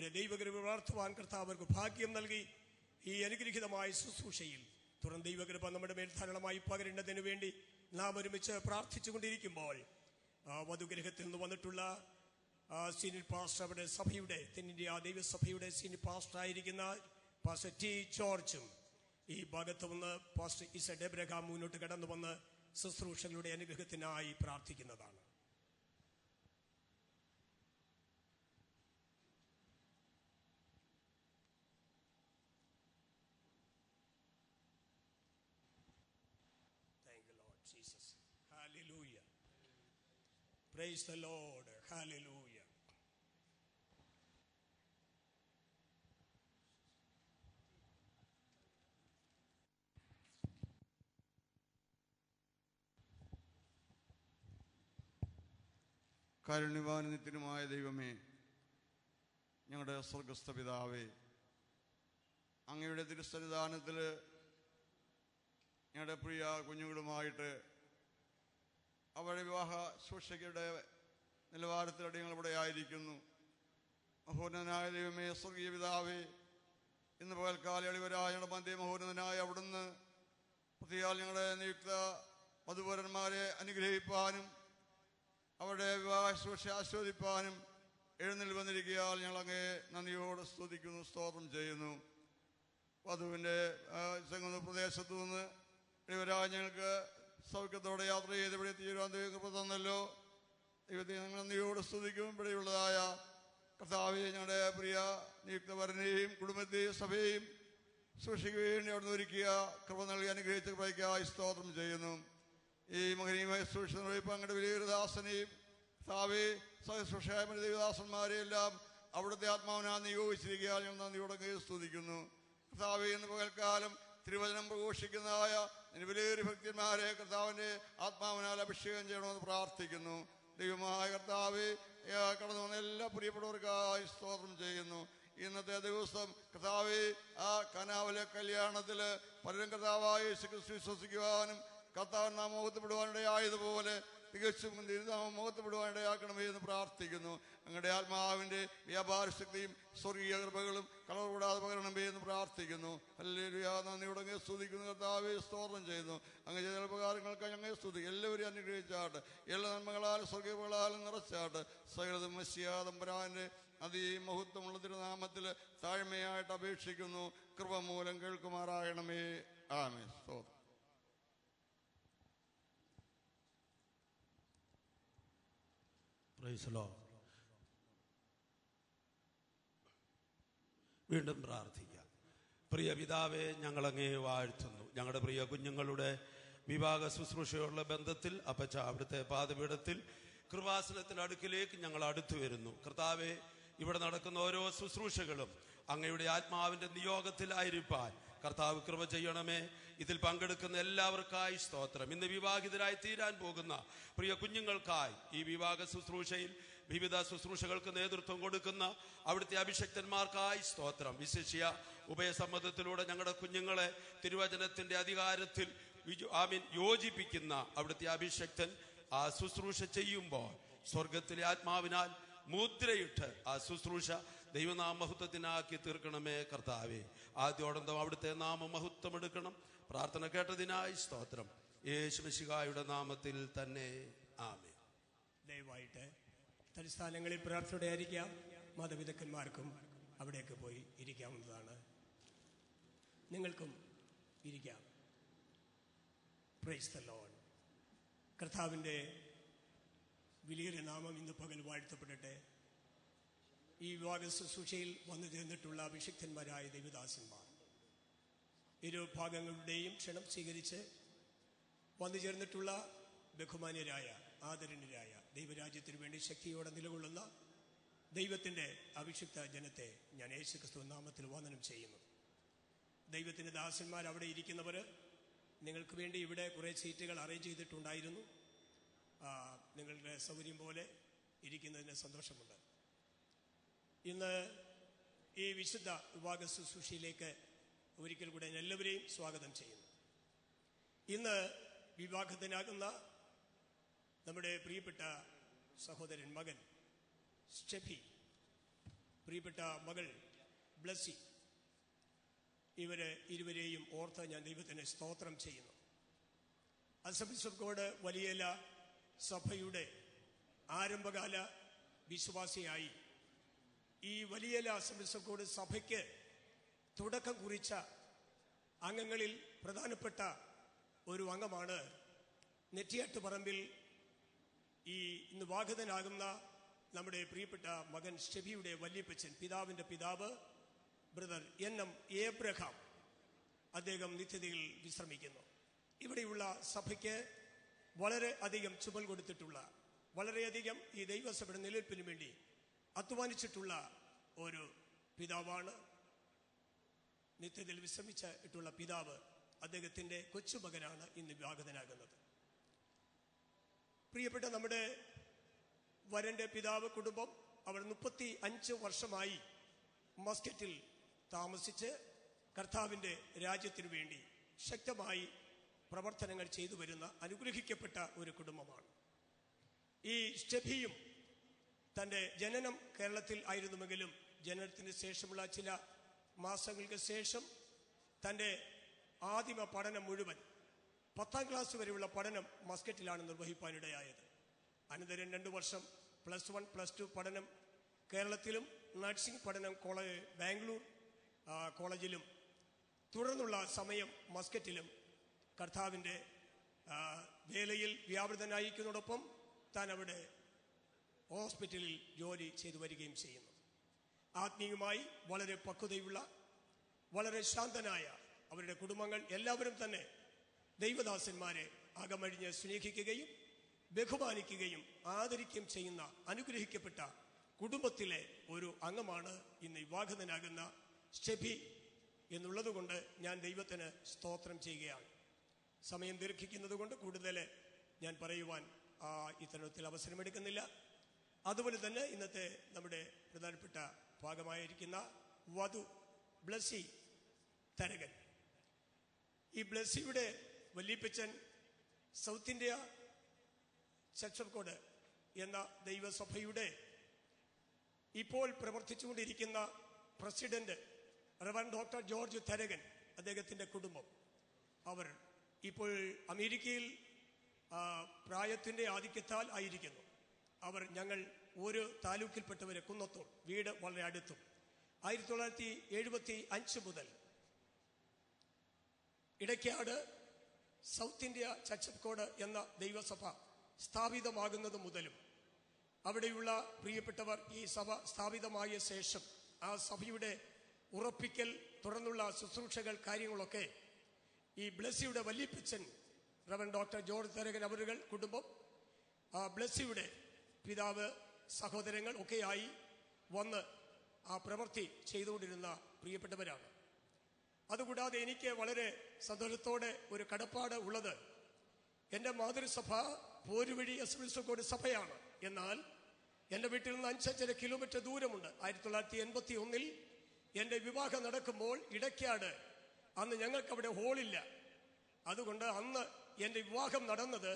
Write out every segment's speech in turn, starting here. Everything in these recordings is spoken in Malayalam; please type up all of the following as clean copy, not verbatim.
അവരെ ദൈവകൃപ വളർത്തുവാൻ കർത്താവ് അവർക്ക് ഭാഗ്യം നൽകി. ഈ അനുഗ്രഹീതമായ ശുശ്രൂഷയിൽ തുറന്ന ദൈവകൃപ നമ്മുടെ മേൽ ധാരാളമായി പകരേണ്ടതിനു വേണ്ടി നാം ഒരുമിച്ച് പ്രാർത്ഥിച്ചുകൊണ്ടിരിക്കുമ്പോൾ വധുഗ്രഹത്തിൽ നിന്ന് വന്നിട്ടുള്ള സീനിയർ പാസ്റ്റർ, അവിടെ സഭയുടെ തെന്നിന്ത്യ ദൈവസഭയുടെ സീനിയർ പാസ്റ്റർ ആയിരിക്കുന്ന പാസ്റ്റർ ടി ജോർജും ഈ ഭാഗത്ത് നിന്ന് പാസ്റ്റർ ഇസഡ് എബ്രഹാം മുന്നോട്ട് കടന്നു വന്ന് ശുശ്രൂഷകളുടെ അനുഗ്രഹത്തിനായി പ്രാർത്ഥിക്കുന്നതാണ്. Thank you, Lord Jesus. Hallelujah. Praise the Lord. Hallelujah. കാരുണ്യവാനും നിത്യനുമായ ദൈവമേ, ഞങ്ങളുടെ സ്വർഗസ്ഥ പിതാവേ, അങ്ങയുടെ തിരുസന്നിധാനത്തിൽ ഞങ്ങളുടെ പ്രിയ കുഞ്ഞുങ്ങളുമായിട്ട് അവരുടെ വിവാഹ ശുശ്രൂഷയുടെ നിലവാരത്തിലടി ഞങ്ങളിവിടെ ആയിരിക്കുന്നു. മഹോന്നതനായ ദൈവമേ, സ്വർഗീയ പിതാവേ, ഇന്ന് പകൽക്കാല എളിവരായ ഞങ്ങളുടെ മധ്യ മഹോന്നതനായ അവിടുന്ന് പ്രതിയാൽ ഞങ്ങളുടെ നിയുക്ത വധുവരന്മാരെ അനുഗ്രഹിപ്പാനും അവരുടെ വിവാഹ ശുശ്രൂഷ ആസ്വദിപ്പാനും എഴുന്നേൽ വന്നിരിക്കുകയാൽ ഞങ്ങൾ അങ്ങേ നന്ദിയോടെ സ്തുതിക്കുന്നു, സ്തോത്രം ചെയ്യുന്നു. വധുവിൻ്റെ പ്രദേശത്തു നിന്ന് ഇവരാ ഞങ്ങൾക്ക് സൗഖ്യത്തോടെ യാത്ര ചെയ്ത് ഇവിടെ തീരുവാൻ ദൈവകൃപ തന്നല്ലോ. ദൈവത്തെ ഞങ്ങൾ നന്ദിയോടെ സ്തുതിക്കും. ഇവിടെയുള്ളതായ കർത്താവെ, ഞങ്ങളുടെ പ്രിയ നിയുക്തവരനെയും കുടുംബത്തെയും സഭയെയും സൂക്ഷിക്കുകയും വേണ്ടി അവിടെ നിന്ന് ഒരുക്കിയ കൃപ നൽകി അനുഗ്രഹിച്ച കൃപയ്ക്കായി സ്തോത്രം ചെയ്യുന്നു. ഈ മകനീയമായ സൂക്ഷിച്ച നിർവഹിപ്പ് അങ്ങയുടെ വലിയൊരു ദാസനെയും കർത്താവെ സഹസൂക്ഷയായ ദൈവദാസന്മാരെയെല്ലാം അവിടുത്തെ ആത്മാവിനാ നിയോഗിച്ചിരിക്കുക. ഞങ്ങൾ നന്ദിയോടെ സ്തുതിക്കുന്നു. കർത്താവെ, ഇന്ന് പകൽക്കാലം തിരുവചനം പ്രഘോഷിക്കുന്നതായ വലിയൊരു ഭക്തന്മാരെ കർത്താവിൻ്റെ ആത്മാവിനാൽ അഭിഷേകം ചെയ്യണമെന്ന് പ്രാർത്ഥിക്കുന്നു. ദൈവമായ കർത്താവെ, കടന്നു വന്ന എല്ലാ പ്രിയപ്പെട്ടവർക്കായി സ്തോത്രം ചെയ്യുന്നു. ഇന്നത്തെ ദിവസം കർത്താവെ, ആ കനാവിലെ കല്യാണത്തിൽ പലരും കർത്താവായ യേശുക്രിസ്തു വിശ്വസിക്കുവാനും കർത്താവിൻ നാം മുഖത്തുപെടുവാനിടയായതുപോലെ തികച്ചും തിരുനാമം മുഖത്തുപെടുവാനിടയാക്കണമേ എന്ന് പ്രാർത്ഥിക്കുന്നു. ഞങ്ങളുടെ ആത്മാവിൻ്റെ വ്യാപാര ശക്തിയും സ്വർഗീയ കൃപകളും കളവുകൂടാതെ പകരണമേ എന്ന് പ്രാർത്ഥിക്കുന്നു. ഹല്ലേലൂയ. നന്ദിയോടെ അങ്ങേ സ്തുതിക്കുന്നു. കർത്താവെ, സ്തോത്രം ചെയ്യുന്നു. അങ്ങ് ചെയ്ത ഉപകാരങ്ങൾക്ക് ഞങ്ങളെ സ്തുതി. എല്ലാവരും അനുഗ്രഹിച്ചാട്ട്, എല്ലാ നന്മകളാലും സ്വർഗീയങ്ങളാലും നിറച്ചാട്ട്, സകലതും മെസ്സിയാ തമ്പുരാന്റെ അതിമഹത്വമുള്ള തിരുനാമത്തിൽ താഴ്മയായിട്ട് അപേക്ഷിക്കുന്നു. കൃപ മൂലം കേൾക്കുമാറാകണമേ. ആമേൻ. സ്തോത്രം. വീണ്ടും പ്രാർത്ഥിക്കാം. പ്രിയ പിതാവേ, ഞങ്ങളങ്ങേ വാഴ്ത്തുന്നു. ഞങ്ങളുടെ പ്രിയ കുഞ്ഞുങ്ങളുടെ വിവാഹ ശുശ്രൂഷയുള്ള ബന്ധത്തിൽ അപ്പച്ച അവിടുത്തെ പാദപീഠത്തിൽ കൃപാസനത്തിന്റെ അടുക്കിലേക്ക് ഞങ്ങൾ അടുത്തു വരുന്നു. കർത്താവെ, ഇവിടെ നടക്കുന്ന ഓരോ ശുശ്രൂഷകളും അങ്ങയുടെ ആത്മാവിന്റെ നിയോഗത്തിലായിരിക്കാൻ കർത്താവ് കൃപ ചെയ്യണമേ. ഇതിൽ പങ്കെടുക്കുന്ന എല്ലാവർക്കായി സ്തോത്രം. ഇന്ന് വിവാഹിതരായി തീരാൻ പോകുന്ന പ്രിയ കുഞ്ഞുങ്ങൾക്കായി ഈ വിവാഹ ശുശ്രൂഷയിൽ വിവിധ ശുശ്രൂഷകൾക്ക് നേതൃത്വം കൊടുക്കുന്ന അവിടുത്തെ അഭിഷക്തന്മാർക്കായി സ്തോത്രം. വിശിഷ്യ ഉഭയസമ്മതത്തിലൂടെ ഞങ്ങളുടെ കുഞ്ഞുങ്ങളെ തിരുവചനത്തിന്റെ അധികാരത്തിൽ യോജിപ്പിക്കുന്ന അവിടുത്തെ അഭിഷക്തൻ ആ ശുശ്രൂഷ ചെയ്യുമ്പോൾ സ്വർഗത്തിലെ ആത്മാവിനാൽ മുദ്രയിട്ട് ആ ശുശ്രൂഷ ദൈവനാമഹത്വത്തിനാക്കി തീർക്കണമേ കർത്താവേ. ആദ്യോടന്തം അവിടുത്തെ നാമമഹത്വം എടുക്കണം. പ്രാർത്ഥന കേട്ടതിനായി സ്തോത്രം. യേശു മിശിഹായുടെ നാമത്തിൽ തന്നെ ആമേൻ. ദയവായിട്ട് തലസ്ഥാനങ്ങളിൽ പ്രാർത്ഥനയോടെ ആയിരിക്കാം. മാതാപിതാക്കന്മാർക്കും അവിടേക്ക് പോയി ഇരിക്കാവുന്നതാണ്. നിങ്ങൾക്കും ഇരിക്കാം. Praise the Lord. കർത്താവിൻ്റെ വലിയൊരു നാമം ഇന്ന് പകൽ വാഴ്ത്തപ്പെടട്ടെ. ഈ വിവാഹ ശുശ്രൂഷയിൽ വന്നു ചേർന്നിട്ടുള്ള അഭിഷിക്തന്മാരായ ദൈവദാസന്മാർ ഇരു ഭാഗങ്ങളുടെയും ക്ഷണം സ്വീകരിച്ച് വന്നു ചേർന്നിട്ടുള്ള ബഹുമാന്യരായ ആദരണീയരായ ദൈവരാജ്യത്തിനു വേണ്ടി ശക്തിയോടെ നിലകൊള്ളുന്ന ദൈവത്തിൻ്റെ അഭിഷിക്ത ജനത്തെ ഞാൻ യേശുക്രിസ്തു നാമത്തിൽ വന്ദനം ചെയ്യുന്നു. ദൈവത്തിൻ്റെ ദാസന്മാർ അവിടെ ഇരിക്കുന്നവർ, നിങ്ങൾക്ക് വേണ്ടി ഇവിടെ കുറേ സീറ്റുകൾ അറേഞ്ച് ചെയ്തിട്ടുണ്ടായിരുന്നു. നിങ്ങളുടെ സൗകര്യം പോലെ ഇരിക്കുന്നതിന് സന്തോഷമുണ്ട്. ഇന്ന് ഈ വിശുദ്ധ വിവാഹ ശുശ്രൂഷയിലേക്ക് ഒരിക്കൽ കൂടെ ഞാൻ എല്ലാവരെയും സ്വാഗതം ചെയ്യുന്നു. ഇന്ന് വിവാഹത്തിനാകുന്ന നമ്മുടെ പ്രിയപ്പെട്ട സഹോദരൻ മകൻ സ്റ്റെഫി പ്രിയപ്പെട്ട മകൾ ബ്ലസ്സി, ഇവരെ ഇരുവരെയും ഓർത്ത് ഞാൻ ദൈവത്തിന് സ്തോത്രം ചെയ്യുന്നു. അസംബ്ലീസ് ഓഫ് ഗോഡ് വലിയല സഭയുടെ ആരംഭകാല വിശ്വാസിയായി ഈ വലിയല അസംബ്ലീസ് ഓഫ് ഗോഡ് സഭയ്ക്ക് തുടക്കം കുറിച്ച അംഗങ്ങളിൽ പ്രധാനപ്പെട്ട ഒരു അംഗമാണ് നെറ്റിയാട്ടുപറമ്പിൽ ഈ ഇന്ന് വാഗതനാകുന്ന നമ്മുടെ പ്രിയപ്പെട്ട മകൻ സ്റ്റെഫിയുടെ വല്യപ്പച്ചൻ, പിതാവിൻ്റെ പിതാവ് ബ്രദർ എൻ.എം. ഏബ്രഹാം. അദ്ദേഹം നിത്യതയിൽ വിശ്രമിക്കുന്നു. ഇവിടെയുള്ള സഭയ്ക്ക് വളരെ അധികം ചുമൽ കൊടുത്തിട്ടുള്ള, വളരെയധികം ഈ ദൈവസഭയുടെ നിലനിൽപ്പിന് വേണ്ടി അധ്വാനിച്ചിട്ടുള്ള ഒരു പിതാവാണ്. നിത്യതയിൽ വിശ്രമിച്ചിട്ടുള്ള പിതാവ് അദ്ദേഹത്തിൻ്റെ കൊച്ചുമകനാണ് ഇന്ന് വിവാഹിതനാകുന്നത്. പ്രിയപ്പെട്ട നമ്മുടെ വരന്റെ പിതാവ് കുടുംബം, അവർ 35 വർഷമായി മസ്കറ്റിൽ താമസിച്ച് കർത്താവിൻ്റെ രാജ്യത്തിനു വേണ്ടി ശക്തമായി പ്രവർത്തനങ്ങൾ ചെയ്തു വരുന്ന അനുഗ്രഹിക്കപ്പെട്ട ഒരു കുടുംബമാണ്. ഈ സ്റ്റെഫിയും തൻ്റെ ജനനം കേരളത്തിൽ ആയിരുന്നുവെങ്കിലും ജനനത്തിന് ശേഷമുള്ള ചില മാസങ്ങൾക്ക് ശേഷം തൻ്റെ ആദിമ പഠനം മുഴുവൻ 10ാം ക്ലാസ് വരെയുള്ള പഠനം മസ്കറ്റിലാണ് നിർവഹിക്കാനിടയായത്. അനന്തരം 2 വർഷം +1 +2 പഠനം കേരളത്തിലും നഴ്സിംഗ് പഠനം ബാംഗ്ലൂർ കോളേജിലും, തുടർന്നുള്ള സമയം മസ്കറ്റിലും കർത്താവിൻ്റെ വേലയിൽ വ്യാപൃതനായിരിക്കുന്നതോടൊപ്പം താൻ അവിടെ ഹോസ്പിറ്റലിൽ ജോലി ചെയ്തു വരികയും ചെയ്യുന്നു. ആത്മീയമായി വളരെ പക്വതയുള്ള, വളരെ ശാന്തനായ അവരുടെ കുടുംബങ്ങൾ എല്ലാവരും തന്നെ ദൈവദാസന്മാരെ അകമഴിഞ്ഞ് സ്നേഹിക്കുകയും ബഹുമാനിക്കുകയും ആദരിക്കുകയും ചെയ്യുന്ന അനുഗ്രഹിക്കപ്പെട്ട കുടുംബത്തിലെ ഒരു അംഗമാണ് ഇന്ന് വിവാഹിതനാകുന്ന സ്റ്റെഫി എന്നുള്ളത് കൊണ്ട് ഞാൻ ദൈവത്തിന് സ്തോത്രം ചെയ്യുകയാണ്. സമയം ദീർഘിക്കുന്നത് കൊണ്ട് കൂടുതൽ ഞാൻ പറയുവാൻ ഇത്തരത്തിൽ അവസരമെടുക്കുന്നില്ല. അതുപോലെ തന്നെ ഇന്നത്തെ നമ്മുടെ പ്രധാനപ്പെട്ട ഭാഗമായിരിക്കുന്ന വധു ബ്ലസ്സി തരകൻ, ഈ ബ്ലസ്സിയുടെ വല്യപ്പച്ചൻ South India Church of God എന്ന ദൈവസഭയുടെ ഇപ്പോൾ പ്രവർത്തിച്ചുകൊണ്ടിരിക്കുന്ന president reverend doctor George Tharakan, അദ്ദേഹത്തിൻ്റെ കുടുംബം, അവർ ഇപ്പോൾ അമേരിക്കയിൽ പ്രായത്തിൻ്റെ ആധിക്യത്താൽ ആയിരിക്കുന്നു. അവർ ഞങ്ങൾ ഒരു താലൂക്കിൽപ്പെട്ടവരെ, കുന്നത്തൂർ, വീട് വളരെ അടുത്തും, 1975 മുതൽ Edakkad south India Church of God എന്ന ദൈവസഭ സ്ഥാപിതമാകുന്നത് മുതലും അവിടെയുള്ള പ്രിയപ്പെട്ടവർ ഈ സഭ സ്ഥാപിതമായ ശേഷം ആ സഭയുടെ ഉറപ്പിക്കൽ, തുടർന്നുള്ള ശുശ്രൂഷകൾ, കാര്യങ്ങളൊക്കെ ഈ ബ്ലസ്സിയുടെ വല്യപ്പച്ചൻ റവറൻഡ് ഡോക്ടർ ജോർജ് തരകൻ അവരുകൾ കുടുംബം, ബ്ലസ്സിയുടെ പിതാവ്, സഹോദരങ്ങൾ ഒക്കെയായി വന്ന് ആ പ്രവൃത്തി ചെയ്തുകൊണ്ടിരുന്ന പ്രിയപ്പെട്ടവരാണ്. അതുകൂടാതെ എനിക്ക് വളരെ സന്തോഷത്തോടെ ഒരു കടപ്പാട് ഉള്ളത്, എൻ്റെ മാതൃസഭ പോരുവഴി അസംബ്ലീസ് ഓഫ് ഗോഡ് സഭയാണ്. എന്നാൽ എൻ്റെ വീട്ടിൽ നിന്ന് 5-5 കിലോമീറ്റർ ദൂരമുണ്ട്. 1981 എൻ്റെ വിവാഹം നടക്കുമ്പോൾ ഇടയ്ക്കാട്, അന്ന് ഞങ്ങൾക്കവിടെ ഹോളില്ല. അതുകൊണ്ട് അന്ന് എൻ്റെ വിവാഹം നടന്നത്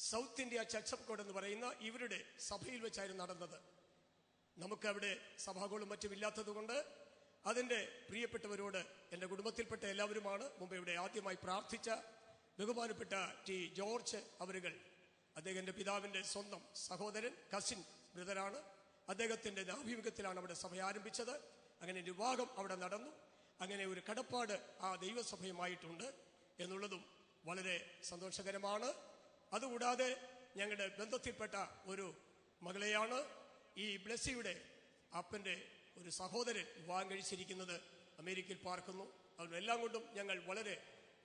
south India Church of God എന്ന് പറയുന്ന ഇവരുടെ സഭയിൽ വെച്ചായിരുന്നു നടന്നത്. നമുക്കവിടെ സഭാകളും മറ്റും ഇല്ലാത്തത് കൊണ്ട് അതിൻ്റെ പ്രിയപ്പെട്ടവരോട്, എൻ്റെ കുടുംബത്തിൽപ്പെട്ട എല്ലാവരുമാണ്, മുമ്പ് ഇവിടെ ആദ്യമായി പ്രാർത്ഥിച്ച ബഹുമാനപ്പെട്ട ടി ജോർജ് അവരുകൾ, അദ്ദേഹത്തിൻ്റെ പിതാവിൻ്റെ സ്വന്തം സഹോദരൻ, കസിൻ ബ്രദറാണ്. അദ്ദേഹത്തിൻ്റെ ആഭിമുഖ്യത്തിലാണ് അവിടെ സഭ ആരംഭിച്ചത്. അങ്ങനെ വിവാഹം അവിടെ നടന്നു. അങ്ങനെ ഒരു കടപ്പാട് ആ ദൈവസഭയുമായിട്ടുണ്ട് എന്നുള്ളതും വളരെ സന്തോഷകരമാണ്. അതുകൂടാതെ ഞങ്ങളുടെ ബന്ധത്തിൽപ്പെട്ട ഒരു മകളെയാണ് ഈ ബ്ലസ്സിയുടെ അപ്പൻ്റെ ഒരു സഹോദരൻ വിവാഹം കഴിച്ചിരിക്കുന്നത്. അമേരിക്കയിൽ പാർക്കുന്നു. അവരെല്ലാം കൊണ്ടും ഞങ്ങൾ വളരെ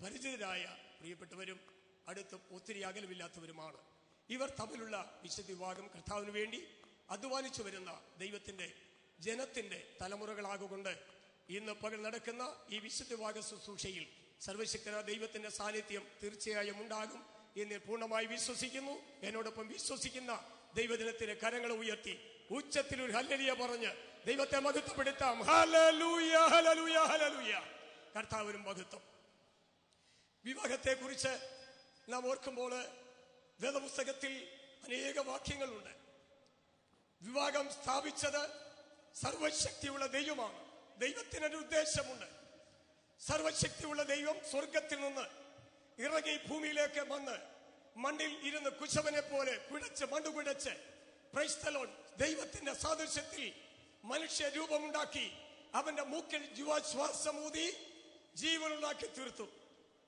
പരിചിതരായ പ്രിയപ്പെട്ടവരും അടുത്തും ഒത്തിരി അകലമില്ലാത്തവരുമാണ്. ഇവർ തമ്മിലുള്ള വിശുദ്ധ വിവാഹം കർത്താവിന് വേണ്ടി അധ്വാനിച്ചു വരുന്ന ദൈവത്തിൻ്റെ ജനത്തിൻ്റെ തലമുറകളാകൊണ്ട് ഇന്ന് പകൽ നടക്കുന്ന ഈ വിശുദ്ധ വിവാഹ ശുശ്രൂഷയിൽ സർവശക്തനായ ദൈവത്തിൻ്റെ സാന്നിധ്യം തീർച്ചയായും ഉണ്ടാകും എന്ന് പൂർണ്ണമായി വിശ്വസിക്കുന്നു. എന്നോടൊപ്പം വിശ്വസിക്കുന്ന ദൈവദിനത്തിന് കരങ്ങൾ ഉയർത്തി ഉച്ചത്തിൽ ഒരു ഹല്ലേലൂയ പറഞ്ഞ് ദൈവത്തെ മഹത്വപ്പെടുത്താം. Hallelujah, hallelujah, hallelujah. കർത്താവിനും മഹത്വം. വിവാഹത്തെക്കുറിച്ച് നാം ഓർക്കുമ്പോൾ വേദപുസ്തകത്തിൽ അനേക വാക്യങ്ങളുണ്ട്. വിവാഹം സ്ഥാപിച്ചത് സർവശക്തിയുള്ള ദൈവമാണ്. ദൈവത്തിനൊരു ഉദ്ദേശമുണ്ട്. സർവശക്തിയുള്ള ദൈവം സ്വർഗത്തിൽ നിന്ന് ഇറങ്ങി ഭൂമിയിലേക്ക് വന്ന് മണ്ണിൽ ഇരുന്ന് കുശവനെ പോലെ മണ്ണ് കുഴച്ച് പ്രൈസ് ദി ലോർഡ് ദൈവത്തിന്റെ സാദൃശ്യത്തിൽ മനുഷ്യ രൂപമുണ്ടാക്കി അവന്റെ മൂക്കിൽ ജീവശ്വാസമൂതി ജീവനുണ്ടാക്കി തീർത്തു.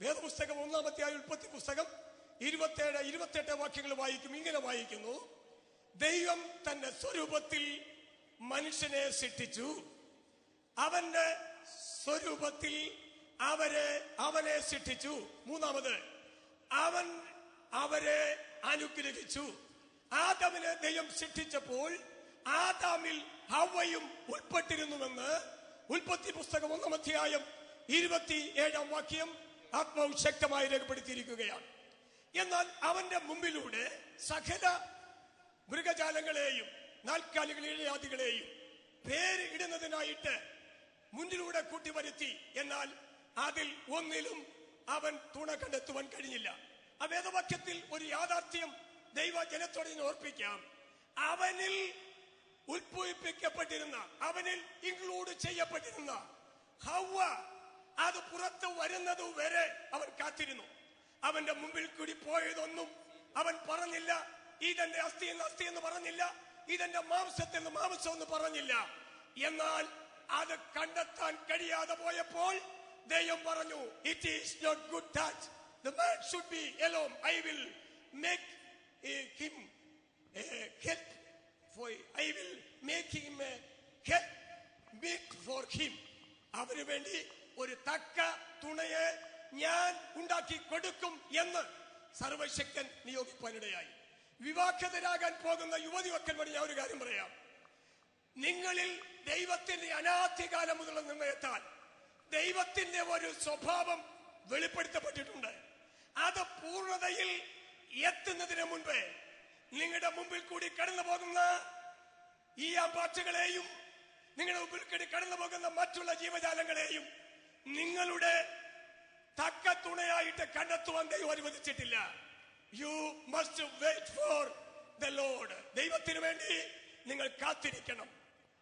വേദപുസ്തകം 1-ാം ഉൽപ്പത്തി പുസ്തകം 27-28 വാക്യങ്ങൾ വായിക്കും. ഇങ്ങനെ വായിക്കുന്നു: ദൈവം തന്റെ സ്വരൂപത്തിൽ മനുഷ്യനെ സൃഷ്ടിച്ചു, അവന്റെ സ്വരൂപത്തിൽ അവനെ സൃഷ്ടിച്ചു. 3-ാമത് അവൻ അവരെ അനുഗ്രഹിച്ചു. ആദാമിനെ ദൈവം സൃഷ്ടിച്ചപ്പോൾ ആദാമിൽ ഹവ്വയും ഉൾപ്പെട്ടിരുന്നുവെന്ന് ഉൽപ്പത്തി പുസ്തകം 1-ാം 27-ാം വാക്യം ആത്മാവ് ശക്തമായി രേഖപ്പെടുത്തിയിരിക്കുകയാണ്. എന്നാൽ അവന്റെ മുമ്പിലൂടെ സകല മൃഗജാലങ്ങളെയും നാൽക്കാലികളെയും പേര് ഇടുന്നതിനായിട്ട് മുന്നിലൂടെ കൂട്ടിവരുത്തി. എന്നാൽ അതിൽ ഒന്നിലും അവൻ തുണ കണ്ടെത്തുവാൻ കഴിഞ്ഞില്ല. ആ വേദവാക്യത്തിൽ ഒരു യാഥാർത്ഥ്യം ദൈവജനത്തോടെ ഓർപ്പിക്കാം. അവനിൽ ഉത്ഭവിപ്പിക്കപ്പെട്ടിരുന്ന, അവനിൽ ഇൻക്ലൂഡ് ചെയ്യപ്പെട്ടിരുന്ന ഹവ്വ അത് പുറത്ത് വരുന്നത് വരെ അവൻ കാത്തിരുന്നു. അവന്റെ മുമ്പിൽ കൂടി പോയതൊന്നും അവൻ പറഞ്ഞില്ല. ഇതെന്റെ അസ്ഥി എന്ന് പറഞ്ഞില്ല. ഇതെന്റെ മാംസത്തിൽ നിന്ന് മാംസം എന്ന് പറഞ്ഞില്ല. എന്നാൽ അത് കണ്ടെത്താൻ കഴിയാതെ പോയപ്പോൾ ദൈവം പറഞ്ഞു, it is not good that the man should be alone. I will make him a help for I will make him a help meet for him. അവന് വേണ്ടി ഒരു തക്ക തുണയെ ഞാൻ ഉണ്ടാക്കി കൊടുക്കും എന്ന് സർവശക്തൻ നിയോഗിപ്പാനിടയായി. വിവാഹിതരാകാൻ പോകുന്ന യുവതിവക്കന്മാർ ഞാൻ ഒരു കാര്യം പറയാം. നിങ്ങളിൽ ദൈവത്തിന്റെ അനാദ്യകാലം മുതലുള്ള നിർണയത്താൽ ദൈവത്തിന്റെ ഒരു സ്വഭാവം വെളിപ്പെടുത്തപ്പെട്ടിട്ടുണ്ട്. അത് പൂർണ്ണതയിൽ എത്തുന്നതിന് മുൻപേ നിങ്ങളുടെ മുമ്പിൽ കൂടി കടന്നു പോകുന്ന ഈ ആമ്പാറ്റുകളെയും നിങ്ങളുടെ മുമ്പിൽ കൂടി കടന്നു പോകുന്ന മറ്റുള്ള ജീവജാലങ്ങളെയും നിങ്ങളുടെ തക്ക തുണയായിട്ട് കണ്ടെത്തുവാൻ ദൈവം അനുവദിച്ചിട്ടില്ല. You must wait for the Lord. ദൈവത്തിന് വേണ്ടി നിങ്ങൾ കാത്തിരിക്കണം.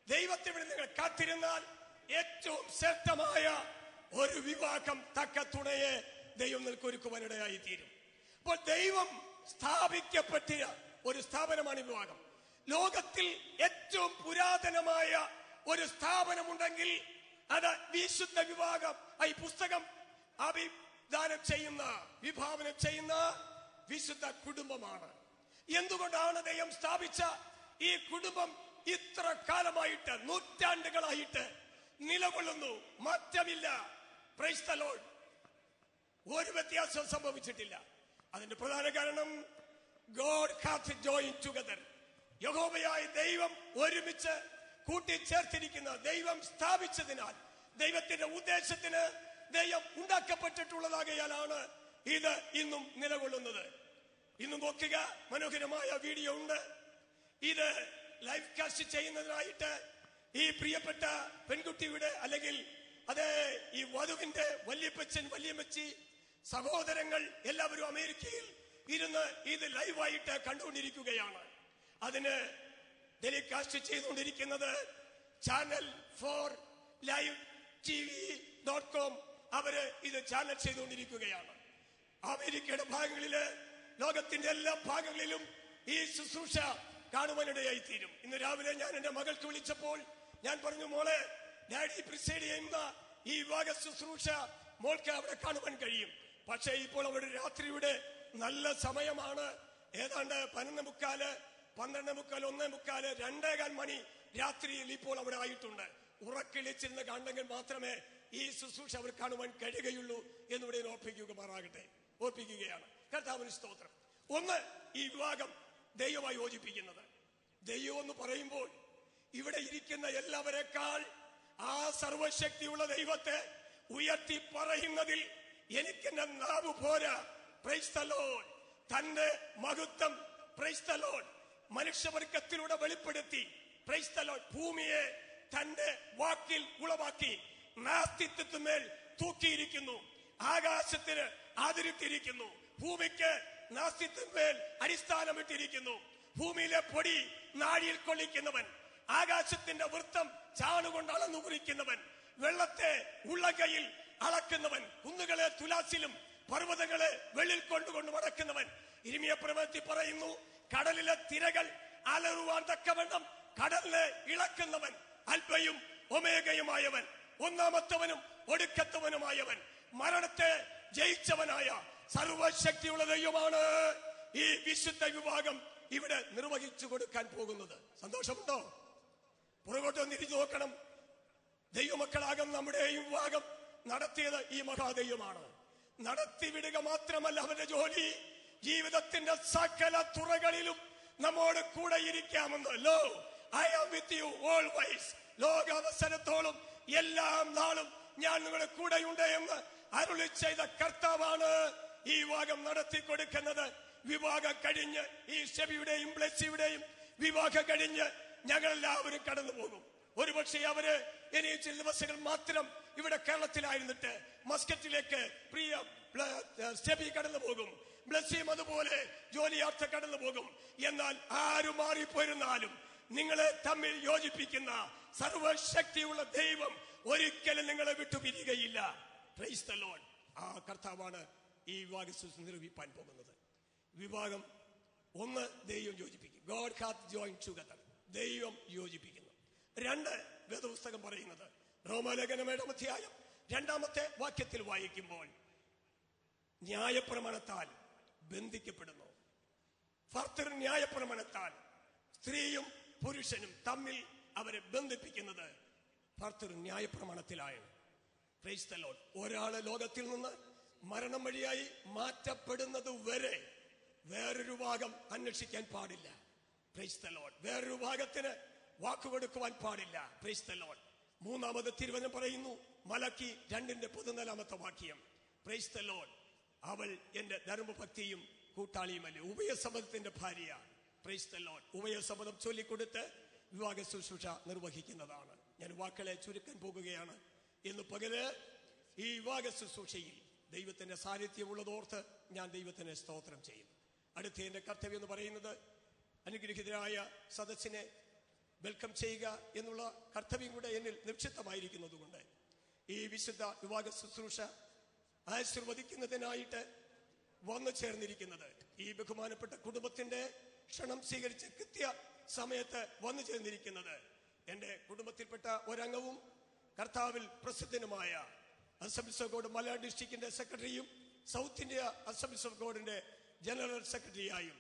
ദൈവത്തിന് വേണ്ടി നിങ്ങൾ കാത്തിരുന്നാൽ ഏറ്റവും ശ്രേഷ്ഠമായ ഒരു വിവാഹം തക്ക തുണയെ ദൈവം നിൽക്കൊരുക്കുവാനിടയായി തീരും. അപ്പോൾ ദൈവം സ്ഥാപിക്കപ്പെട്ട ഒരു സ്ഥാപനമാണ് വിവാഹം. ലോകത്തിൽ ഏറ്റവും പുരാതനമായ ഒരു സ്ഥാപനമുണ്ടെങ്കിൽ അത് വിശുദ്ധ വിവാഹം. ഈ പുസ്തകം വിഭാവനം ചെയ്യുന്ന വിശുദ്ധ കുടുംബമാണ്. എന്തുകൊണ്ടാണ് ദൈവം സ്ഥാപിച്ച ഈ കുടുംബം ഇത്ര കാലമായിട്ട്, നൂറ്റാണ്ടുകളായിട്ട് നിലകൊള്ളുന്നു? മാറ്റമില്ല. Praise the Lord. ഒരു വ്യത്യാസവും സംഭവിച്ചിട്ടില്ല. അതിന്റെ പ്രധാന കാരണം God hath joined together. യഹോവയായ ദൈവം ഒരുമിച്ച് കൂട്ടിച്ചേർത്തിരിക്കുന്ന, ദൈവം സ്ഥാപിച്ചതിനാൽ, ദൈവത്തിന്റെ ഉദ്ദേശത്തിന് ദൈവം ഉണ്ടാക്കപ്പെട്ടിട്ടുള്ളതാകയാലാണ് ഇത് ഇന്നും നിലകൊള്ളുന്നത്. ഇന്നും നോക്കുക, മനോഹരമായ വീഡിയോ ഉണ്ട്. ഇത് ലൈവ് കാസ്റ്റ് ചെയ്യുന്നതിനായിട്ട് ഈ പ്രിയപ്പെട്ട പെൺകുട്ടിയുടെ അല്ലെങ്കിൽ അതെ ഈ വധുവിന്റെ വല്യപ്പച്ചൻ, വല്യമ്മച്ചി, സഹോദരങ്ങൾ എല്ലാവരും അമേരിക്കയിൽ ഇരുന്ന് ഇത് ലൈവായിട്ട് കണ്ടുകൊണ്ടിരിക്കുകയാണ്. അതിന് ടെലികാസ്റ്റ് ചെയ്തുകൊണ്ടിരിക്കുന്നത് ചാനൽ 4 ലൈവ് TV.com. അവര് ഇത് ചാനൽ ചെയ്തുകൊണ്ടിരിക്കുകയാണ്. അമേരിക്കയുടെ ഭാഗങ്ങളില്, ലോകത്തിന്റെ എല്ലാ ഭാഗങ്ങളിലും ഈ ശുശ്രൂഷ കാണുവാനിടയായി തീരും. ഇന്ന് രാവിലെ ഞാൻ എന്റെ മകൾക്ക് വിളിച്ചപ്പോൾ ഞാൻ പറഞ്ഞു, മോളെ, ഡാഡി പ്രിസൈഡ് ചെയ്യുന്ന ഈ വിവാഹ ശുശ്രൂഷ മോൾക്ക് അവിടെ കാണുവാൻ കഴിയും. പക്ഷേ ഇപ്പോൾ അവിടെ രാത്രിയുടെ നല്ല സമയമാണ്. ഏതാണ്ട് 11:45, 12:45, 1:45, 2:15 മണി രാത്രിയിൽ ഇപ്പോൾ അവിടെ ആയിട്ടുണ്ട്. ഉറക്കിളിച്ചിരുന്ന് കണ്ടെങ്കിൽ മാത്രമേ ഈ ശുശ്രൂഷ അവർ കാണുവാൻ കഴിയുകയുള്ളൂ എന്നിവിടെ ഓർപ്പിക്കുകയാണ്. കർത്താവിന് സ്തോത്രം. ഒന്ന്, ഈ വിവാഹം ദൈവമായി യോജിപ്പിക്കുന്നത്. ദൈവം എന്ന് പറയുമ്പോൾ ഇവിടെ ഇരിക്കുന്ന എല്ലാവരെക്കാൾ ആ സർവശക്തിയുള്ള ദൈവത്തെ ഉയർത്തി പറയുന്നതിൽ എനിക്കെന്റെ നാവ് പോരാ. Praise the Lord. തന്റെ മഹത്വം പ്രൈസ് ദി ലോർഡ് മനുഷ്യവർഗത്തിലൂടെ വെളിപ്പെടുത്തി പ്രൈസ് ദി ലോർഡ് ഭൂമിയെ തന്റെ വാക്കിൽ ഉളവാക്കി നാസ്തിത്വത്തിന്മേൽ തൂക്കിയിരിക്കുന്നു. ആകാശത്തിന് അതിരുത്തിരിക്കുന്നു. ഭൂമിക്ക് നാസ്തിത്വത്തിന്മേൽ അടിസ്ഥാനമിട്ടിരിക്കുന്നു. ഭൂമിയിലെ പൊടി നാഴിയിൽ കൊള്ളിക്കുന്നവൻ, ആകാശത്തിന്റെ വൃത്തം ചാണുകൊണ്ട് അളന്നു കുറിക്കുന്നവൻ, വെള്ളത്തെ ഉള്ളകയിൽ അളക്കുന്നവൻ, കുന്നുകളെ തുലാസിലും പർവ്വതങ്ങളെ വെള്ളിൽ കൊണ്ടുകൊണ്ട് മടക്കുന്നവൻ. ഇരിമിയ പ്രവചനത്തിൽ പറയുന്നു, കടലിലെ തിരകൾ അലറുവാൻ തക്കവണ്ണം കടലിനെ ഇളക്കുന്നവൻ, അൽഫയും ഒമേഗയുമായവൻ, ഒന്നാമത്തവനും ഒടുക്കത്തവനുമായവൻ, മരണത്തെ ജയിച്ചവനായ സർവശക്തിയുള്ള ദൈവമാണ് ഈ വിശുദ്ധ വിഭാഗം ഇവിടെ നിർവഹിച്ചു കൊടുക്കാൻ പോകുന്നത്. സന്തോഷമുണ്ടോ? പുറകോട്ട് തിരിഞ്ഞു നോക്കണം. ദൈവമക്കളാകും നമ്മുടെയും വിഭാഗം നടത്തിയത് ഈ മഹാദൈവമാണ്. നടത്തിവിടുക മാത്രമല്ല അവന്റെ ജോലി, ജീവിതത്തിന്റെ സകല തുറകളിലും നമ്മോട് കൂടെ ഇരിക്കാമെന്നല്ലോ. I am with you always, ലോകാവസാനത്തോളം എല്ലാം നാളും ഞാൻ നിങ്ങളുടെ കൂടെയുണ്ട് എന്ന് അരുളി ചെയ്ത കർത്താവാണ് ഈ വിവാഹം നടത്തി കൊടുക്കുന്നത്. വിവാഹം കഴിഞ്ഞ് ഈ ഷെബിയുടെയും ബ്ലെസ്സിയുടെയും വിവാഹം കഴിഞ്ഞ് ഞങ്ങളെല്ലാവരും കടന്നു പോകും. ഒരുപക്ഷെ അവര് ഇനി ചില ദിവസങ്ങൾ മാത്രം ഇവിടെ കേരളത്തിലായിരുന്നിട്ട് മസ്കറ്റിലേക്ക് പ്രിയ സ്റ്റെബി കടന്നു പോകും, ബ്ലെസ്സിയും അതുപോലെ ജോലിയാർത്ഥം കടന്നു പോകും. എന്നാൽ ആര് മാറിപ്പോയിരുന്നാലും നിങ്ങളെ തമ്മിൽ യോജിപ്പിക്കുന്ന സർവശക്തിയുള്ള ദൈവം ഒരിക്കലും നിങ്ങളെ വിട്ടുപിരിയുകയില്ല. Price the Lord. ആ കർത്താവാണ് ഈ വിവാഹ നിർവഹിപ്പാൻ പോകുന്നത്. വിവാഹം ഒന്ന്, ദൈവം യോജിപ്പിക്കും. God hath joined together. ദൈവം യോജിപ്പിക്കുന്നു. രണ്ട്, വേദപുസ്തകം പറയുന്നത് റോമാലേഖനം 7-ാം അധ്യായം 2-ാമത്തെ വാക്യത്തിൽ വായിക്കുമ്പോൾ ന്യായപ്രമാണത്താൽ ബന്ധിക്കപ്പെടുന്നു. ഭർത്തൃ ന്യായപ്രമാണത്താൽ സ്ത്രീയും പുരുഷനും തമ്മിൽ അവരെ ബന്ധിപ്പിക്കുന്നത് ഭർത്തൃ ന്യായപ്രമാണത്തിലായാണ്. Price the Lord. ഒരാള് ലോകത്തിൽ നിന്ന് മരണം വഴിയായി മാറ്റപ്പെടുന്നത് വരെ വേറൊരു ഭാഗം അന്വേഷിക്കാൻ പാടില്ല. Praise the Lord. വേറൊരു ഭാഗത്തിന് വാക്കുകൊടുക്കുവാൻ പാടില്ല. Praise the Lord. മൂന്നാമത് തിരുവചനം പറയുന്നു, മലക്കി 2-ാമത്തെ വാക്യം. Praise the Lord. അവൾ എന്റെ ധർമ്മഭക്തിയും കൂട്ടാളിയുമല്ലേ. ഉഭയസമ്മതത്തിന്റെ ഭാര്യ. Praise the Lord. ഉഭയസമ്മതം ചൊല്ലിക്കൊടുത്ത് വിവാഹ ശുശ്രൂഷ നിർവഹിക്കുന്നതാണ്. ഞാൻ വാക്കുകളെ ചുരുക്കാൻ പോകുകയാണ്. ഇന്ന് പകല് ഈ വിവാഹ ശുശ്രൂഷയിൽ ദൈവത്തിന്റെ സാന്നിധ്യമുള്ളതോർത്ത് ഞാൻ ദൈവത്തിന് സ്തോത്രം ചെയ്യുന്നു. അടുത്ത എന്റെ കർത്തവ്യം എന്ന് പറയുന്നത് അനുഗ്രഹീതരായ സദസ്സിനെ വെൽക്കം ചെയ്യുക എന്നുള്ള കർത്തവ്യം കൂടെ എന്നിൽ നിക്ഷിപ്തമായിരിക്കുന്നത് കൊണ്ട് ഈ വിശുദ്ധ വിവാഹ ശുശ്രൂഷ ആശീർവദിക്കുന്നതിനായിട്ട് വന്നു ചേർന്നിരിക്കുന്നത്, ഈ ബഹുമാനപ്പെട്ട കുടുംബത്തിന്റെ ക്ഷണം സ്വീകരിച്ച് കൃത്യ സമയത്ത് വന്നു ചേർന്നിരിക്കുന്നത് എന്റെ കുടുംബത്തിൽപ്പെട്ട ഒരംഗവും കർത്താവിൽ പ്രസിദ്ധനുമായ അസംബ്ലീസ് ഓഫ് ഗോഡ് മലയാളം ഡിസ്ട്രിക്റ്റിന്റെ സെക്രട്ടറിയും സൗത്ത് ഇന്ത്യ അസംബ്ലീസ് ഓഫ് ഗോഡിന്റെ ജനറൽ സെക്രട്ടറിയായും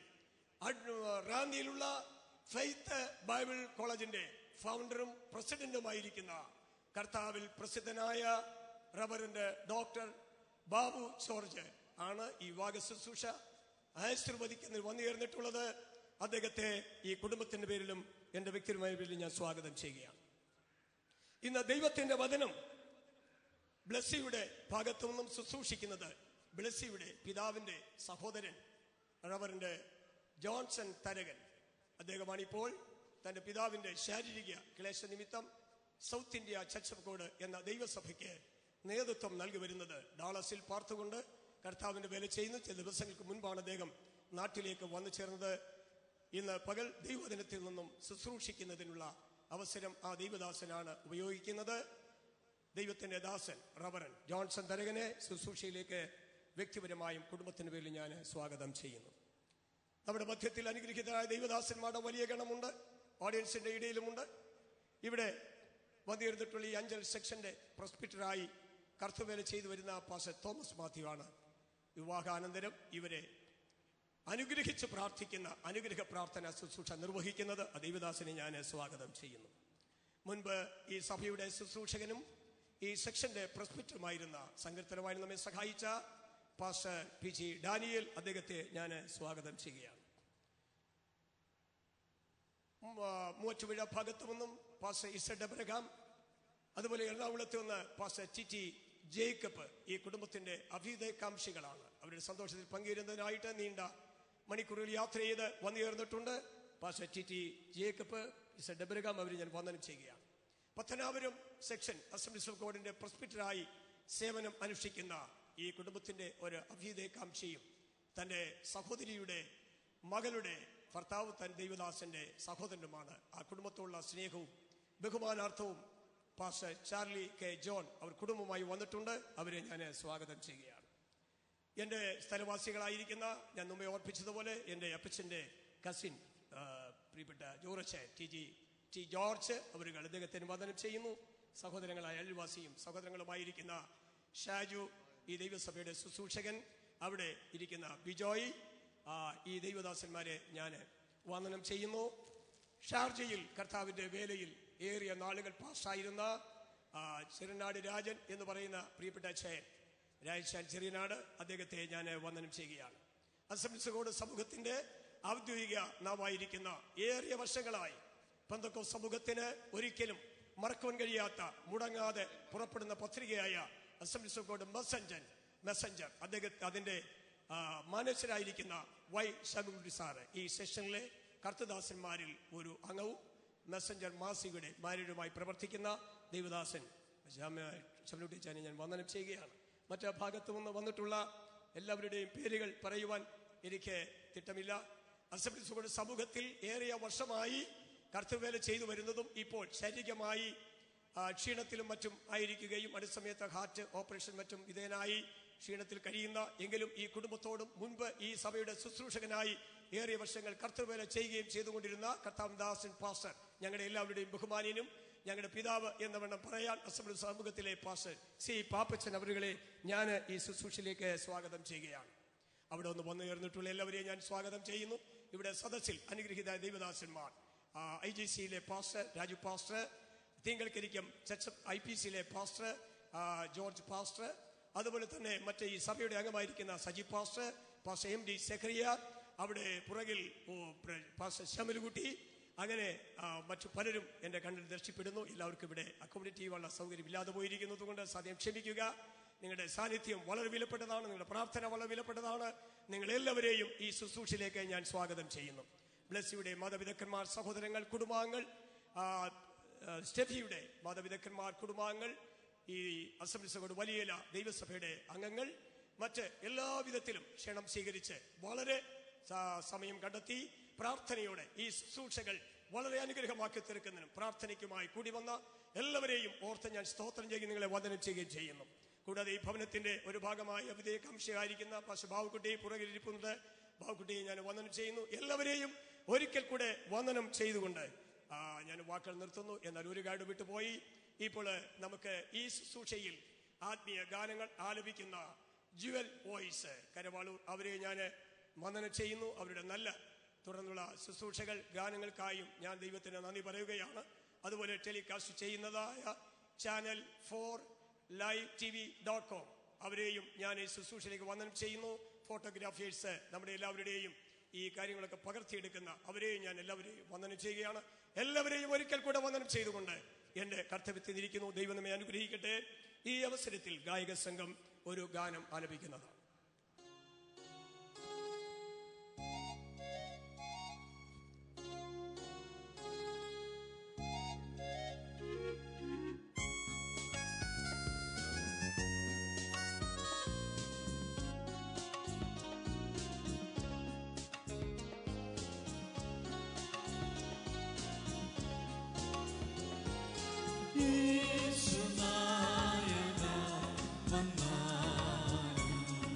റാന്നിയിലുള്ള ഫെയ്ത്ത് ബൈബിൾ കോളേജിന്റെ ഫൗണ്ടറും പ്രസിഡന്റുമായിരിക്കുന്ന കർത്താവിൽ പ്രസിദ്ധനായ റവറന്റ് ഡോക്ടർ ബാബു ജോർജ് ആണ് ഈ വിവാഹ ശുശ്രൂഷ ആശീർവദിക്കുന്നതിൽ വന്നു ചേർന്നിട്ടുള്ളത്. അദ്ദേഹത്തെ ഈ കുടുംബത്തിന്റെ പേരിലും എന്റെ വ്യക്തിപരമായ പേരിലും ഞാൻ സ്വാഗതം ചെയ്യുകയാണ്. ഇന്ന് ദൈവത്തിന്റെ വചനം ബ്ലെസ്സിയുടെ ഭാഗത്തു നിന്നും ശുശ്രൂഷിക്കുന്നത് ബ്ലെസ്സിയുടെ പിതാവിന്റെ സഹോദരൻ റവറന്റ് ജോൺസൺ തരകൻ. അദ്ദേഹമാണ് ഇപ്പോൾ തന്റെ പിതാവിന്റെ ശാരീരിക ക്ലേശ നിമിത്തം south India Church of God എന്ന ദൈവസഭയ്ക്ക് നേതൃത്വം നൽകി വരുന്നത്. ഡാളസിൽ പാർത്തുകൊണ്ട് കർത്താവിന്റെ വേല ചെയ്യുന്നു. ചില ദിവസങ്ങൾക്ക് മുൻപാണ് അദ്ദേഹം നാട്ടിലേക്ക് വന്നു ചേർന്നത്. ഇന്ന് പകൽ ദൈവദിനത്തിൽ നിന്നും ശുശ്രൂഷിക്കുന്നതിനുള്ള അവസരം ആ ദൈവദാസനാണ് ഉപയോഗിക്കുന്നത്. ദൈവത്തിന്റെ ദാസൻ റവറൻ ജോൺസൺ തരകനെ ശുശ്രൂഷയിലേക്ക് വ്യക്തിപരമായും കുടുംബത്തിന്റെ പേരിൽ ഞാൻ സ്വാഗതം ചെയ്യുന്നു. നമ്മുടെ മധ്യത്തിൽ അനുഗ്രഹീതരായ ദൈവദാസന്മാരുടെ വലിയ ഗണമുണ്ട്, ഓഡിയൻസിന്റെ ഇടയിലുമുണ്ട്. ഇവിടെ വന്നിരുന്നിട്ടുള്ള ഈ അഞ്ചൽ സെക്ഷന്റെ പ്രസ്പിറ്ററായി കർത്തവേല ചെയ്തു വരുന്ന പാസ്റ്റർ തോമസ് മാത്യു ആണ്. വിവാഹാനന്തരം ഇവരെ അനുഗ്രഹിച്ച് പ്രാർത്ഥിക്കുന്ന അനുഗ്രഹ പ്രാർത്ഥന ശുശ്രൂഷ നിർവഹിക്കുന്നത് ദൈവദാസനെ ഞാൻ സ്വാഗതം ചെയ്യുന്നു. മുൻപ് ഈ സഭയുടെ ശുശ്രൂഷകനും ഈ സെക്ഷന്റെ പ്രസ്പിറ്ററുമായിരുന്ന സങ്കീർത്തനമായി നമ്മെ സഹായിച്ച പാസ്റ്റർ PG ഡാനിയൽ, അദ്ദേഹത്തെ ഞാൻ സ്വാഗതം ചെയ്യുകയാണ്. മൂവാറ്റുപുഴ ഭാഗത്തു നിന്നും പാസ്റ്റർ ഇസഡ് എബ്രഹാം, അതുപോലെ എറണാകുളത്ത് നിന്ന് പാസ്റ്റർ TT ജേക്കബ് ഈ കുടുംബത്തിന്റെ അഭ്യുദയകാംക്ഷികളാണ്. അവരുടെ സന്തോഷത്തിൽ പങ്കുചേരുന്നതിനായിട്ട് നീണ്ട മണിക്കൂറുകൾ യാത്ര ചെയ്ത് വന്നു ചേർന്നിട്ടുണ്ട്. Pastor TT Jacob, Z Abraham അവർ ഞാൻ വന്ദനം ചെയ്യുകയാണ്. പത്തനാപുരം സെക്ഷൻ അസംബ്ലീസ് ഓഫ് ഗോഡിന്റെ പ്രസ്പിറ്ററായി സേവനം അനുഷ്ഠിക്കുന്ന ഈ കുടുംബത്തിന്റെ ഒരു അഭ്യുദയകാംക്ഷിയും തന്റെ സഹോദരിയുടെ മകളുടെ ഭർത്താവ് തൻ ദൈവദാസന്റെ സഹോദരനുമാണ്. ആ കുടുംബത്തോടുള്ള സ്നേഹവും ബഹുമാനാർത്ഥവും പാസ്റ്റർ ചാർലി കെ ജോൺ അവർ കുടുംബമായി വന്നിട്ടുണ്ട്. അവരെ ഞാൻ സ്വാഗതം ചെയ്യുകയാണ്. എൻ്റെ സ്ഥലവാസികളായിരിക്കുന്ന ഞാൻ മുമ്പേ ഓർപ്പിച്ചതുപോലെ എൻ്റെ അപ്പച്ചൻ്റെ കസിൻ പ്രിയപ്പെട്ട ജോർജ് ടി ജോർജ് അവരുകൾ അദ്ദേഹത്തിന് വന്ദനം ചെയ്യുന്നു. സഹോദരങ്ങളായ അയൽവാസിയും സഹോദരങ്ങളുമായിരിക്കുന്ന ഷാജു, ഈ ദൈവസഭയുടെ ശുശ്രൂഷകൻ, അവിടെ ഇരിക്കുന്ന ബിജോയ്, ഈ ദൈവദാസന്മാരെ ഞാൻ വന്ദനം ചെയ്യുന്നു. ഷാർജയിൽ കർത്താവിൻ്റെ വേലയിൽ ഏറിയ നാളുകൾ പാസ്സായിരുന്ന ചെറിയനാട് രാജൻ എന്ന് പറയുന്ന പ്രിയപ്പെട്ട അച്ഛൻ രാജൻ ചെറിയനാട്, അദ്ദേഹത്തെ ഞാൻ വന്ദനം ചെയ്യുകയാണ്. അസംബ്ലീസ് ഓഫ് ഗോഡ് സമൂഹത്തിന്റെ ഔദ്യോഗിക നാവായിരിക്കുന്ന ഏറിയ വർഷങ്ങളായി പെന്തക്കോസ്ത് സമൂഹത്തിന് ഒരിക്കലും മറക്കുവാൻ കഴിയാത്ത മുടങ്ങാതെ പുറപ്പെടുന്ന പത്രികയായ അസംബ്ലീസ് ഓഫ് ഗോഡ് മെസ്സഞ്ചർ അതിന്റെ മാനേജരായിരിക്കുന്ന വൈ ശബുകുട്ടി സാറ് ഈ സെഷനിലെ കർത്തദാസന്മാരിൽ ഒരു അംഗവും മെസ്സഞ്ചർ മാസികയുടെ മാനേജരുമായി പ്രവർത്തിക്കുന്ന ദൈവദാസൻ ശബുകുട്ടിച്ചാനെ ഞാൻ വന്ദനം ചെയ്യുകയാണ്. മറ്റു ഭാഗത്തു നിന്ന് വന്നിട്ടുള്ള എല്ലാവരുടെയും പേരുകൾ പറയുവാൻ എനിക്ക് തിട്ടമില്ല. അസംബ്ലീസ് ഓഫ് ഗോഡ് സമൂഹത്തിൽ ഏറിയ വർഷമായി കർത്തൃവേല ചെയ്തു വരുന്നതും ഇപ്പോൾ ശാരീരികമായി ക്ഷീണത്തിലും മറ്റും ആയിരിക്കുകയും അടുത്ത സമയത്ത് ഹാർട്ട് ഓപ്പറേഷൻ മറ്റും വിധേയനായി ക്ഷീണത്തിൽ കഴിയുന്ന എങ്കിലും ഈ കുടുംബത്തോടും മുൻപ് ഈ സഭയുടെ ശുശ്രൂഷകനായി ഏറിയ വർഷങ്ങൾ കർത്തൃവേല ചെയ്യുകയും ചെയ്തുകൊണ്ടിരുന്ന കർത്താവദാസൻ പാസ്റ്റർ, ഞങ്ങളുടെ എല്ലാവരുടെയും ബഹുമാനീയനും ഞങ്ങളുടെ പിതാവ് എന്ന വണ്ണം പറയാൻ അസംബ്ലി സമൂഹത്തിലെ പാസ്റ്റർ സി പാപ്പച്ചൻ അവരുകളെ ഞാൻ ഈ ശുശ്രൂഷയിലേക്ക് സ്വാഗതം ചെയ്യുകയാണ്. അവിടെ ഒന്ന് വന്നു ചേർന്നിട്ടുള്ള എല്ലാവരെയും ഞാൻ സ്വാഗതം ചെയ്യുന്നു. ഇവിടെ സദസ്സിൽ അനുഗ്രഹീത ദൈവദാസന്മാർ IGCയിലെ പാസ്റ്റർ രാജു പാസ്റ്റർ, തിങ്കൾക്കരിക്കം IPCയിലെ പാസ്റ്റർ ജോർജ് പാസ്റ്റർ, അതുപോലെ തന്നെ മറ്റേ ഈ സഭയുടെ അംഗമായിരിക്കുന്ന Saji pastor, pastor MD Zachariah, അവിടെ പുറകിൽ പാസ്റ്റർ ശമലുകുട്ടി, അങ്ങനെ മറ്റു പലരും എൻ്റെ കണ്ണിൽ ദർശിപ്പെടുന്നു. എല്ലാവർക്കും ഇവിടെ അക്കോമഡേറ്റീവുള്ള സൗകര്യം ഇല്ലാതെ പോയിരിക്കുന്നത് കൊണ്ട് സദ്യം ക്ഷമിക്കുക. നിങ്ങളുടെ സാന്നിധ്യം വളരെ വിലപ്പെട്ടതാണ്, നിങ്ങളുടെ പ്രാർത്ഥന വളരെ വിലപ്പെട്ടതാണ്. നിങ്ങളെല്ലാവരെയും ഈ ശുശ്രൂഷയിലേക്ക് ഞാൻ സ്വാഗതം ചെയ്യുന്നു. ബ്ലെസ്സിയുടെ മാതാപിതാക്കന്മാർ, സഹോദരങ്ങൾ, കുടുംബാംഗങ്ങൾ, സ്റ്റെഫിയുടെ മാതാപിതാക്കന്മാർ, കുടുംബാംഗങ്ങൾ, ഈ അസംബ്ലീസ് ഓഫ് ഗോഡ് വലിയ ദൈവസഭയുടെ അംഗങ്ങൾ, മറ്റ് എല്ലാവിധത്തിലും ക്ഷണം സ്വീകരിച്ച് വളരെ സമയം കണ്ടെത്തി പ്രാർത്ഥനയോടെ ഈ ശുശ്രൂഷകൾ വളരെ അനുഗ്രഹമാക്കി തീർക്കുന്നതിനും പ്രാർത്ഥനയ്ക്കുമായി കൂടി വന്ന എല്ലാവരെയും ഓർത്ത് ഞാൻ സ്തോത്രം ചെയ്ത് നിങ്ങളെ വന്ദനം ചെയ്യുകയും ചെയ്യുന്നു. കൂടാതെ ഈ ഭവനത്തിന്റെ ഒരു ഭാഗമായി വിധേയകാംക്ഷയായിരിക്കുന്ന പാസ്റ്റർ ബാബുക്കുട്ടി പുറകിലിരിക്കുന്നത്, ബാബുക്കുട്ടിയെ ഞാൻ വന്ദനം ചെയ്യുന്നു. എല്ലാവരെയും ഒരിക്കൽ കൂടെ വന്ദനം ചെയ്തുകൊണ്ട് ഞാൻ വാക്കുകൾ നിർത്തുന്നു. എന്നാൽ ഒരു കാർഡ് വിട്ടുപോയി. ഇപ്പോൾ നമുക്ക് ഈ ശുശ്രൂഷയിൽ ആത്മീയ ഗാനങ്ങൾ ആലപിക്കുന്ന ജുവൽ വോയിസ് കരവാളൂർ, അവരെ ഞാൻ വന്ദനം ചെയ്യുന്നു. അവരുടെ നല്ല തുടർന്നുള്ള ശുശ്രൂഷകൾ ഗാനങ്ങൾക്കായും ഞാൻ ദൈവത്തിന് നന്ദി പറയുകയാണ്. അതുപോലെ ടെലികാസ്റ്റ് ചെയ്യുന്നതായ ചാനൽ 4livetv.com അവരെയും ഞാൻ ഈ ശുശ്രൂഷയിലേക്ക് വന്ദനം ചെയ്യുന്നു. ഫോട്ടോഗ്രാഫേഴ്സ്, നമ്മുടെ എല്ലാവരുടെയും ഈ കാര്യങ്ങളൊക്കെ പകർത്തിയെടുക്കുന്ന അവരെയും ഞാൻ എല്ലാവരെയും വന്ദനം ചെയ്യുകയാണ്. എല്ലാവരെയും ഒരിക്കൽ കൂടെ വന്ദനം ചെയ്തുകൊണ്ട് എന്റെ കർത്തവ്യത്തിൽ ഇരിക്കുന്നു. ദൈവം നമ്മെ അനുഗ്രഹിക്കട്ടെ. ഈ അവസരത്തിൽ ഗായക സംഘം ഒരു ഗാനം ആലപിക്കുന്നതാണ്. യേശുനായക വന്ദനം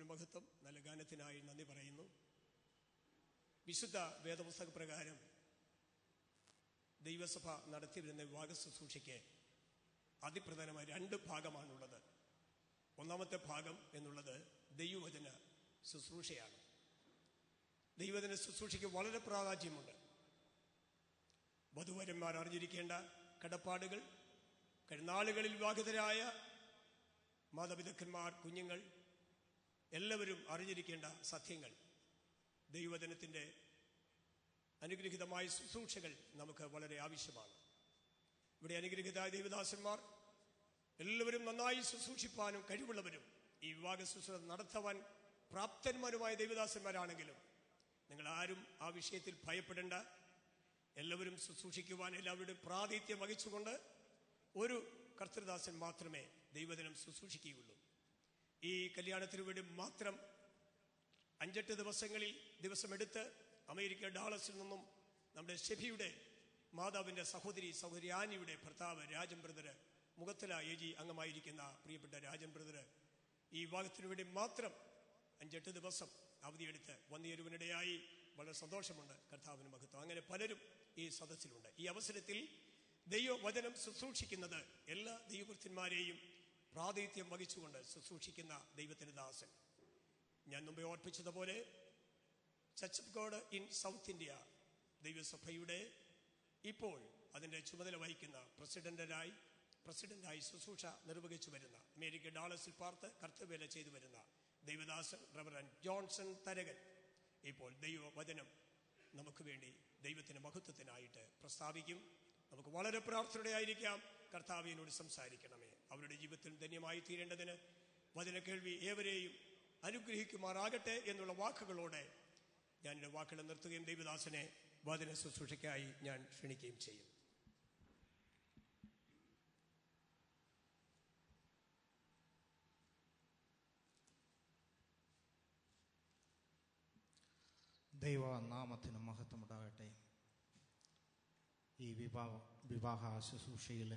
മഹത്വം. നല്ല ഗാനത്തിനായി നന്ദി പറയുന്നു. വിശുദ്ധ വേദപുസ്തക പ്രകാരം ദൈവസഭ നടത്തിവരുന്ന വിവാഹ ശുശ്രൂഷയ്ക്ക് അതിപ്രധാനമായ 2 ഭാഗമാണുള്ളത്. ഒന്നാമത്തെ ഭാഗം എന്നുള്ളത് ദൈവവചന ശുശ്രൂഷയാണ്. ദൈവവചന ശുശ്രൂഷയ്ക്ക് വളരെ പ്രാധാന്യമുണ്ട്. വധുവരന്മാർ അറിഞ്ഞിരിക്കേണ്ട കടപ്പാടുകൾ, കഴിഞ്ഞാളുകളിൽ വിവാഹിതരായ മാതാപിതാക്കന്മാർ, കുഞ്ഞുങ്ങൾ എല്ലാവരും അറിഞ്ഞിരിക്കേണ്ട സത്യങ്ങൾ, ദൈവവചനത്തിൻ്റെ അനുഗ്രഹീതമായ ശുശ്രൂഷകൾ നമുക്ക് വളരെ ആവശ്യമാണ്. ഇവിടെ അനുഗ്രഹീത ദൈവദാസന്മാർ എല്ലാവരും നന്നായി ശുശ്രൂഷിപ്പാനും കഴിവുള്ളവരും ഈ വിവാഹ ശുശ്രൂഷ നടത്തുവാൻ പ്രാപ്തന്മാരുമായ ദൈവദാസന്മാരാണെങ്കിലും നിങ്ങൾ ആരും ആ വിഷയത്തിൽ ഭയപ്പെടേണ്ട. എല്ലാവരും ശുശ്രൂഷിക്കുവാൻ എല്ലാവരുടെയും പ്രാതിനിധ്യം വഹിച്ചുകൊണ്ട് ഒരു കർത്തൃദാസൻ മാത്രമേ ദൈവവചനം ശുശ്രൂഷിക്കുകയുള്ളൂ. ഈ കല്യാണത്തിനു വേണ്ടി മാത്രം 5-8 ദിവസമെടുത്ത് അമേരിക്ക ഡാളസിൽ നിന്നും നമ്മുടെ ഷെഫിയുടെ മാതാവിൻ്റെ സഹോദരി ആനിയുടെ ഭർത്താവ് രാജൻ ബ്രദർ, മുഖത്തല AG അംഗമായിരിക്കുന്ന പ്രിയപ്പെട്ട രാജൻ ബ്രദർ ഈ വിവാഹത്തിനു വേണ്ടി മാത്രം 5-8 ദിവസം അവധിയെടുത്ത് വന്നുചേരുവാനിടയായി. വളരെ സന്തോഷമുണ്ട്. കർത്താവിന് മഹത്വം. അങ്ങനെ പലരും ഈ സദസ്സിലുണ്ട്. ഈ അവസരത്തിൽ ദൈവവചനം ശുശ്രൂഷിക്കുന്നത് എല്ലാ ദൈവഭക്തന്മാരെയും പ്രാതിനിധ്യം വഹിച്ചുകൊണ്ട് ശുശ്രൂഷിക്കുന്ന ദൈവത്തിൻ്റെ ദാസൻ. ഞാൻ മുമ്പേ ഓർപ്പിച്ചതുപോലെ church of God in South India ദൈവസഭയുടെ ഇപ്പോൾ അതിൻ്റെ ചുമതല വഹിക്കുന്ന പ്രസിഡന്റായി ശുശ്രൂഷ നിർവഹിച്ചു വരുന്ന, അമേരിക്ക ഡാളസിൽ പാർത്ത് കർത്തവ്യവേല ചെയ്തു വരുന്ന ദൈവദാസൻ റവറൻ ജോൺസൺ തരകൻ ഇപ്പോൾ ദൈവവചനം നമുക്ക് വേണ്ടി ദൈവത്തിൻ്റെ മഹത്വത്തിനായിട്ട് പ്രസ്താവിക്കും. നമുക്ക് വളരെ പ്രാർത്ഥനയോടെയായിരിക്കാം. കർത്താവിനോട് സംസാരിക്കണമേ. അവരുടെ ജീവിതത്തിൽ ധന്യമായി തീരേണ്ടതിന് വചന കേൾവി ഏവരെയും അനുഗ്രഹിക്കുമാറാകട്ടെ എന്നുള്ള വാക്കുകളോടെ ഞാൻ എൻ്റെ വാക്കുകൾ നിർത്തുകയും ദൈവദാസനെ വചന ശുശ്രൂഷയ്ക്കായി ഞാൻ ക്ഷണിക്കുകയും ചെയ്യും. ദൈവനാമത്തിന് മഹത്വമുണ്ടാകട്ടെ. ഈ വിവാഹ ശുശ്രൂഷയിൽ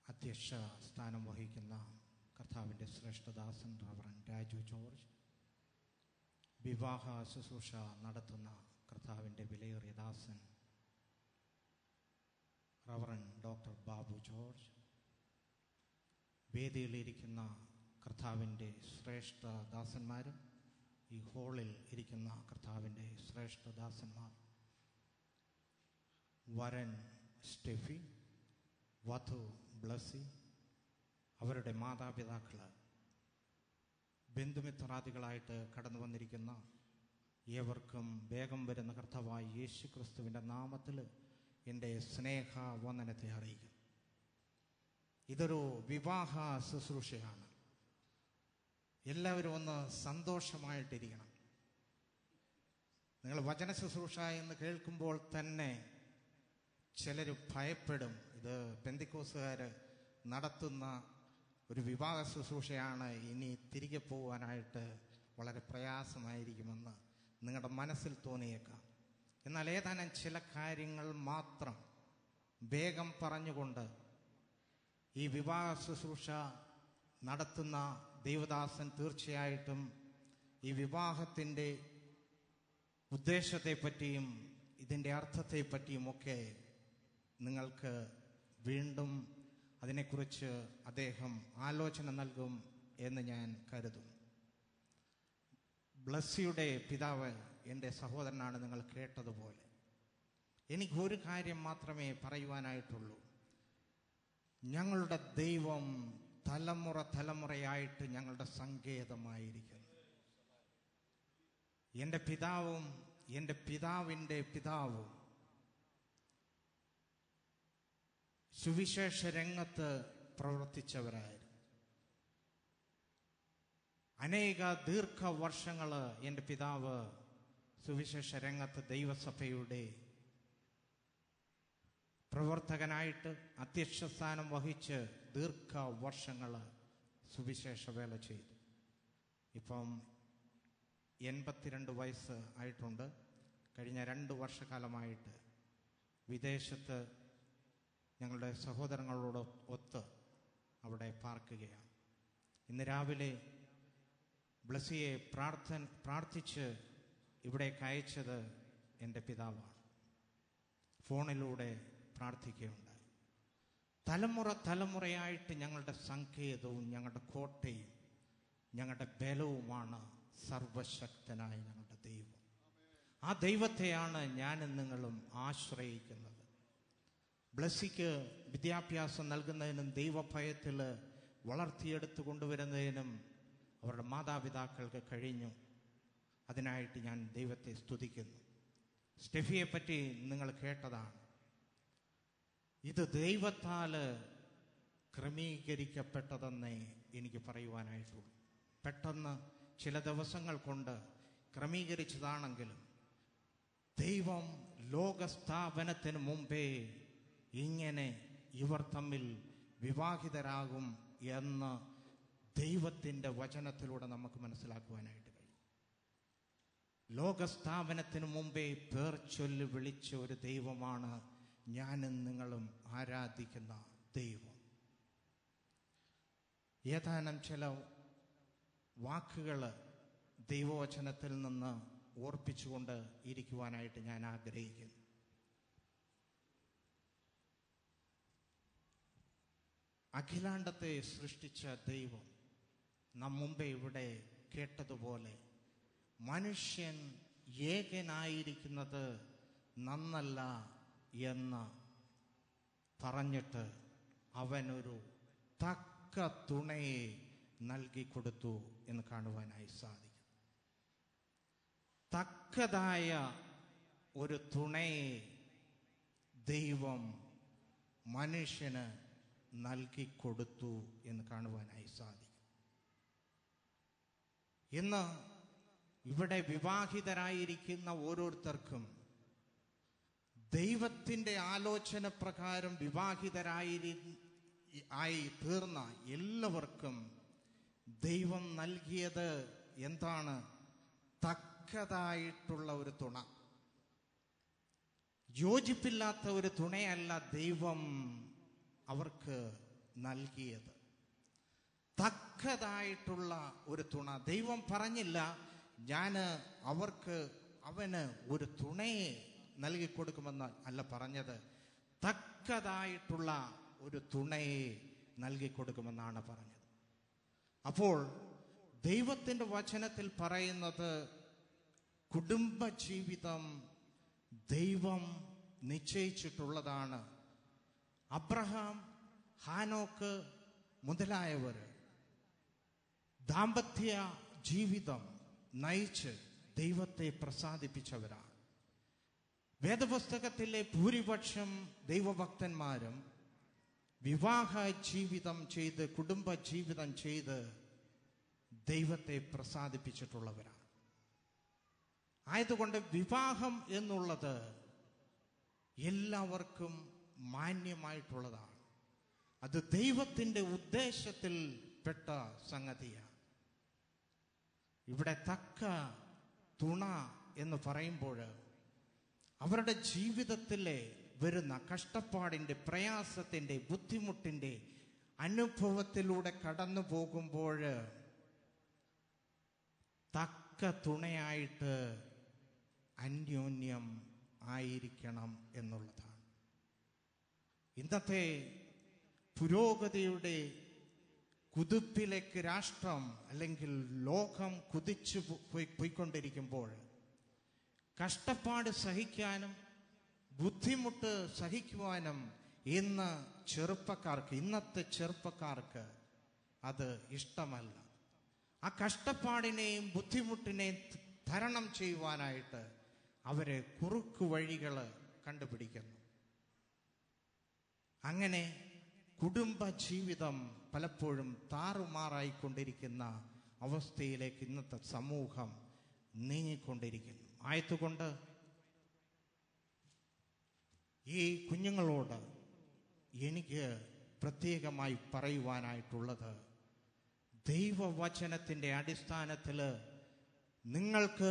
അധ്യക്ഷ സ്ഥാനം വഹിക്കുന്ന കർത്താവിൻ്റെ ശ്രേഷ്ഠദാസൻ റവറൻ രാജു ജോർജ്, വിവാഹ ശുശ്രൂഷ നടത്തുന്ന കർത്താവിൻ്റെ വിലയേറിയ ദാസൻ റവറൻ ഡോക്ടർ ബാബു ജോർജ്, വേദിയിലിരിക്കുന്ന കർത്താവിൻ്റെ ശ്രേഷ്ഠ ദാസന്മാരും ഈ ഹോളിൽ ഇരിക്കുന്ന കർത്താവിൻ്റെ ശ്രേഷ്ഠദാസന്മാർ, വരൻ സ്റ്റെഫി, വധു ബ്ലസ്സി, അവരുടെ മാതാപിതാക്കൾ, ബന്ധുമിത്രാദികളായിട്ട് കടന്നു വന്നിരിക്കുന്ന ഏവർക്കും വേഗം വരുന്ന കർത്താവായ യേശു ക്രിസ്തുവിൻ്റെ നാമത്തിൽ എൻ്റെ സ്നേഹ വന്ദനത്തെ അറിയിക്കുന്നു. ഇതൊരു വിവാഹ ശുശ്രൂഷയാണ്. എല്ലാവരും ഒന്ന് സന്തോഷമായിട്ടിരിക്കണം. നിങ്ങൾ വചന ശുശ്രൂഷ എന്ന് കേൾക്കുമ്പോൾ തന്നെ ചിലർ ഭയപ്പെടും. ഇത് പെന്തിക്കോസുകാർ നടത്തുന്ന ഒരു വിവാഹ ശുശ്രൂഷയാണ്, ഇനി തിരികെ പോകാനായിട്ട് വളരെ പ്രയാസമായിരിക്കുമെന്ന് നിങ്ങളുടെ മനസ്സിൽ തോന്നിയേക്കാം. എന്നാൽ ഏതാനും ചില കാര്യങ്ങൾ മാത്രം വേഗം പറഞ്ഞുകൊണ്ട് ഈ വിവാഹ ശുശ്രൂഷ നടത്തുന്ന ദൈവദാസൻ തീർച്ചയായിട്ടും ഈ വിവാഹത്തിൻ്റെ ഉദ്ദേശത്തെപ്പറ്റിയും ഇതിൻ്റെ അർത്ഥത്തെപ്പറ്റിയുമൊക്കെ നിങ്ങൾക്ക് വീണ്ടും അതിനെക്കുറിച്ച് അദ്ദേഹം ആലോചന നൽകും എന്ന് ഞാൻ കരുതുന്നു. ബ്ലസ്സിയുടെ പിതാവ് എൻ്റെ സഹോദരനാണ്, നിങ്ങൾ കേട്ടതുപോലെ. എനിക്കൊരു കാര്യം മാത്രമേ പറയുവാനായിട്ടുള്ളൂ. ഞങ്ങളുടെ ദൈവം തലമുറ തലമുറയായിട്ട് ഞങ്ങളുടെ സങ്കേതമായിരിക്കുന്നു. എൻ്റെ പിതാവും എൻ്റെ പിതാവിൻ്റെ പിതാവും സുവിശേഷ രംഗത്ത് പ്രവർത്തിച്ചവരായിരുന്നു. അനേക ദീർഘവർഷങ്ങൾ എൻ്റെ പിതാവ് സുവിശേഷ രംഗത്ത് ദൈവസഭയുടെ പ്രവർത്തകനായിട്ട് അധ്യക്ഷ സ്ഥാനം വഹിച്ച് ദീർഘവർഷങ്ങൾ സുവിശേഷ വേല ചെയ്തു. ഇപ്പം 82 വയസ്സ് ആയിട്ടുണ്ട്. കഴിഞ്ഞ 2 വർഷക്കാലമായിട്ട് വിദേശത്ത് ഞങ്ങളുടെ സഹോദരങ്ങളോട് ഒത്ത് അവിടെ പാർക്കുകയാണ്. ഇന്ന് രാവിലെ ബ്ലസ്സിയെ പ്രാർത്ഥിച്ച് ഇവിടേക്ക് അയച്ചത് എൻ്റെ പിതാവാണ്. ഫോണിലൂടെ പ്രാർത്ഥിക്കുകയുണ്ടായി. തലമുറ തലമുറയായിട്ട് ഞങ്ങളുടെ സങ്കേതവും ഞങ്ങളുടെ കോട്ടയും ഞങ്ങളുടെ ബലവുമാണ് സർവശക്തനായ ഞങ്ങളുടെ ദൈവം. ആ ദൈവത്തെയാണ് ഞാനും നിങ്ങളും ആശ്രയിക്കുന്നത്. ബ്ലസ്സിക്ക് വിദ്യാഭ്യാസം നൽകുന്നതിനും ദൈവഭയത്തിൽ വളർത്തിയെടുത്ത് കൊണ്ടുവരുന്നതിനും അവരുടെ മാതാപിതാക്കൾക്ക് കഴിഞ്ഞു. അതിനായിട്ട് ഞാൻ ദൈവത്തെ സ്തുതിക്കുന്നു. സ്റ്റെഫിയെ പറ്റി നിങ്ങൾ കേട്ടതാണ്. ഇത് ദൈവത്താൽ ക്രമീകരിക്കപ്പെട്ടതെന്നേ എനിക്ക് പറയുവാനായിട്ടുള്ളൂ. പെട്ടെന്ന് ചില ദിവസങ്ങൾ കൊണ്ട് ക്രമീകരിച്ചതാണെങ്കിലും ദൈവം ലോകസ്ഥാപനത്തിന് മുമ്പേ ഇങ്ങനെ ഇവർ തമ്മിൽ വിവാഹിതരാകും എന്ന് ദൈവത്തിൻ്റെ വചനത്തിലൂടെ നമുക്ക് മനസ്സിലാക്കുവാനായിട്ട് കഴിയും. ലോകസ്ഥാപനത്തിന് മുമ്പേ പേർ ചൊല്ലി വിളിച്ച ഒരു ദൈവമാണ് ഞാനും നിങ്ങളും ആരാധിക്കുന്ന ദൈവം. ഏതാനും ചില വാക്കുകൾ ദൈവവചനത്തിൽ നിന്ന് ഓർപ്പിച്ചുകൊണ്ട് ഇരിക്കുവാനായിട്ട് ഞാൻ ആഗ്രഹിക്കുന്നു. അഖിലാണ്ടത്തെ സൃഷ്ടിച്ച ദൈവം നാം മുമ്പേ ഇവിടെ കേട്ടതുപോലെ മനുഷ്യൻ ഏകനായിരിക്കുന്നത് നന്നല്ല എന്ന് പറഞ്ഞിട്ട് അവനൊരു തക്ക തുണയെ നൽകിക്കൊടുത്തു എന്ന് കാണുവാനായി സാധിക്കും. തക്കതായ ഒരു തുണയെ ദൈവം മനുഷ്യന് നൽകിക്കൊടുത്തു എന്ന് കാണുവാനായി സാധിക്കും. ഇന്ന് ഇവിടെ വിവാഹിതരായിരിക്കുന്ന ഓരോരുത്തർക്കും ദൈവത്തിൻ്റെ ആലോചന പ്രകാരം ആയി തീർന്ന എല്ലാവർക്കും ദൈവം നൽകിയത് എന്താണ്? തക്കതായിട്ടുള്ള ഒരു തുണ. യോജിപ്പില്ലാത്ത ഒരു തുണയല്ല ദൈവം അവർക്ക് നൽകിയത്. തക്കതായിട്ടുള്ള ഒരു തുണ. ദൈവം പറഞ്ഞില്ല ഞാൻ അവന് ഒരു തുണയെ നൽകിക്കൊടുക്കുമെന്ന് അല്ല പറഞ്ഞത്. തക്കതായിട്ടുള്ള ഒരു തുണയെ നൽകിക്കൊടുക്കുമെന്നാണ് പറഞ്ഞത്. അപ്പോൾ ദൈവത്തിൻ്റെ വചനത്തിൽ പറയുന്നത് കുടുംബജീവിതം ദൈവം നിശ്ചയിച്ചിട്ടുള്ളതാണ്. അബ്രഹാം, ഹാനോക്ക്, മുതലായവർ ദാമ്പത്യ ജീവിതം നയിച്ച് ദൈവത്തെ പ്രസാദിപ്പിച്ചവരാണ്. വേദപുസ്തകത്തിലെ ഭൂരിപക്ഷം ദൈവഭക്തന്മാരും വിവാഹ ജീവിതം ചെയ്ത് കുടുംബ ജീവിതം ചെയ്ത് ദൈവത്തെ പ്രസാദിപ്പിച്ചിട്ടുള്ളവരാണ്. ആയതുകൊണ്ട് വിവാഹം എന്നുള്ളത് എല്ലാവർക്കും മാന്യമായിട്ടുള്ളതാണ്. അത് ദൈവത്തിൻ്റെ ഉദ്ദേശത്തിൽ പെട്ട സംഗതിയാണ്. ഇവിടെ തക്ക തുണ എന്ന് പറയുമ്പോൾ അവരുടെ ജീവിതത്തിലെ വരുന്ന കഷ്ടപ്പാടിൻ്റെ, പ്രയാസത്തിൻ്റെ, ബുദ്ധിമുട്ടിൻ്റെ അനുഭവത്തിലൂടെ കടന്നു പോകുമ്പോൾ തക്ക തുണയായിട്ട് അന്യോന്യം ആയിരിക്കണം എന്നുള്ളതാണ്. ഇന്നത്തെ പുരോഗതിയുടെ കുതിപ്പിലേക്ക് രാഷ്ട്രം അല്ലെങ്കിൽ ലോകം കുതിച്ചു പോയിക്കൊണ്ടിരിക്കുമ്പോൾ കഷ്ടപ്പാട് സഹിക്കാനും ബുദ്ധിമുട്ട് സഹിക്കുവാനും ഇന്നത്തെ ചെറുപ്പക്കാർക്ക് അത് ഇഷ്ടമല്ല. ആ കഷ്ടപ്പാടിനെയും ബുദ്ധിമുട്ടിനെയും തരണം ചെയ്യുവാനായിട്ട് അവരെ കുറുക്കു വഴികൾ കണ്ടുപിടിക്കുന്നു. അങ്ങനെ കുടുംബ ജീവിതം പലപ്പോഴും താറുമാറായിക്കൊണ്ടിരിക്കുന്ന അവസ്ഥയിലേക്ക് ഇന്നത്തെ സമൂഹം നീങ്ങിക്കൊണ്ടിരിക്കുന്നു. ആയതുകൊണ്ട് ഈ കുഞ്ഞുങ്ങളോട് എനിക്ക് പ്രത്യേകമായി പറയുവാനായിട്ടുള്ളത്, ദൈവവചനത്തിൻ്റെ അടിസ്ഥാനത്തിൽ നിങ്ങൾക്ക്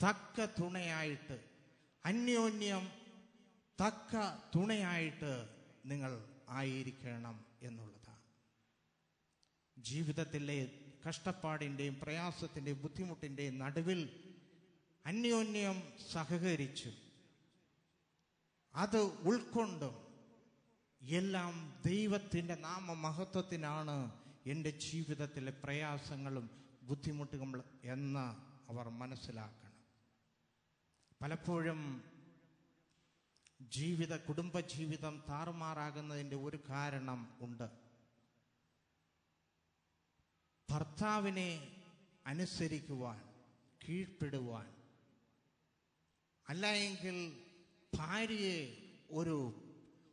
തക്ക തുണയായിട്ട്, അന്യോന്യം തക്ക തുണയായിട്ട് നിങ്ങൾ ആയിരിക്കണം എന്നുള്ളതാണ്. ജീവിതത്തിലെ കഷ്ടപ്പാടിൻ്റെയും പ്രയാസത്തിൻ്റെയും ബുദ്ധിമുട്ടിൻ്റെയും നടുവിൽ അന്യോന്യം സഹകരിച്ചു അത് ഉൾക്കൊണ്ടും എല്ലാം ദൈവത്തിൻ്റെ നാമമഹത്വത്തിനാണ് എൻ്റെ ജീവിതത്തിലെ പ്രയാസങ്ങളും ബുദ്ധിമുട്ടുകളും എന്ന് അവർ മനസ്സിലാക്കണം. പലപ്പോഴും കുടുംബജീവിതം താറുമാറാകുന്നതിൻ്റെ ഒരു കാരണം ഉണ്ട്. ഭർത്താവിനെ അനുസരിക്കുവാൻ, കീഴ്പ്പെടുവാൻ, അല്ലായെങ്കിൽ ഭാര്യയെ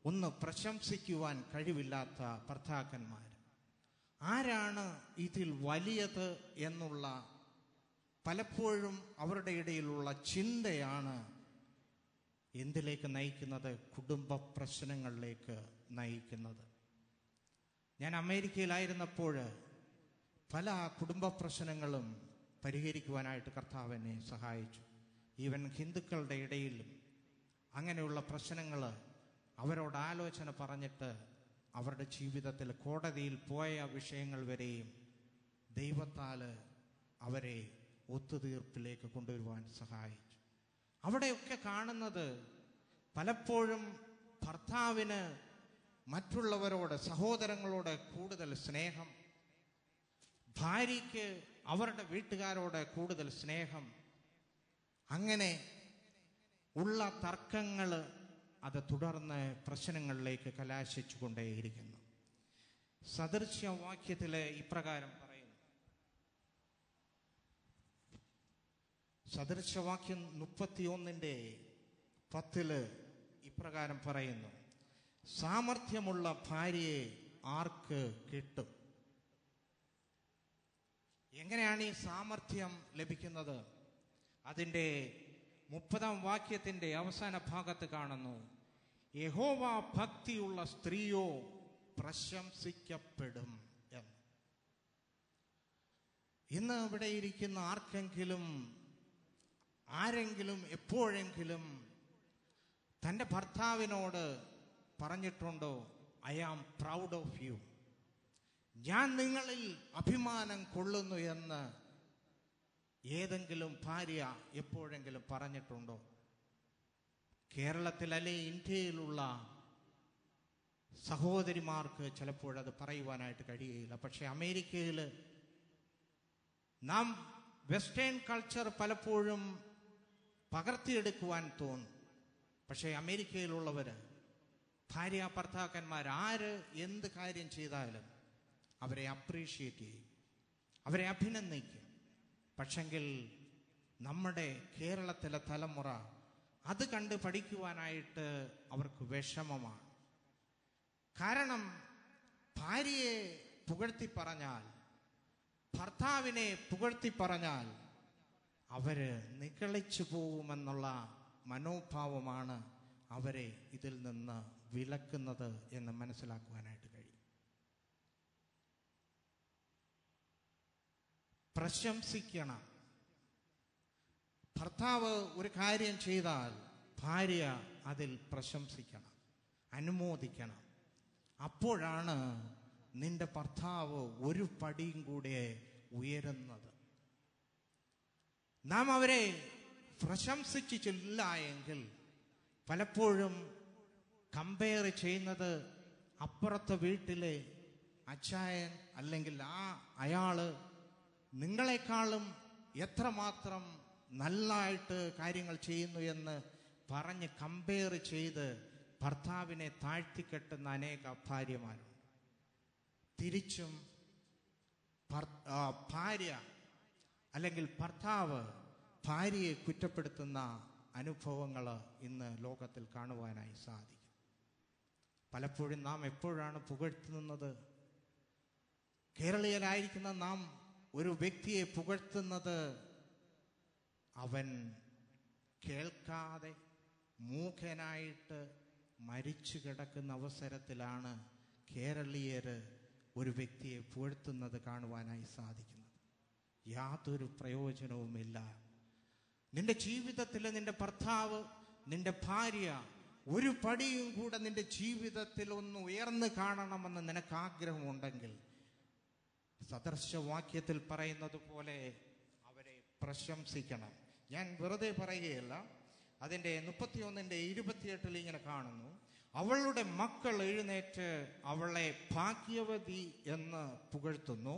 ഒന്ന് പ്രശംസിക്കുവാൻ കഴിവില്ലാത്ത ഭർത്താക്കന്മാർ. ആരാണ് ഇതിൽ വലിയത് എന്നുള്ള പലപ്പോഴും അവരുടെ ഇടയിലുള്ള ചിന്തയാണ് എന്തിലേക്ക് നയിക്കുന്നത്? കുടുംബ പ്രശ്നങ്ങളിലേക്ക് നയിക്കുന്നത്. ഞാൻ അമേരിക്കയിലായിരുന്നപ്പോൾ പല കുടുംബ പ്രശ്നങ്ങളും പരിഹരിക്കുവാനായിട്ട് കർത്താവ് എന്നെ സഹായിച്ചു. ഈവൻ ഹിന്ദുക്കളുടെ ഇടയിലും അങ്ങനെയുള്ള പ്രശ്നങ്ങൾ അവരോട് ആലോചന പറഞ്ഞിട്ട് അവരുടെ ജീവിതത്തിൽ കോടതിയിൽ പോയ വിഷയങ്ങൾ വരെയും ദൈവത്താൽ അവരെ ഒത്തുതീർപ്പിലേക്ക് കൊണ്ടുവരുവാൻ സഹായിച്ചു. അവിടെയൊക്കെ കാണുന്നത് പലപ്പോഴും ഭർത്താവിന് മറ്റുള്ളവരോട്, സഹോദരങ്ങളോട് കൂടുതൽ സ്നേഹം, ഭാര്യയ്ക്ക് അവരുടെ വീട്ടുകാരോട് കൂടുതൽ സ്നേഹം, അങ്ങനെ ഉള്ള തർക്കങ്ങൾ അത് തുടർന്ന് പ്രശ്നങ്ങളിലേക്ക് കലാശിച്ചു കൊണ്ടേയിരിക്കുന്നു. സദൃശ്യവാക്യത്തിൽ ഇപ്രകാരം പറയുന്നു. സദൃശ്യവാക്യം 31:10 ഇപ്രകാരം പറയുന്നു: സാമർഥ്യമുള്ള ഭാര്യയെ ആർക്ക് കിട്ടും? എങ്ങനെയാണ് ഈ സാമർഥ്യം ലഭിക്കുന്നത്? അതിൻ്റെ 30-ാം വാക്യത്തിൻ്റെ അവസാന ഭാഗത്ത് കാണുന്നു: യഹോവ ഭക്തിയുള്ള സ്ത്രീയോ പ്രശംസിക്കപ്പെടും എന്ന്. ഇന്ന് ഇവിടെ ഇരിക്കുന്ന ആരെങ്കിലും എപ്പോഴെങ്കിലും തൻ്റെ ഭർത്താവിനോട് പറഞ്ഞിട്ടുണ്ടോ, I am proud of you, ഞാൻ നിങ്ങളിൽ അഭിമാനം കൊള്ളുന്നു എന്ന് ഏതെങ്കിലും ഭാര്യ എപ്പോഴെങ്കിലും പറഞ്ഞിട്ടുണ്ടോ? കേരളത്തിൽ അല്ലെ ഇന്ത്യയിലുള്ള സഹോദരിമാർക്ക് ചിലപ്പോഴത് പറയുവാനായിട്ട് കഴിയുകയില്ല. പക്ഷെ അമേരിക്കയിൽ നാം വെസ്റ്റേൺ കൾച്ചർ പലപ്പോഴും പകർത്തിയെടുക്കുവാൻ തോന്നും. പക്ഷേ അമേരിക്കയിലുള്ളവർ, ഭാര്യ ഭർത്താക്കന്മാർ ആര് എന്ത് കാര്യം ചെയ്താലും അവരെ അപ്രീഷിയേറ്റ് ചെയ്യും, അവരെ അഭിനന്ദിക്കും. പക്ഷെങ്കിൽ നമ്മുടെ കേരളത്തിലെ തലമുറ അത് കണ്ട് പഠിക്കുവാനായിട്ട് അവർക്ക് വിഷമമാണ്. കാരണം ഭാര്യയെ പുകഴ്ത്തി പറഞ്ഞാൽ, ഭർത്താവിനെ പുകഴ്ത്തി പറഞ്ഞാൽ അവര് നിഗളിച്ചു പോകുമെന്നുള്ള മനോഭാവമാണ് അവരെ ഇതിൽ നിന്ന് വിലക്കുന്നത് എന്ന് മനസ്സിലാക്കുവാനായിട്ട് കഴിയും. പ്രശംസിക്കണം. ഭർത്താവ് ഒരു കാര്യം ചെയ്താൽ ഭാര്യ അതിൽ പ്രശംസിക്കണം, അനുമോദിക്കണം. അപ്പോഴാണ് നിന്റെ ഭർത്താവ് ഒരു പടിയും കൂടെ ഉയരുന്നത്. നാം അവരെ പ്രശംസിച്ചില്ല എങ്കിൽ പലപ്പോഴും കമ്പയർ ചെയ്യുന്നത് അപ്പുറത്തെ വീട്ടിലെ അച്ചായൻ അല്ലെങ്കിൽ അയാള് നിങ്ങളെക്കാളും എത്രമാത്രം നല്ലതായിട്ട് കാര്യങ്ങൾ ചെയ്യുന്നു എന്ന് പറഞ്ഞ് കമ്പയർ ചെയ്ത് ഭർത്താവിനെ താഴ്ത്തിക്കെട്ടുന്ന അനേക ഭാര്യമാരുണ്ട്. തിരിച്ചും ഭാര്യ അല്ലെങ്കിൽ ഭർത്താവ് ഭാര്യയെ കുറ്റപ്പെടുത്തുന്ന അനുഭവങ്ങൾ ഇന്ന് ലോകത്തിൽ കാണുവാനായി സാധിക്കും. പലപ്പോഴും നാം എപ്പോഴാണ് പുകഴ്ത്തുന്നത്? കേരളീയരായിരിക്കുന്ന നാം ഒരു വ്യക്തിയെ പുകഴ്ത്തുന്നത് അവൻ കേൾക്കാതെ മൂകനായിട്ട് മരിച്ചു കിടക്കുന്ന അവസരത്തിലാണ് കേരളീയര് ഒരു വ്യക്തിയെ പുകഴ്ത്തുന്നത് കാണുവാനായി സാധിക്കുന്നത്. യാതൊരു പ്രയോജനവുമില്ല. നിന്റെ ജീവിതത്തിൽ നിന്റെ ഭർത്താവ്, നിന്റെ ഭാര്യ ഒരു പടിയും കൂടെ നിന്റെ ജീവിതത്തിൽ ഒന്ന് ഉയർന്നു കാണണമെന്ന് നിനക്ക് ആഗ്രഹമുണ്ടെങ്കിൽ സദൃശവാക്യത്തിൽ പറയുന്നത് പോലെ അവരെ പ്രശംസിക്കണം. ഞാൻ വെറുതെ പറയുകയല്ല. അതിൻ്റെ 31:28 ഇങ്ങനെ കാണുന്നു, അവളുടെ മക്കൾ എഴുന്നേറ്റ് അവളെ ഭാഗ്യവതി എന്ന് പുകഴ്ത്തുന്നു,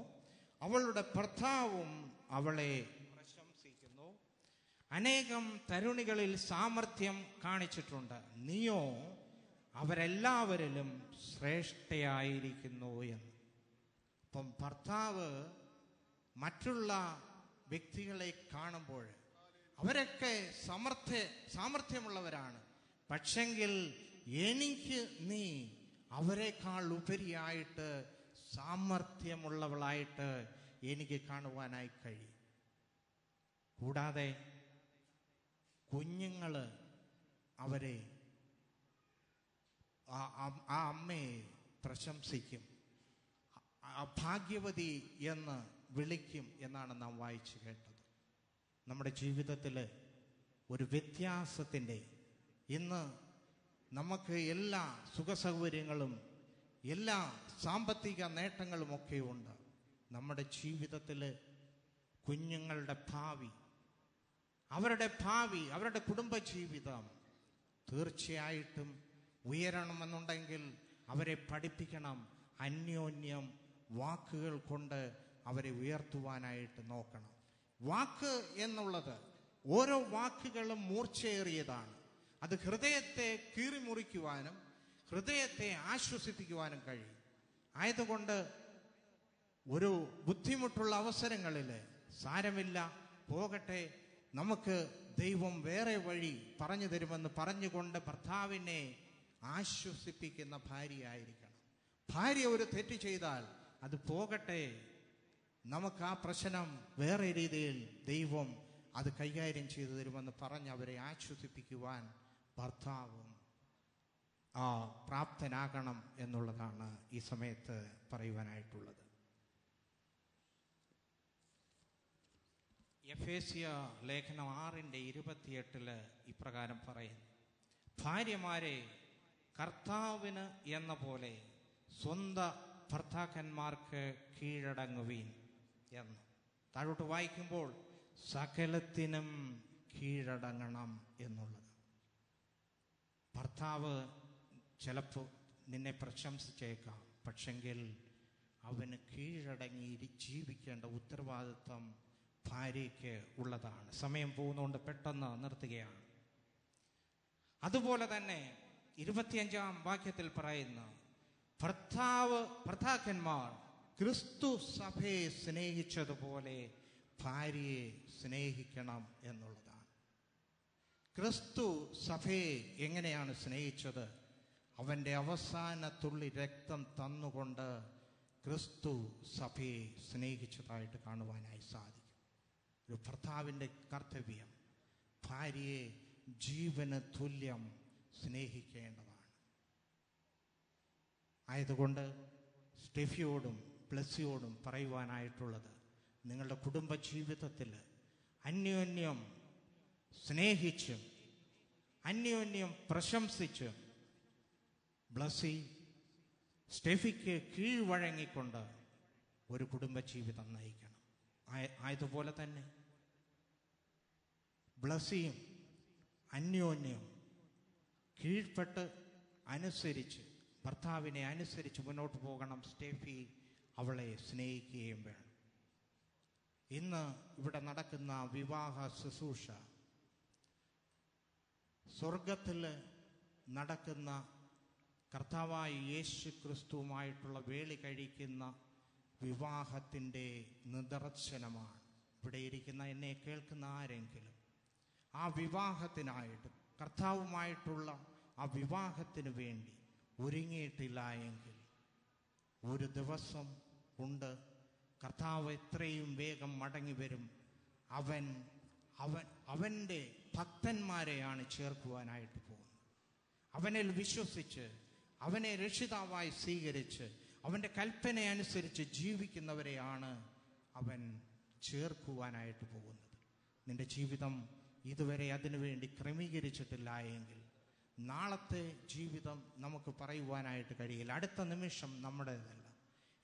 അവളുടെ ഭർത്താവും അവളെ പ്രശംസിക്കുന്നു. അനേകം തരുണികളിൽ സാമർഥ്യം കാണിച്ചിട്ടുണ്ട്, നീയോ അവരെല്ലാവരിലും ശ്രേഷ്ഠയായിരിക്കുന്നു എന്ന്. അപ്പം ഭർത്താവ് മറ്റുള്ള വ്യക്തികളെ കാണുമ്പോൾ അവരൊക്കെ സാമർഥ്യമുള്ളവരാണ്, പക്ഷെങ്കിൽ എനിക്ക് നീ അവരെക്കാൾ ഉപരിയായിട്ട് സാമർഥ്യമുള്ളവളായിട്ട് എനിക്ക് കാണുവാനായി കഴിയും. കൂടാതെ കുഞ്ഞുങ്ങള് അവരെ ആ അമ്മയെ പ്രശംസിക്കും, ഭാഗ്യവതി എന്ന് വിളിക്കും എന്നാണ് നാം വായിച്ചു കേട്ടത്. നമ്മുടെ ജീവിതത്തിൽ ഒരു വ്യത്യാസത്തിൻ്റെ, ഇന്ന് നമുക്ക് എല്ലാ സുഖസൗകര്യങ്ങളും എല്ലാ സാമ്പത്തിക നേട്ടങ്ങളുമൊക്കെ ഉണ്ട്. നമ്മുടെ ജീവിതത്തിൽ കുഞ്ഞുങ്ങളുടെ ഭാവി, അവരുടെ കുടുംബജീവിതം തീർച്ചയായിട്ടും ഉയരണമെന്നുണ്ടെങ്കിൽ അവരെ പഠിപ്പിക്കണം. അന്യോന്യം വാക്കുകൾ കൊണ്ട് അവരെ ഉയർത്തുവാനായിട്ട് നോക്കണം. വാക്ക് എന്നുള്ളത്, ഓരോ വാക്കുകളും മൂർച്ചയേറിയതാണ്. അത് ഹൃദയത്തെ കീറിമുറിക്കുവാനും ഹൃദയത്തെ ആശ്വസിപ്പിക്കുവാനും കഴിയും. ആയതുകൊണ്ട് ഒരു ബുദ്ധിമുട്ടുള്ള അവസരങ്ങളിൽ സാരമില്ല, പോകട്ടെ, നമുക്ക് ദൈവം വേറെ വഴി പറഞ്ഞു തരുമെന്ന് പറഞ്ഞുകൊണ്ട് ഭർത്താവിനെ ആശ്വസിപ്പിക്കുന്ന ഭാര്യയായിരിക്കണം. ഭാര്യ ഒരു തെറ്റ് ചെയ്താൽ അത് പോകട്ടെ, നമുക്ക് ആ പ്രശ്നം വേറെ രീതിയിൽ ദൈവം അത് കൈകാര്യം ചെയ്തു തരുമെന്ന് പറഞ്ഞ് അവരെ ആശ്വസിപ്പിക്കുവാൻ ഭർത്താവും പ്രാപ്തനാകണം എന്നുള്ളതാണ് ഈ സമയത്ത് പറയുവാനായിട്ടുള്ളത്. എഫേസ്യ ലേഖനം 6:28 ഇപ്രകാരം പറയുന്നു, ഭാര്യമാരെ കർത്താവിന് എന്ന പോലെ സ്വന്തം ഭർത്താക്കന്മാർക്ക് കീഴടങ്ങുവീൻ എന്ന്. താഴോട്ട് വായിക്കുമ്പോൾ സകലത്തിനും കീഴടങ്ങണം എന്നുള്ളത്. ഭർത്താവ് ചിലപ്പോൾ നിന്നെ പ്രശംസിച്ചേക്കാം, പക്ഷെങ്കിൽ അവന് കീഴടങ്ങി ജീവിക്കേണ്ട ഉത്തരവാദിത്വം ഭാര്യയ്ക്ക് ഉള്ളതാണ്. സമയം പോകുന്നതുകൊണ്ട് പെട്ടെന്ന് നിർത്തുകയാണ്. അതുപോലെ തന്നെ 25-ാം വാക്യത്തിൽ പറയുന്ന ഭർത്താക്കന്മാർ ക്രിസ്തു സഭയെ സ്നേഹിച്ചതുപോലെ ഭാര്യയെ സ്നേഹിക്കണം എന്നുള്ളതാണ്. ക്രിസ്തു സഭയെ എങ്ങനെയാണ് സ്നേഹിച്ചത്? അവൻ്റെ അവസാന തുള്ളി രക്തം തന്നുകൊണ്ട് ക്രിസ്തു സഭയെ സ്നേഹിച്ചതായിട്ട് കാണുവാനായി സാധിക്കും. ഒരു ഭർത്താവിൻ്റെ കർത്തവ്യം ഭാര്യയെ ജീവന് തുല്യം സ്നേഹിക്കേണ്ടതാണ്. ആയതുകൊണ്ട് സ്റ്റെഫിയോടും ബ്ലെസ്സിയോടും പറയുവാനായിട്ടുള്ളത്, നിങ്ങളുടെ കുടുംബ ജീവിതത്തിൽ അന്യോന്യം സ്നേഹിച്ചും അന്യോന്യം പ്രശംസിച്ചും ബ്ലെസ്സി സ്റ്റെഫിക്ക് കീഴ്വഴങ്ങിക്കൊണ്ട് ഒരു കുടുംബജീവിതം നയിക്കണം. ആയതുപോലെ തന്നെ ബ്ലെസ്സിയും അന്യോന്യം കീഴ്പ്പെട്ട് അനുസരിച്ച് ഭർത്താവിനെ അനുസരിച്ച് മുന്നോട്ട് പോകണം. സ്റ്റെഫി അവളെ സ്നേഹിക്കുകയും വേണം. ഇന്ന് ഇവിടെ നടക്കുന്ന വിവാഹ ശുശ്രൂഷ സ്വർഗത്തിൽ നടക്കുന്ന കർത്താവായ യേശു ക്രിസ്തുവുമായിട്ടുള്ള വേളി കഴിക്കുന്ന വിവാഹത്തിൻ്റെ നിദർശനമാണ്. ഇവിടെ ഇരിക്കുന്ന എന്നെ കേൾക്കുന്ന ആരെങ്കിലും ആ വിവാഹത്തിനായിട്ട് കർത്താവുമായിട്ടുള്ള ആ വിവാഹത്തിന് വേണ്ടി ഒരുങ്ങിയിട്ടില്ല എങ്കിൽ ഒരു ദിവസം ഉണ്ട് കർത്താവ് എത്രയും വേഗം മടങ്ങി വരും. അവൻ്റെ ഭക്തന്മാരെയാണ് ചേർക്കുവാനായിട്ട് പോകുന്നത്. അവനിൽ വിശ്വസിച്ച് അവനെ രക്ഷിതാവായി സ്വീകരിച്ച് അവൻ്റെ കൽപ്പന അനുസരിച്ച് ജീവിക്കുന്നവരെയാണ് അവൻ ചേർക്കുവാനായിട്ട് പോകുന്നത്. നിന്റെ ജീവിതം ഇതുവരെ അതിനുവേണ്ടി ക്രമീകരിച്ചിട്ടില്ല എങ്കിൽ നാളത്തെ ജീവിതം നമുക്ക് പറയുവാനായിട്ട് കഴിയില്ല. അടുത്ത നിമിഷം നമ്മുടേതല്ല.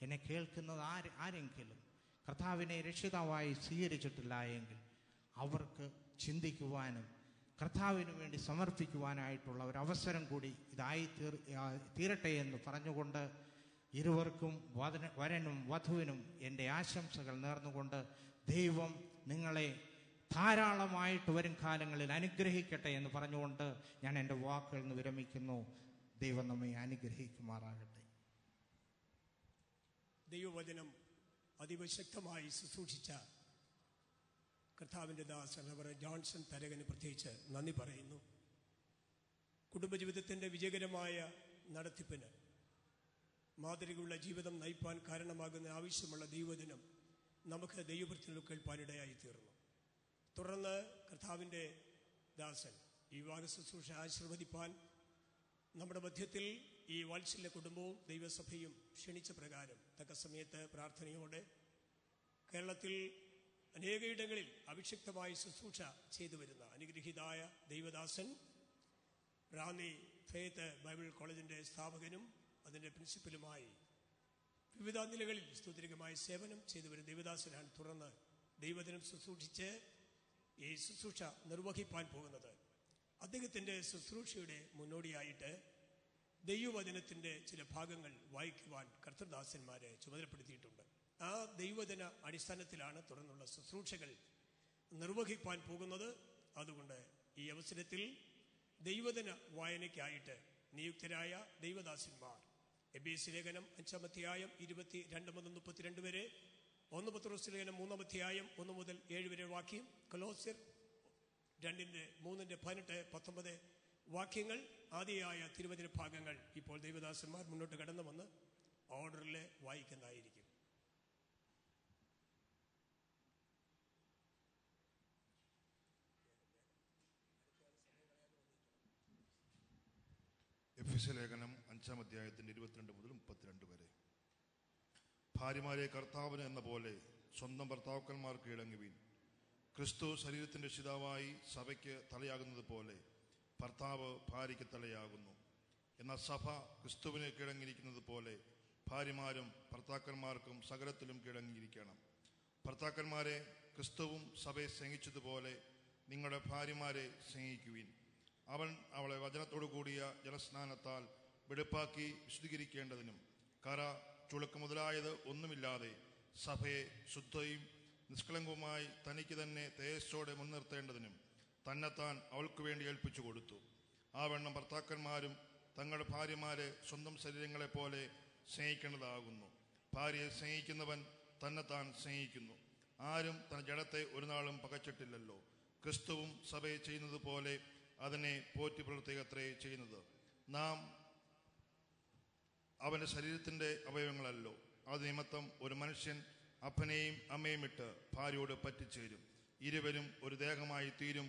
എന്നെ കേൾക്കുന്നത് ആരെങ്കിലും കർത്താവിനെ രക്ഷിതാവായി സ്വീകരിച്ചിട്ടില്ല എങ്കിൽ അവർക്ക് ചിന്തിക്കുവാനും കർത്താവിന് വേണ്ടി സമർപ്പിക്കുവാനായിട്ടുള്ള ഒരു അവസരം കൂടി ഇതായി തീരട്ടെ എന്ന് പറഞ്ഞുകൊണ്ട് ഇരുവർക്കും വരനും വധുവിനും എൻ്റെ ആശംസകൾ നേർന്നുകൊണ്ട് ദൈവം നിങ്ങളെ ധാരാളമായിട്ട് വരും കാലങ്ങളിൽ അനുഗ്രഹിക്കട്ടെ എന്ന് പറഞ്ഞുകൊണ്ട് ഞാൻ എൻ്റെ വാക്കുകളിൽ നിന്ന് വിരമിക്കുന്നു. ദൈവം നമ്മെ അനുഗ്രഹിക്കുമാറാകട്ടെ. ദൈവവചനം അതിശക്തമായി ശുശ്രൂഷിച്ച കർത്താവിൻ്റെ ദാസൻ റവറൻഡ് ജോൺസൺ തരകന് പ്രത്യേകിച്ച് നന്ദി പറയുന്നു. കുടുംബജീവിതത്തിൻ്റെ വിജയകരമായ നടത്തിപ്പിന് മാതൃകയുള്ള ജീവിതം നയിപ്പാൻ കാരണമാകുന്ന ആവശ്യമുള്ള ദൈവവചനം നമുക്ക് ദൈവവൃത്തിയിൽ കേൾപ്പാനിടയായി തീർന്നു. തുടർന്ന് കർത്താവിൻ്റെ ദാസൻ ഈ വിവാഹ ശുശ്രൂഷ ആശീർവദിപ്പാൻ നമ്മുടെ മധ്യത്തിൽ ഈ വാത്സല്യ കുടുംബവും ദൈവസഭയും ക്ഷണിച്ച പ്രകാരം തക്ക സമയത്ത് പ്രാർത്ഥനയോടെ കേരളത്തിൽ അനേകയിടങ്ങളിൽ അഭിഷിക്തമായി ശുശ്രൂഷ ചെയ്തു വരുന്ന അനുഗ്രഹീതായ ദൈവദാസൻ റാന്നി ഫെയ്ത്ത് ബൈബിൾ കോളേജിൻ്റെ സ്ഥാപകനും അതിൻ്റെ പ്രിൻസിപ്പലുമായി വിവിധ നിലകളിൽ സ്തുതികരമായ സേവനം ചെയ്തു വരുന്ന ദൈവദാസനാണ്. തുടർന്ന് ദൈവദിനം ശുശ്രൂഷിച്ച് ഈ ശുശ്രൂഷ നിർവഹിപ്പാൻ പോകുന്നത്. അദ്ദേഹത്തിൻ്റെ ശുശ്രൂഷയുടെ മുന്നോടിയായിട്ട് ദൈവവചനത്തിൻ്റെ ചില ഭാഗങ്ങൾ വായിക്കുവാൻ കർത്തൃദാസന്മാരെ ചുമതലപ്പെടുത്തിയിട്ടുണ്ട്. ആ ദൈവവചന അടിസ്ഥാനത്തിലാണ് തുടർന്നുള്ള ശുശ്രൂഷകൾ നിർവഹിപ്പാൻ പോകുന്നത്. അതുകൊണ്ട് ഈ അവസരത്തിൽ ദൈവവചന വായനയ്ക്കായിട്ട് നിയുക്തരായ ദൈവദാസന്മാർ എബേസ് ലേഖനം 5-ാം അധ്യായം 22 മുതൽ 32 വരെ, 1 പത്രോസ് ലേഖനം 3-ാം അധ്യായം 1 മുതൽ 7 വരെ വാക്യം, കൊലോസ്യർ 2:18-19 വാക്യങ്ങൾ ആദിയായ തിരുവചന ഭാഗങ്ങൾ ഇപ്പോൾ ദൈവദാസന്മാർ മുന്നോട്ട് കടന്നു വന്ന് ഓർഡറിൽ വായിക്കുന്നതായിരിക്കും. എഫെസ്യ ലേഖനം 5-ാം അധ്യായത്തിന്റെ 22 മുതൽ 32 വരെ. ഭാര്യമാരെ കർത്താവിന് എന്ന പോലെ സ്വന്തം ഭർത്താക്കന്മാർക്ക് ഇണങ്ങുവിൻ. ക്രിസ്തു ശരീരത്തിന്റെ രക്ഷിതാവായി സഭയ്ക്ക് തലയാകുന്നത് പോലെ ഭർത്താവ് ഭാര്യയ്ക്ക് തലയാകുന്നു. എന്നാൽ സഭ ക്രിസ്തുവിന് കീഴടങ്ങിയിരിക്കുന്നത് പോലെ ഭാര്യമാരും ഭർത്താക്കന്മാർക്കും സകലത്തിലും കീഴടങ്ങിയിരിക്കണം. ഭർത്താക്കന്മാരെ ക്രിസ്തുവും സഭയെ സ്നേഹിച്ചതുപോലെ നിങ്ങളുടെ ഭാര്യമാരെ സ്നേഹിക്കുവിൻ. അവൻ അവളെ വചനത്തോടു കൂടിയ ജലസ്നാനത്താൽ വെടുപ്പാക്കി വിശുദ്ധീകരിക്കേണ്ടതിനും കറ ചുളുക്ക് മുതലായത് ഒന്നുമില്ലാതെ സഭയെ ശുദ്ധയും നിഷ്കളങ്കവുമായി തനിക്ക് തന്നെ തേജസ്സോടെ മുൻനിർത്തേണ്ടതിനും തന്നെത്താൻ അവൾക്ക് വേണ്ടി ഏൽപ്പിച്ചു കൊടുത്തു. ആ വണ്ണം ഭർത്താക്കന്മാരും തങ്ങളുടെ ഭാര്യമാരെ സ്വന്തം ശരീരങ്ങളെപ്പോലെ സ്നേഹിക്കേണ്ടതാകുന്നു. ഭാര്യയെ സ്നേഹിക്കുന്നവൻ തന്നെത്താൻ സ്നേഹിക്കുന്നു. ആരും തന്റെ ജഡത്തെ ഒരു നാളും പകച്ചിട്ടില്ലല്ലോ. ക്രിസ്തുവും സഭയെ ചെയ്യുന്നത് പോലെ അതിനെ പോറ്റി പുലർത്തുകയത്രേ ചെയ്യുന്നത്. നാം അവന്റെ ശരീരത്തിന്റെ അവയവങ്ങളല്ലോ. അത് നിമിത്തം ഒരു മനുഷ്യൻ അപ്പനെയും അമ്മയും ഇട്ട് ഭാര്യയോട് പറ്റിച്ചേരും, ഇരുവരും ഒരു ദേഹമായി തീരും.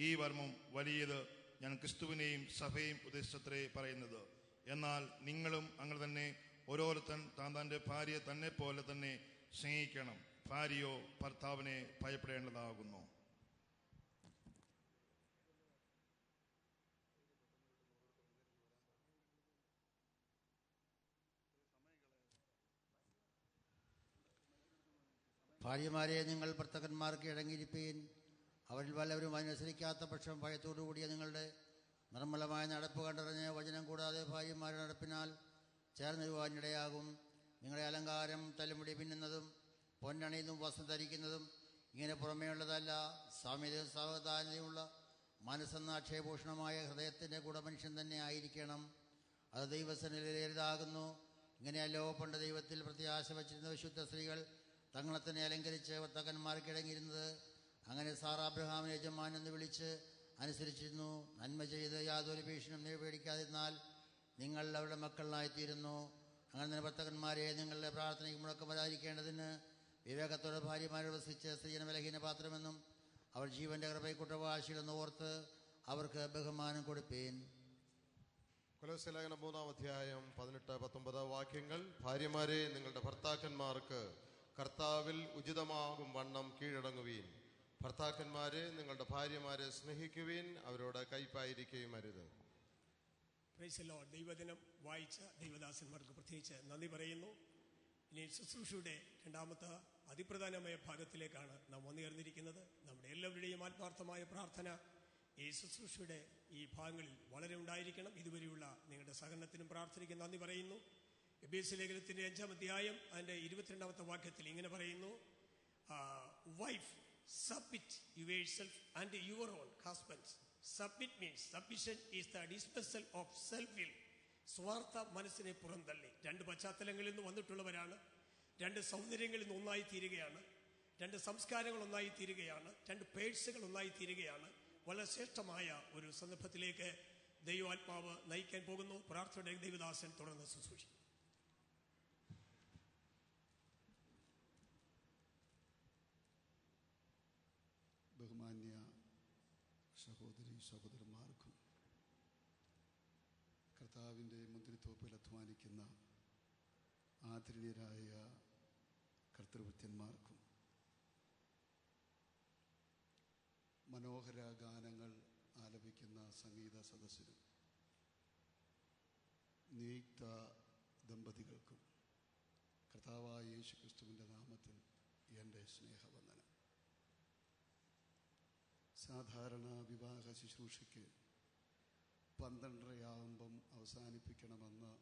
ഈ വർമ്മം വലിയത് ഞാൻ ക്രിസ്തുവിനെയും സഭയെയും ഉദ്ദേശിച്ചത്രേ പറയുന്നത്. എന്നാൽ നിങ്ങളും അങ്ങനെ തന്നെ ഓരോരുത്തൻ താൻ തൻ്റെ ഭാര്യയെ തന്നെ പോലെ തന്നെ സ്നേഹിക്കണം. ഭാര്യയോ ഭർത്താവിനെ ഭയപ്പെടേണ്ടതാകുന്നു. ഭാര്യമാരെ, നിങ്ങൾ ഭർത്താക്കന്മാർക്ക് ഇടങ്ങിയിരിപ്പീൻ. അവരിൽ വല്ലവരും അതിനനുസരിക്കാത്ത പക്ഷം ഭയത്തോടുകൂടിയ നിങ്ങളുടെ നിർമ്മലമായ നടപ്പ് കണ്ടറിഞ്ഞ് വചനം കൂടാതെ ഭാര്യമാരുടെ നടപ്പിനാൽ ചേർന്നിരുവാനിടയാകും. നിങ്ങളുടെ അലങ്കാരം തലമുടി പിന്നുന്നതും പൊന്നണിയുന്നതും വസ്ത്രം ധരിക്കുന്നതും ഇങ്ങനെ പുറമേയുള്ളതല്ല, സാമ്യതയും സാവധാനതയുമുള്ള മനസ്സെന്ന അക്ഷയഭൂഷണമായ ഹൃദയത്തിൻ്റെ ഗുണമനുഷ്യൻ തന്നെ ആയിരിക്കണം. അത് ദൈവസന്നിധിയിലേതാകുന്നു. ഇങ്ങനെയല്ലോ പണ്ട് ദൈവത്തിൽ പ്രത്യാശ വച്ചിരുന്ന വിശുദ്ധ സ്ത്രീകൾ തങ്ങളെ തന്നെ അലങ്കരിച്ച് ഭർത്താക്കന്മാർക്ക് ഇടങ്ങിയിരുന്നത്. അങ്ങനെ സാറ അബ്രഹാമിനെ യജമാൻ എന്ന് വിളിച്ച് അനുസരിച്ചിരുന്നു. നന്മ ചെയ്ത് യാതൊരു ഭീഷണിയും പേടിക്കാതിരുന്നാൽ നിങ്ങൾ അവരുടെ മക്കളായിത്തീരുന്നു. അങ്ങനെ തന്നെ ഭർത്താക്കന്മാരെ നിങ്ങളുടെ പ്രാർത്ഥനയ്ക്ക് മുടക്കം വരാതിരിക്കേണ്ടതിന് വിവേകത്തോടെ ഭാര്യമാരെ വസിച്ച് സ്ത്രീജന ബലഹീന പാത്രമെന്നും അവർ ജീവന്റെ കൃപയെ കുറ്റവാശികളെന്ന് ഓർത്ത് അവർക്ക് ബഹുമാനം കൊടുപ്പേൻ. കൊലോസ്യ ലേഖനം 3-ാം അധ്യായം 18-19 വാക്യങ്ങൾ. ഭാര്യമാരെ, നിങ്ങളുടെ ഭർത്താക്കന്മാർക്ക് കർത്താവിൽ ഉചിതമാകും വണ്ണം കീഴടങ്ങുവീൻ. ഭർത്താക്കന്മാരെ, നിങ്ങളുടെ ഭാര്യമാരെ സ്നേഹിക്കുവീൻ, അവരോട് കയ്പായിരിക്കുകയും അരുത്. Praise the Lord. ദൈവദിനം വായിച്ച ദൈവദാസന്മാർക്ക് പ്രത്യേകിച്ച് നന്ദി പറയുന്നു. ഇനി ശുശ്രൂഷയുടെ രണ്ടാമത്തെ അതിപ്രധാനമായ ഭാഗത്തിലേക്കാണ് നാം വന്നുചേർന്നിരിക്കുന്നത്. നമ്മുടെ എല്ലാവരുടെയും ആത്മാർത്ഥമായ പ്രാർത്ഥന ഈ ശുശ്രൂഷയുടെ ഈ ഭാഗങ്ങളിൽ വളരെ ഉണ്ടായിരിക്കണം. ഇതുവരെയുള്ള നിങ്ങളുടെ സഹകരണത്തിനും പ്രാർത്ഥനയ്ക്കും നന്ദി പറയുന്നു. എബേസ്യ ലേഖനത്തിൻ്റെ 5-ാം അധ്യായം അതിൻ്റെ 22-ാമത്തെ വാക്യത്തിൽ ഇങ്ങനെ പറയുന്നു, wife submit yourself and your own husbands. Submit means submission is the dismissal of self-will. സ്വാർത്ഥ മനസ്സിനെ പുറന്തള്ളി. രണ്ട് പശ്ചാത്തലങ്ങളിൽ നിന്ന് വന്നിട്ടുള്ളവരാണ്. രണ്ട് സൗന്ദര്യങ്ങളിൽ നിന്ന് ഒന്നായി തീരുകയാണ്. രണ്ട് സംസ്കാരങ്ങൾ ഒന്നായി തീരുകയാണ്. രണ്ട് പേഴ്സുകൾ ഒന്നായി തീരുകയാണ്. വളരെ ശ്രേഷ്ഠമായ ഒരു സന്ദർഭത്തിലേക്ക് ദൈവാത്മാവ് നയിക്കാൻ പോകുന്നു. പ്രാർത്ഥനയുടെ ദൈവദാസൻ തുടർന്ന് ശുശ്രൂഷിക്കും. ബഹുമാന്യ സഹോദരി സഹോദരന്മാർക്കും കർത്താവിൻ്റെ മുന്തിരിത്തോപ്പിൽ അധ്വാനിക്കുന്ന ആദരണീയരായ കർത്തൃവൃത്യന്മാർക്കും മനോഹര ഗാനങ്ങൾ ആലപിക്കുന്ന സംഗീത സദസ്സിനും നിയുക്ത ദമ്പതികൾക്കും കർത്താവായ യേശു ക്രിസ്തുവിൻ്റെ നാമത്തിൽ എൻ്റെ സ്നേഹവന്ദനം. സാധാരണ വിവാഹ ശുശ്രൂഷയ്ക്ക് 12:30 അവസാനിപ്പിക്കണമെന്ന്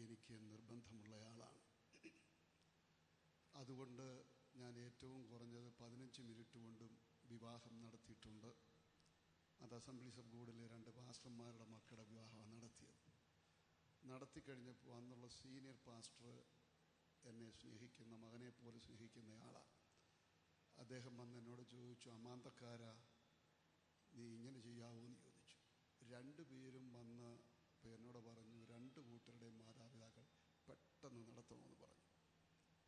എനിക്ക് നിർബന്ധമുള്ളയാളാണ്. അതുകൊണ്ട് ഞാൻ ഏറ്റവും കുറഞ്ഞത് 15 മിനിറ്റ് കൊണ്ടും വിവാഹം നടത്തിയിട്ടുണ്ട്. അത് അസംബ്ലീസ് ഓഫ് ഗോഡിലെ 2 പാസ്റ്റർമാരുടെ മക്കളുടെ വിവാഹമാണ് നടത്തിക്കഴിഞ്ഞപ്പോൾ അന്നുള്ള സീനിയർ പാസ്റ്റർ എന്നെ സ്നേഹിക്കുന്ന, മകനെ പോലെ സ്നേഹിക്കുന്നയാളാണ്. അദ്ദേഹം വന്ന് എന്നോട് ചോദിച്ചു, അമാന്തക്കാരാ, നീ ഇങ്ങനെ ചെയ്യാവോ എന്ന് ചോദിച്ചു. 2 പേരും വന്ന് ഇപ്പോൾ എന്നോട് പറഞ്ഞു, 2 കൂട്ടരുടെയും മാതാപിതാക്കൾ പെട്ടെന്ന് നടത്തണമെന്ന് പറഞ്ഞു.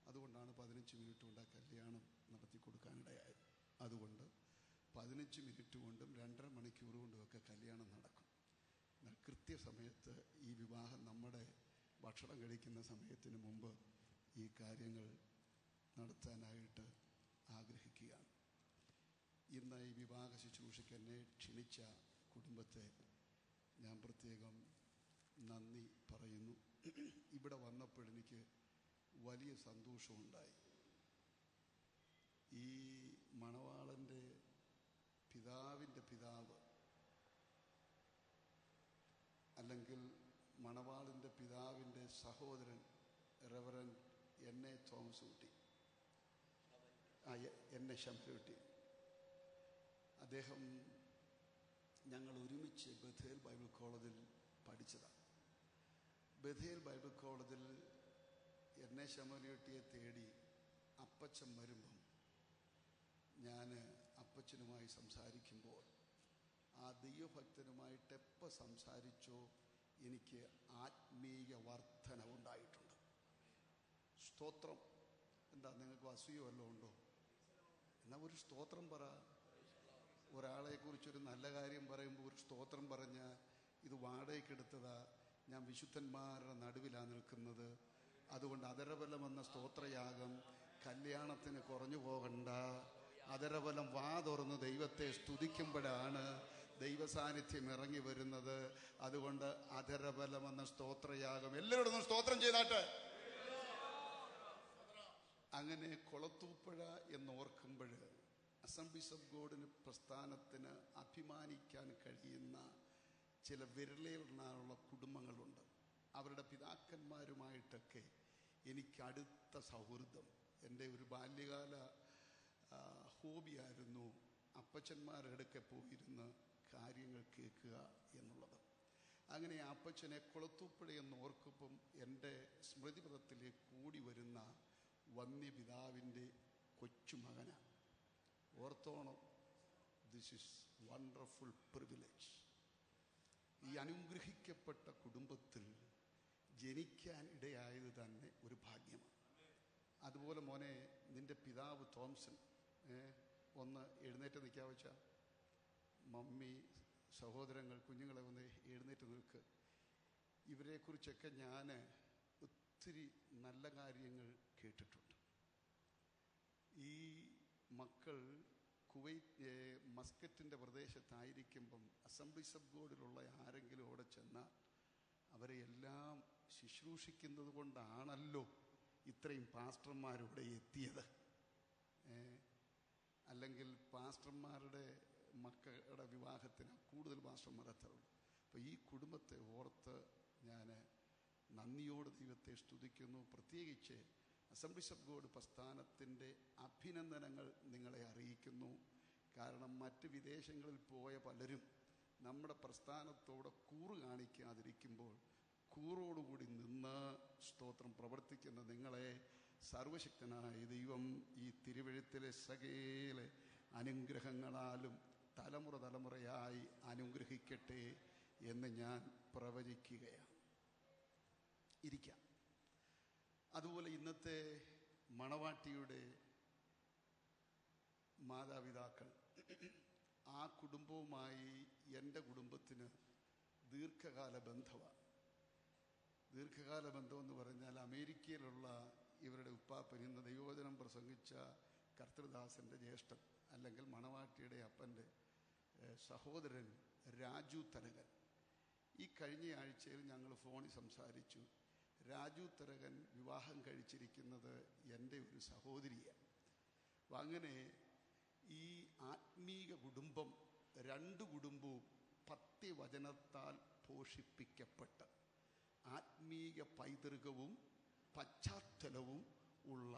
അതുകൊണ്ടാണ് 15 മിനിറ്റ് കൊണ്ട് ആ കല്യാണം നടത്തി കൊടുക്കാനിടയായത്. അതുകൊണ്ട് 15 മിനിറ്റ് കൊണ്ടും 2.5 മണിക്കൂർ കൊണ്ടുമൊക്കെ കല്യാണം നടക്കും. എന്നാൽ കൃത്യസമയത്ത് ഈ വിവാഹം നമ്മുടെ ഭക്ഷണം കഴിക്കുന്ന സമയത്തിന് മുമ്പ് ഈ കാര്യങ്ങൾ നടത്താനായിട്ട് ആഗ്രഹിക്കുകയാണ്. ഇന്ന് ഈ വിവാഹ ശുശ്രൂഷയ്ക്ക് എന്നെ ക്ഷണിച്ച കുടുംബത്തെ ഞാൻ പ്രത്യേകം നന്ദി പറയുന്നു. ഇവിടെ വന്നപ്പോഴെനിക്ക് വലിയ സന്തോഷമുണ്ടായി. ഈ മണവാളൻ്റെ പിതാവിൻ്റെ പിതാവ്, അല്ലെങ്കിൽ മണവാളിൻ്റെ പിതാവിൻ്റെ സഹോദരൻ റെവറൻഡ് എന്നെ തോമസ് കുട്ടി, എന്നെ ശംഭൂട്ടി, അദ്ദേഹം ഞങ്ങൾ ഒരുമിച്ച് ബഥേൽ ബൈബിൾ കോളേജിൽ പഠിച്ചതാണ്. ബഥേൽ ബൈബിൾ കോളേജിൽ എന്നെ ശമലിയൊട്ടിയെ തേടി അപ്പച്ചൻ വരുമ്പം ഞാൻ അപ്പച്ചനുമായി സംസാരിക്കുമ്പോൾ ആ ദൈവഭക്തനുമായിട്ട് എപ്പോൾ സംസാരിച്ചോ എനിക്ക് ആത്മീയ വർധനവുണ്ടായിട്ടുണ്ട്. സ്തോത്രം. എന്താ നിങ്ങൾക്ക് അസൂയ വല്ലതും ഉണ്ടോ? എന്നാൽ ഒരു സ്തോത്രം പറ. ഒരാളെക്കുറിച്ചൊരു നല്ല കാര്യം പറയുമ്പോൾ ഒരു സ്തോത്രം പറഞ്ഞാൽ ഇത് വാടകയ്ക്കെടുത്തതാ, ഞാൻ വിശുദ്ധന്മാരുടെ നടുവിലാണ് നിൽക്കുന്നത്, അതുകൊണ്ട് അതരബലം എന്ന സ്തോത്രയാഗം കല്യാണത്തിന് കുറഞ്ഞു പോകണ്ട. അതരബലം വാ തുറന്ന് ദൈവത്തെ സ്തുതിക്കുമ്പോഴാണ് ദൈവസാന്നിധ്യം ഇറങ്ങി വരുന്നത്. അതുകൊണ്ട് അധരബലം എന്ന സ്തോത്രയാഗം എല്ലാവരും സ്തോത്രം ചെയ്താട്ടെ. അങ്ങനെ കൊളത്തൂപ്പുഴ എന്നോർക്കുമ്പോൾ അസംബ്ലീസ് ഓഫ് ഗോഡിന് പ്രസ്ഥാനത്തിന് അഭിമാനിക്കാൻ കഴിയുന്ന ചില വിരലിലുള്ള കുടുംബങ്ങളുണ്ട്. അവരുടെ പിതാക്കന്മാരുമായിട്ടൊക്കെ എനിക്ക് അടുത്ത സൗഹൃദം. എൻ്റെ ഒരു ബാല്യകാല ഹോബിയായിരുന്നു അപ്പച്ചന്മാരുടെ അടുക്കെ പോയിരുന്ന് കാര്യങ്ങൾ കേൾക്കുക എന്നുള്ളത്. അങ്ങനെ അപ്പച്ചനെ കുളത്തൂപ്പുഴ എന്ന് ഓർക്കുമ്പം എൻ്റെ സ്മൃതിപഥത്തിലേക്ക് കൂടി വരുന്ന വന്യപിതാവിൻ്റെ കൊച്ചുമകനാണ്. ഓർത്തോണം, ദിസ് ഈസ് വണ്ടർഫുൾ പ്രിവിലേജ്. ഈ അനുഗ്രഹിക്കപ്പെട്ട കുടുംബത്തിൽ ജനിക്കാൻ ഇടയായത് തന്നെ ഒരു ഭാഗ്യമാണ്. അതുപോലെ മോനെ, നിൻ്റെ പിതാവ് തോംസൺ ഒന്ന് എഴുന്നേറ്റ് നിൽക്കാൻ വെച്ചാൽ, മമ്മി, സഹോദരങ്ങൾ, കുഞ്ഞുങ്ങളെ ഒന്ന് എഴുന്നേറ്റ് നിൽക്ക്. ഇവരെക്കുറിച്ചൊക്കെ ഞാൻ ഒത്തിരി നല്ല കാര്യങ്ങൾ കേട്ടിട്ടുണ്ട്. ഈ മക്കൾ കുവൈറ്റ് മസ്കറ്റിൻ്റെ പ്രദേശത്തായിരിക്കുമ്പം അസംബ്ലീസ് ഓഫ് ഗോഡിലുള്ള ആരെങ്കിലും അവിടെ ചെന്നാൽ അവരെ എല്ലാം ശുശ്രൂഷിക്കുന്നത് കൊണ്ടാണല്ലോ ഇത്രയും പാസ്റ്റർമാരിവിടെ എത്തിയത്. അല്ലെങ്കിൽ പാസ്റ്റർമാരുടെ മക്കളുടെ വിവാഹത്തിന് കൂടുതൽ പാസ്റ്റർമാർ എത്താറുള്ളൂ. അപ്പോൾ ഈ കുടുംബത്തെ ഓർത്ത് ഞാൻ നന്ദിയോട് ദൈവത്തെ സ്തുതിക്കുന്നു. പ്രത്യേകിച്ച് അസംബ്ലീസ് ഓഫ് ഗോഡ് പ്രസ്ഥാനത്തിൻ്റെ അഭിനന്ദനങ്ങൾ നിങ്ങളെ അറിയിക്കുന്നു. കാരണം മറ്റ് വിദേശങ്ങളിൽ പോയ പലരും നമ്മുടെ പ്രസ്ഥാനത്തോടെ കൂറ് കാണിക്കാതിരിക്കുമ്പോൾ കൂറോടുകൂടി നിന്ന് സ്തോത്രം പ്രവർത്തിക്കുന്ന നിങ്ങളെ സർവശക്തനായ ദൈവം ഈ തിരുവെഴുത്തിലെ സകല അനുഗ്രഹങ്ങളാലും തലമുറ തലമുറയായി അനുഗ്രഹിക്കട്ടെ എന്ന് ഞാൻ പ്രവചിക്കുകയാണ്. ഇരിക്കാം. അതുപോലെ ഇന്നത്തെ മണവാട്ടിയുടെ മാതാപിതാക്കൾ, ആ കുടുംബവുമായി എൻ്റെ കുടുംബത്തിന് ദീർഘകാല ബന്ധമാണ്. ദീർഘകാല ബന്ധമെന്ന് പറഞ്ഞാൽ അമേരിക്കയിലുള്ള ഇവരുടെ ഉപ്പാപ്പൻ, ഇന്ന് ദൈവവചനം പ്രസംഗിച്ച കർത്തൃദാസൻ്റെ ജ്യേഷ്ഠൻ, അല്ലെങ്കിൽ മണവാട്ടിയുടെ അപ്പൻ്റെ സഹോദരൻ രാജു തരകൻ. ഈ കഴിഞ്ഞ ആഴ്ചയിൽ ഞങ്ങൾ ഫോണിൽ സംസാരിച്ചു. രാജു തരകൻ വിവാഹം കഴിച്ചിരിക്കുന്നത് എൻ്റെ ഒരു സഹോദരിയാണ്. അപ്പം അങ്ങനെ ഈ ആത്മീക കുടുംബം, രണ്ട് കുടുംബവും പത്യവചനത്താൽ പോഷിപ്പിക്കപ്പെട്ട് ആത്മീക പൈതൃകവും പശ്ചാത്തലവും ഉള്ള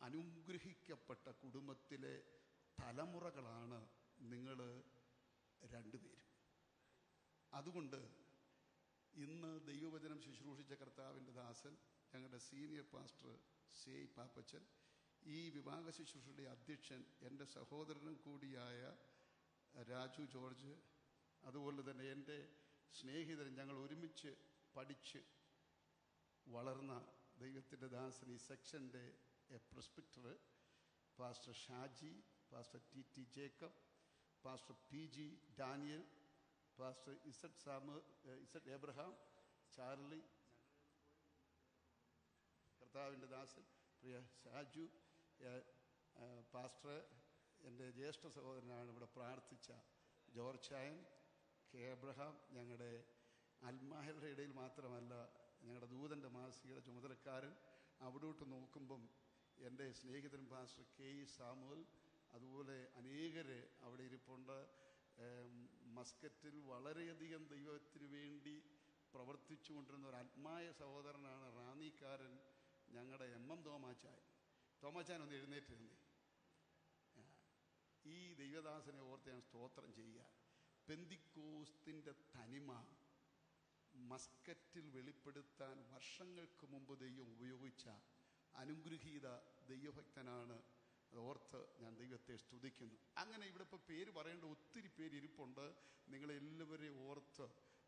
അനുഗ്രഹിക്കപ്പെട്ട കുടുംബത്തിലെ തലമുറകളാണ് നിങ്ങൾ രണ്ടുപേരും. അതുകൊണ്ട് ഇന്ന് ദൈവവചനം ശുശ്രൂഷിച്ച കർത്താവിൻ്റെ ദാസൻ, ഞങ്ങളുടെ സീനിയർ പാസ്റ്റർ സി പാപ്പച്ചൻ, ഈ വിവാഹ ശുശ്രൂഷയുടെ അധ്യക്ഷൻ എൻ്റെ സഹോദരനും കൂടിയായ രാജു ജോർജ്, അതുപോലെ തന്നെ എൻ്റെ സ്നേഹിതരൻ, ഞങ്ങൾ ഒരുമിച്ച് പഠിച്ച് വളർന്ന ദൈവത്തിൻ്റെ ദാസൻ, ഈ സെക്ഷൻ്റെ presbyter pastor Shaji, pastor T T Jacob, pastor P G Daniel, pastor Z Abraham, Charlie, കർത്താവിൻ്റെ ദാസൻ പ്രിയ ഷാജു, പാസ്റ്റർ എൻ്റെ ജ്യേഷ്ഠ സഹോദരനാണ് ഇവിടെ പ്രാർത്ഥിച്ച ജോർജായൻ, കെ എബ്രഹാം, ഞങ്ങളുടെ അൽമാഹരുടെ ഇടയിൽ മാത്രമല്ല ഞങ്ങളുടെ ദൂതൻ്റെ മാസികയുടെ ചുമതലക്കാരൻ. അവിടോട്ട് നോക്കുമ്പം എൻ്റെ സ്നേഹിതൻ പാസ്റ്റർ കെ ഇ സാമുവൽ, അതുപോലെ അനേകര് അവിടെ ഇരിപ്പുണ്ട്. മസ്കറ്റിൽ വളരെയധികം ദൈവത്തിന് വേണ്ടി പ്രവർത്തിച്ചു കൊണ്ടിരുന്ന ഒരു ആത്മായ സഹോദരനാണ് റാന്നിക്കാരൻ ഞങ്ങളുടെ എം തോമാച്ചായൻ. തോമാച്ചാൻ ഒന്ന് എഴുന്നേറ്റിരുന്നേ. ഈ ദൈവദാസനെ ഓർത്ത് ഞാൻ സ്തോത്രം ചെയ്യുക. പെന്തിക്കോസ്തിൻ്റെ തനിമ മസ്കറ്റിൽ വെളിപ്പെടുത്താൻ വർഷങ്ങൾക്ക് മുമ്പ് ദൈവം ഉപയോഗിച്ച അനുഗ്രഹീത ദൈവഭക്തനാണ്. അതോർത്ത് ഞാൻ ദൈവത്തെ സ്തുതിക്കുന്നു. അങ്ങനെ ഇവിടെ ഇപ്പോൾ പേര് പറയേണ്ട ഒത്തിരി പേര് ഇരിപ്പുണ്ട്. നിങ്ങളെല്ലാവരെയും ഓർത്ത്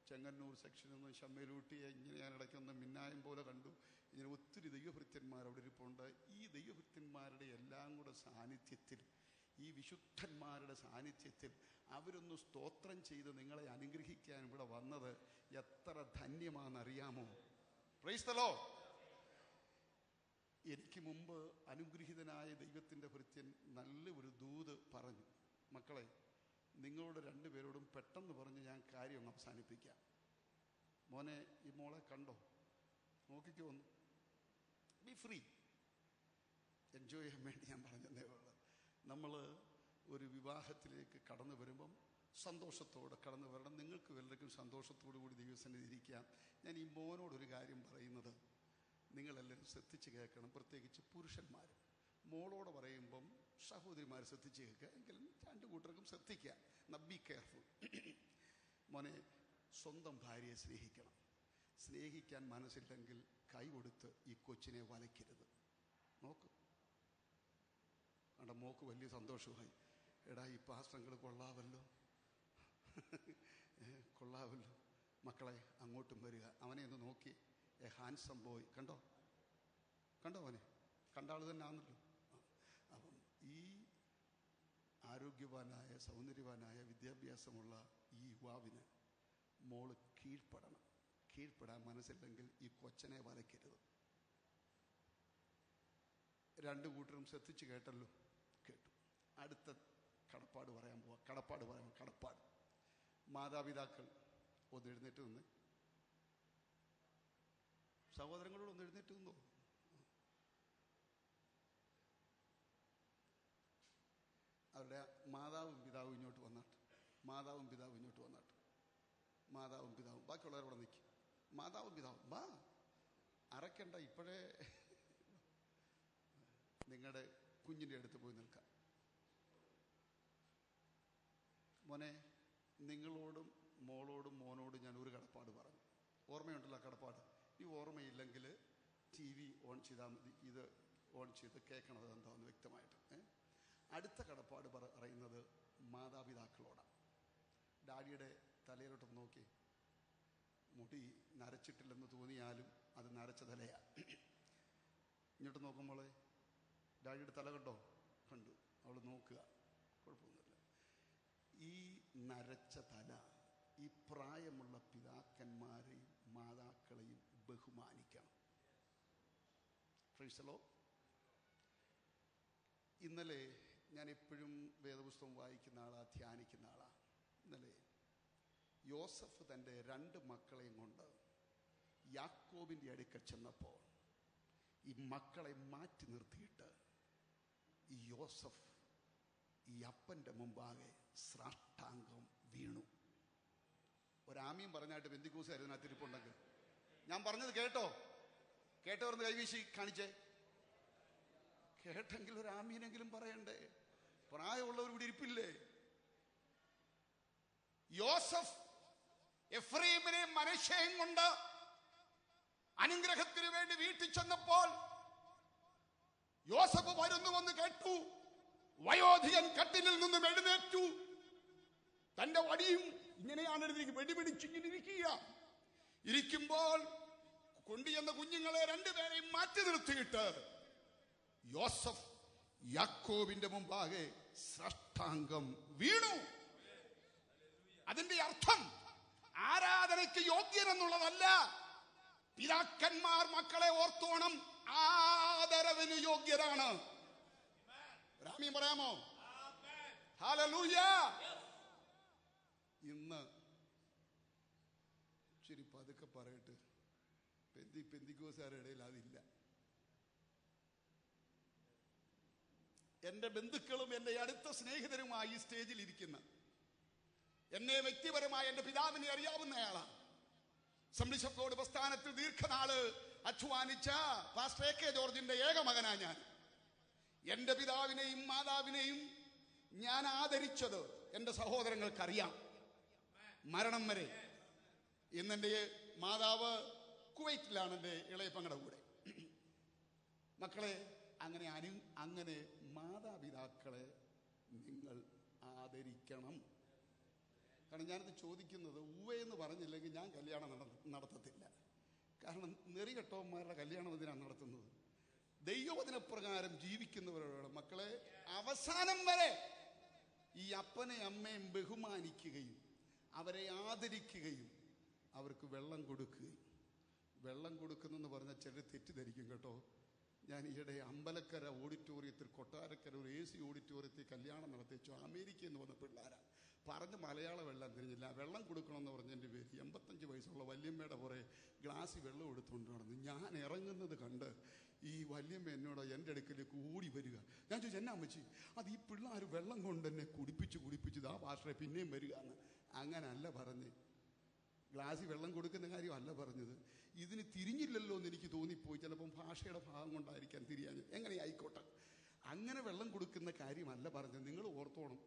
ചെങ്ങന്നൂർ സെക്ഷനിൽ നിന്ന് ഷമ്മേലൂട്ടിയെ ഇങ്ങനെ ഞാൻ ഇടയ്ക്കൊന്ന് മിന്നായം പോലെ കണ്ടു. ഇങ്ങനെ ഒത്തിരി ദൈവഭൃത്യന്മാർ അവിടെ ഇരിപ്പുണ്ട്. ഈ ദൈവഭൃത്യന്മാരുടെ എല്ലാം കൂടെ സാന്നിധ്യത്തിൽ, ഈ വിശുദ്ധന്മാരുടെ സാന്നിധ്യത്തിൽ അവരൊന്ന് സ്തോത്രം ചെയ്ത് നിങ്ങളെ അനുഗ്രഹിക്കാൻ ഇവിടെ വന്നത് എത്ര ധന്യമാണെന്നറിയാമോ? Praise the Lord. എനിക്ക് മുമ്പ് അനുഗ്രഹീതനായ ദൈവത്തിൻ്റെ ഭൃത്യൻ നല്ല ഒരു ദൂത് പറഞ്ഞു. മക്കളെ, നിങ്ങളോട് രണ്ടുപേരോടും പെട്ടെന്ന് പറഞ്ഞ് ഞാൻ കാര്യം അവസാനിപ്പിക്കാം. മോനെ, ഈ മോളെ കണ്ടോ? നോക്കിക്കോ, ഒന്ന് ബി ഫ്രീ, എൻജോയ് ചെയ്യാൻ വേണ്ടി ഞാൻ പറഞ്ഞതേ ഉള്ളൂ. നമ്മൾ ഒരു വിവാഹത്തിലേക്ക് കടന്നു വരുമ്പം സന്തോഷത്തോടെ കടന്നു വരണം. നിങ്ങൾക്ക് എല്ലാവർക്കും സന്തോഷത്തോടു കൂടി ദൈവസന്നിധി ഇരിക്കാം. ഞാൻ ഈ മോനോടൊരു കാര്യം പറയുന്നത് നിങ്ങളെല്ലാവരും ശ്രദ്ധിച്ച് കേൾക്കണം, പ്രത്യേകിച്ച് പുരുഷന്മാർ. മോളോട് പറയുമ്പം സഹോദരിമാർ ശ്രദ്ധിച്ച് കേൾക്കുക, എങ്കിലും രണ്ടു കൂട്ടർക്കും ശ്രദ്ധിക്കുക. Be careful. മോനെ, സ്വന്തം ഭാര്യയെ സ്നേഹിക്കണം. സ്നേഹിക്കാൻ മനസ്സില്ലെങ്കിൽ കൈ കൊടുത്ത് ഈ കൊച്ചിനെ വലയ്ക്കരുത്. നോക്ക്, കണ്ട മോക്ക് വലിയ സന്തോഷമായി. എടാ, ഈ പാസ്റ്റങ്ങൾ കൊള്ളാവല്ലോ, കൊള്ളാവല്ലോ. മക്കളെ, അങ്ങോട്ടും വരിക. അവനെ ഒന്ന് നോക്കി, എ ഹാൻസം ബോയ്. കണ്ടോ അവനെ? കണ്ട ആൾ തന്നെ ആണല്ലോ. അപ്പം ഈ ആരോഗ്യവാനായ, സൗന്ദര്യവാനായ, വിദ്യാഭ്യാസമുള്ള ഈ യുവാവിന് മോള് കീഴ്പ്പെടണം. കീഴ്പ്പെടാൻ മനസ്സില്ലെങ്കിൽ ഈ കൊച്ചനെ വലയ്ക്കരുത്. രണ്ടു കൂട്ടരും ശ്രദ്ധിച്ച് കേട്ടല്ലോ? കേട്ടു. അടുത്ത കടപ്പാട് പറയാൻ പോവാ. കടപ്പാട്. മാതാപിതാക്കൾ ഒന്ന് എഴുന്നേറ്റ് നിന്ന്. സഹോദരങ്ങളോട് ഒന്ന് എഴുന്നേറ്റ് നിന്നോ. അവരുടെ മാതാവും പിതാവും ഇങ്ങോട്ട് വന്നാട്ട്. ബാക്കിയുള്ളവരോടെ നിൽക്കും. മാതാവും പിതാവും വാ, അറക്കണ്ട, ഇപ്പോഴേ നിങ്ങളുടെ കുഞ്ഞിൻ്റെ അടുത്ത് പോയി നിൽക്കാം. മോനെ, നിങ്ങളോടും മോളോടും മോനോടും ഞാൻ ഒരു കടപ്പാട് പറഞ്ഞു. ഓർമ്മയുണ്ടല്ലോ കടപ്പാട്? ഈ ഓർമ്മയില്ലെങ്കിൽ TV ഓൺ ചെയ്താൽ മതി. ഇത് ഓൺ ചെയ്ത് കേൾക്കണത് എന്താണെന്ന് വ്യക്തമായിട്ട്. അടുത്ത കടപ്പാട് പറയുന്നത് മാതാപിതാക്കളോടാണ്. ഡാഡിയുടെ തലയിലോട്ട് നോക്കി. മുടി നരച്ചിട്ടില്ലെന്ന് തോന്നിയാലും അത് നരച്ച തലയാണ്. ഇങ്ങോട്ട് നോക്കുമ്പോൾ ഡാഡിയുടെ തല കണ്ടോ? കണ്ടു. അവൾ നോക്കുക, കുഴപ്പമൊന്നുമില്ല. ഈ നരച്ച തല ഈ പ്രായമുള്ള പിതാക്കന്മാരെയും മാതാക്കളെയും ബഹുമാനിക്കണം. Praise the Lord. ഇന്നലെ ഞാൻ എപ്പോഴും വേദപുസ്തകം വായിക്കുന്ന ആളാണ്, ധ്യാനിക്കുന്ന ആളാണ്. ഇന്നലെ യോസഫ് തൻ്റെ 2 മക്കളെയും കൊണ്ട് യാക്കോബിൻ്റെ അടുക്കൽ ചെന്നപ്പോൾ ഈ മക്കളെ മാറ്റി നിർത്തിയിട്ട് ഈ യോസഫ് ഈ അപ്പൻ്റെ മുമ്പാകെ സാഷ്ടാംഗം വീണു. ഒരാമയും പറഞ്ഞായിട്ട് ബെന്തിക്കൂസ് അതിനകത്തിരിപ്പുണ്ടെങ്കിൽ ഞാൻ പറഞ്ഞത് കേട്ടവർന്ന് കൈവീശി കാണിച്ചേ. കേട്ടെങ്കിൽ ഒരു ആമീനെങ്കിലും പറയണ്ടേ? പ്രായമുള്ളവർ ഇവിടെ ഇരിപ്പില്ലേ? യോസഫ് എഫ്രൈമിനെ മനശ്ശെയും കൊണ്ട് അനുഗ്രഹത്തിന് വേണ്ടി വീട്ടിൽ ചെന്നപ്പോൾ യോസഫ് വരുന്നുവെന്ന് കേട്ടു. വയോധികൻ കട്ടിലിൽ നിന്നും എഴുന്നേറ്റു. തന്റെ വടിയും ഇങ്ങനെയാണ് വെടിപിടിച്ചിങ്ങനെ ഇരിക്കുമ്പോൾ കൊണ്ടുചെന്ന കുഞ്ഞുങ്ങളെ 2 പേരെയും മാറ്റി നിർത്തിയിട്ട് യോസഫ് യാക്കോബിന്റെ മുമ്പാകെ സാഷ്ടാംഗം വീണു. അതിന്റെ അർത്ഥം ആരാധനയ്ക്ക് യോഗ്യനെന്നുള്ളതല്ല. പിതാക്കന്മാർ മക്കളെ ഓർത്തോണം, ആദരവിന് യോഗ്യരാണ്. രാമീൻ പറയാമോ? ഹല്ലേലൂയ. ഇന്ന് ശരി പതുക്കെ പറയട്ടെ, പെന്തിക്കോസുകാരുടെ ഇടയിൽ അതില്ല. എന്റെ ബന്ധുക്കളും എന്റെ അടുത്ത സ്നേഹിതരുമായി ഈ സ്റ്റേജിൽ ഇരിക്കുന്ന, എന്നെ വ്യക്തിപരമായി എന്റെ പിതാവിനെ അറിയാവുന്നയാളാണ്. അസംബ്ലീസ് ഓഫ് ഗോഡ് പ്രസ്ഥാനത്തിൽ ദീർഘനാള് അധ്വാനിച്ച പാസ്റ്റർ A.K. ജോർജിന്റെ ഏക മകനാ ഞാൻ. എന്റെ പിതാവിനെയും മാതാവിനെയും ഞാൻ ആദരിച്ചത് എന്റെ സഹോദരങ്ങൾക്കറിയാം, മരണം വരെ. ഇന്നെന്റെ മാതാവ് കുവൈറ്റിലാണ്, എൻ്റെ ഇളയപ്പങ്ങളുടെ കൂടെ. മക്കളെ, അങ്ങനെ മാതാപിതാക്കളെ നിങ്ങൾ ആദരിക്കണം. കാരണം ഞാനിത് ചോദിക്കുന്നത് ഉവ്വയെന്ന് പറഞ്ഞില്ലെങ്കിൽ ഞാൻ കല്യാണം നടത്തത്തില്ല. കാരണം നെറികെട്ടവന്മാരുടെ കല്യാണം എന്തിനാണ് നടത്തുന്നത്? ദൈവവചനപ്രകാരം ജീവിക്കുന്നവരോട് മക്കളെ അവസാനം വരെ ഈ അപ്പനെ അമ്മയും ബഹുമാനിക്കുകയും അവരെ ആദരിക്കുകയും അവർക്ക് വെള്ളം കൊടുക്കുകയും. വെള്ളം കൊടുക്കുന്നെന്ന് പറഞ്ഞാൽ ചിലർ തെറ്റിദ്ധരിക്കും കേട്ടോ. ഞാൻ ഈയിടെ അമ്പലക്കര ഓഡിറ്റോറിയത്തിൽ, കൊട്ടാരക്കര ഒരു AC ഓഡിറ്റോറിയത്തിൽ കല്യാണം നടത്തിച്ചു. അമേരിക്കയിൽ നിന്ന് വന്ന പിള്ളേരാണ്. പറഞ്ഞ് മലയാളം വെള്ളം തിരിഞ്ഞില്ല. വെള്ളം കൊടുക്കണമെന്ന് പറഞ്ഞതിൻ്റെ പേര് 85 വയസ്സുള്ള വല്യമ്മയുടെ പുറകെ ഗ്ലാസ്സിൽ വെള്ളം എടുത്തുകൊണ്ട് നടന്നു. ഞാൻ ഇറങ്ങുന്നത് കണ്ട് ഈ വല്യമ്മ എന്നോട് എൻ്റെ അടുക്കലേക്ക് ഓടി വരിക. ഞാൻ ചോദിച്ചു, എന്നാ അമ്മച്ചി? അത് ഈ പിള്ളേർ വെള്ളം കൊണ്ട് എന്നെ കുടിപ്പിച്ച് ആ ഭാഷയെ പിന്നെയും വരിക എന്ന്. അങ്ങനല്ല പറഞ്ഞ്, ഗ്ലാസ്സിൽ വെള്ളം കൊടുക്കുന്ന കാര്യമല്ല പറഞ്ഞത്. ഇതിന് തിരിഞ്ഞില്ലല്ലോ എന്ന് എനിക്ക് തോന്നിപ്പോയി. ചിലപ്പം ഭാഷയുടെ ഭാഗം കൊണ്ടായിരിക്കാൻ തിരിയാൻ. എങ്ങനെ ആയിക്കോട്ടെ, അങ്ങനെ വെള്ളം കൊടുക്കുന്ന കാര്യമല്ല പറഞ്ഞത്. നിങ്ങൾ ഓർത്തോണം,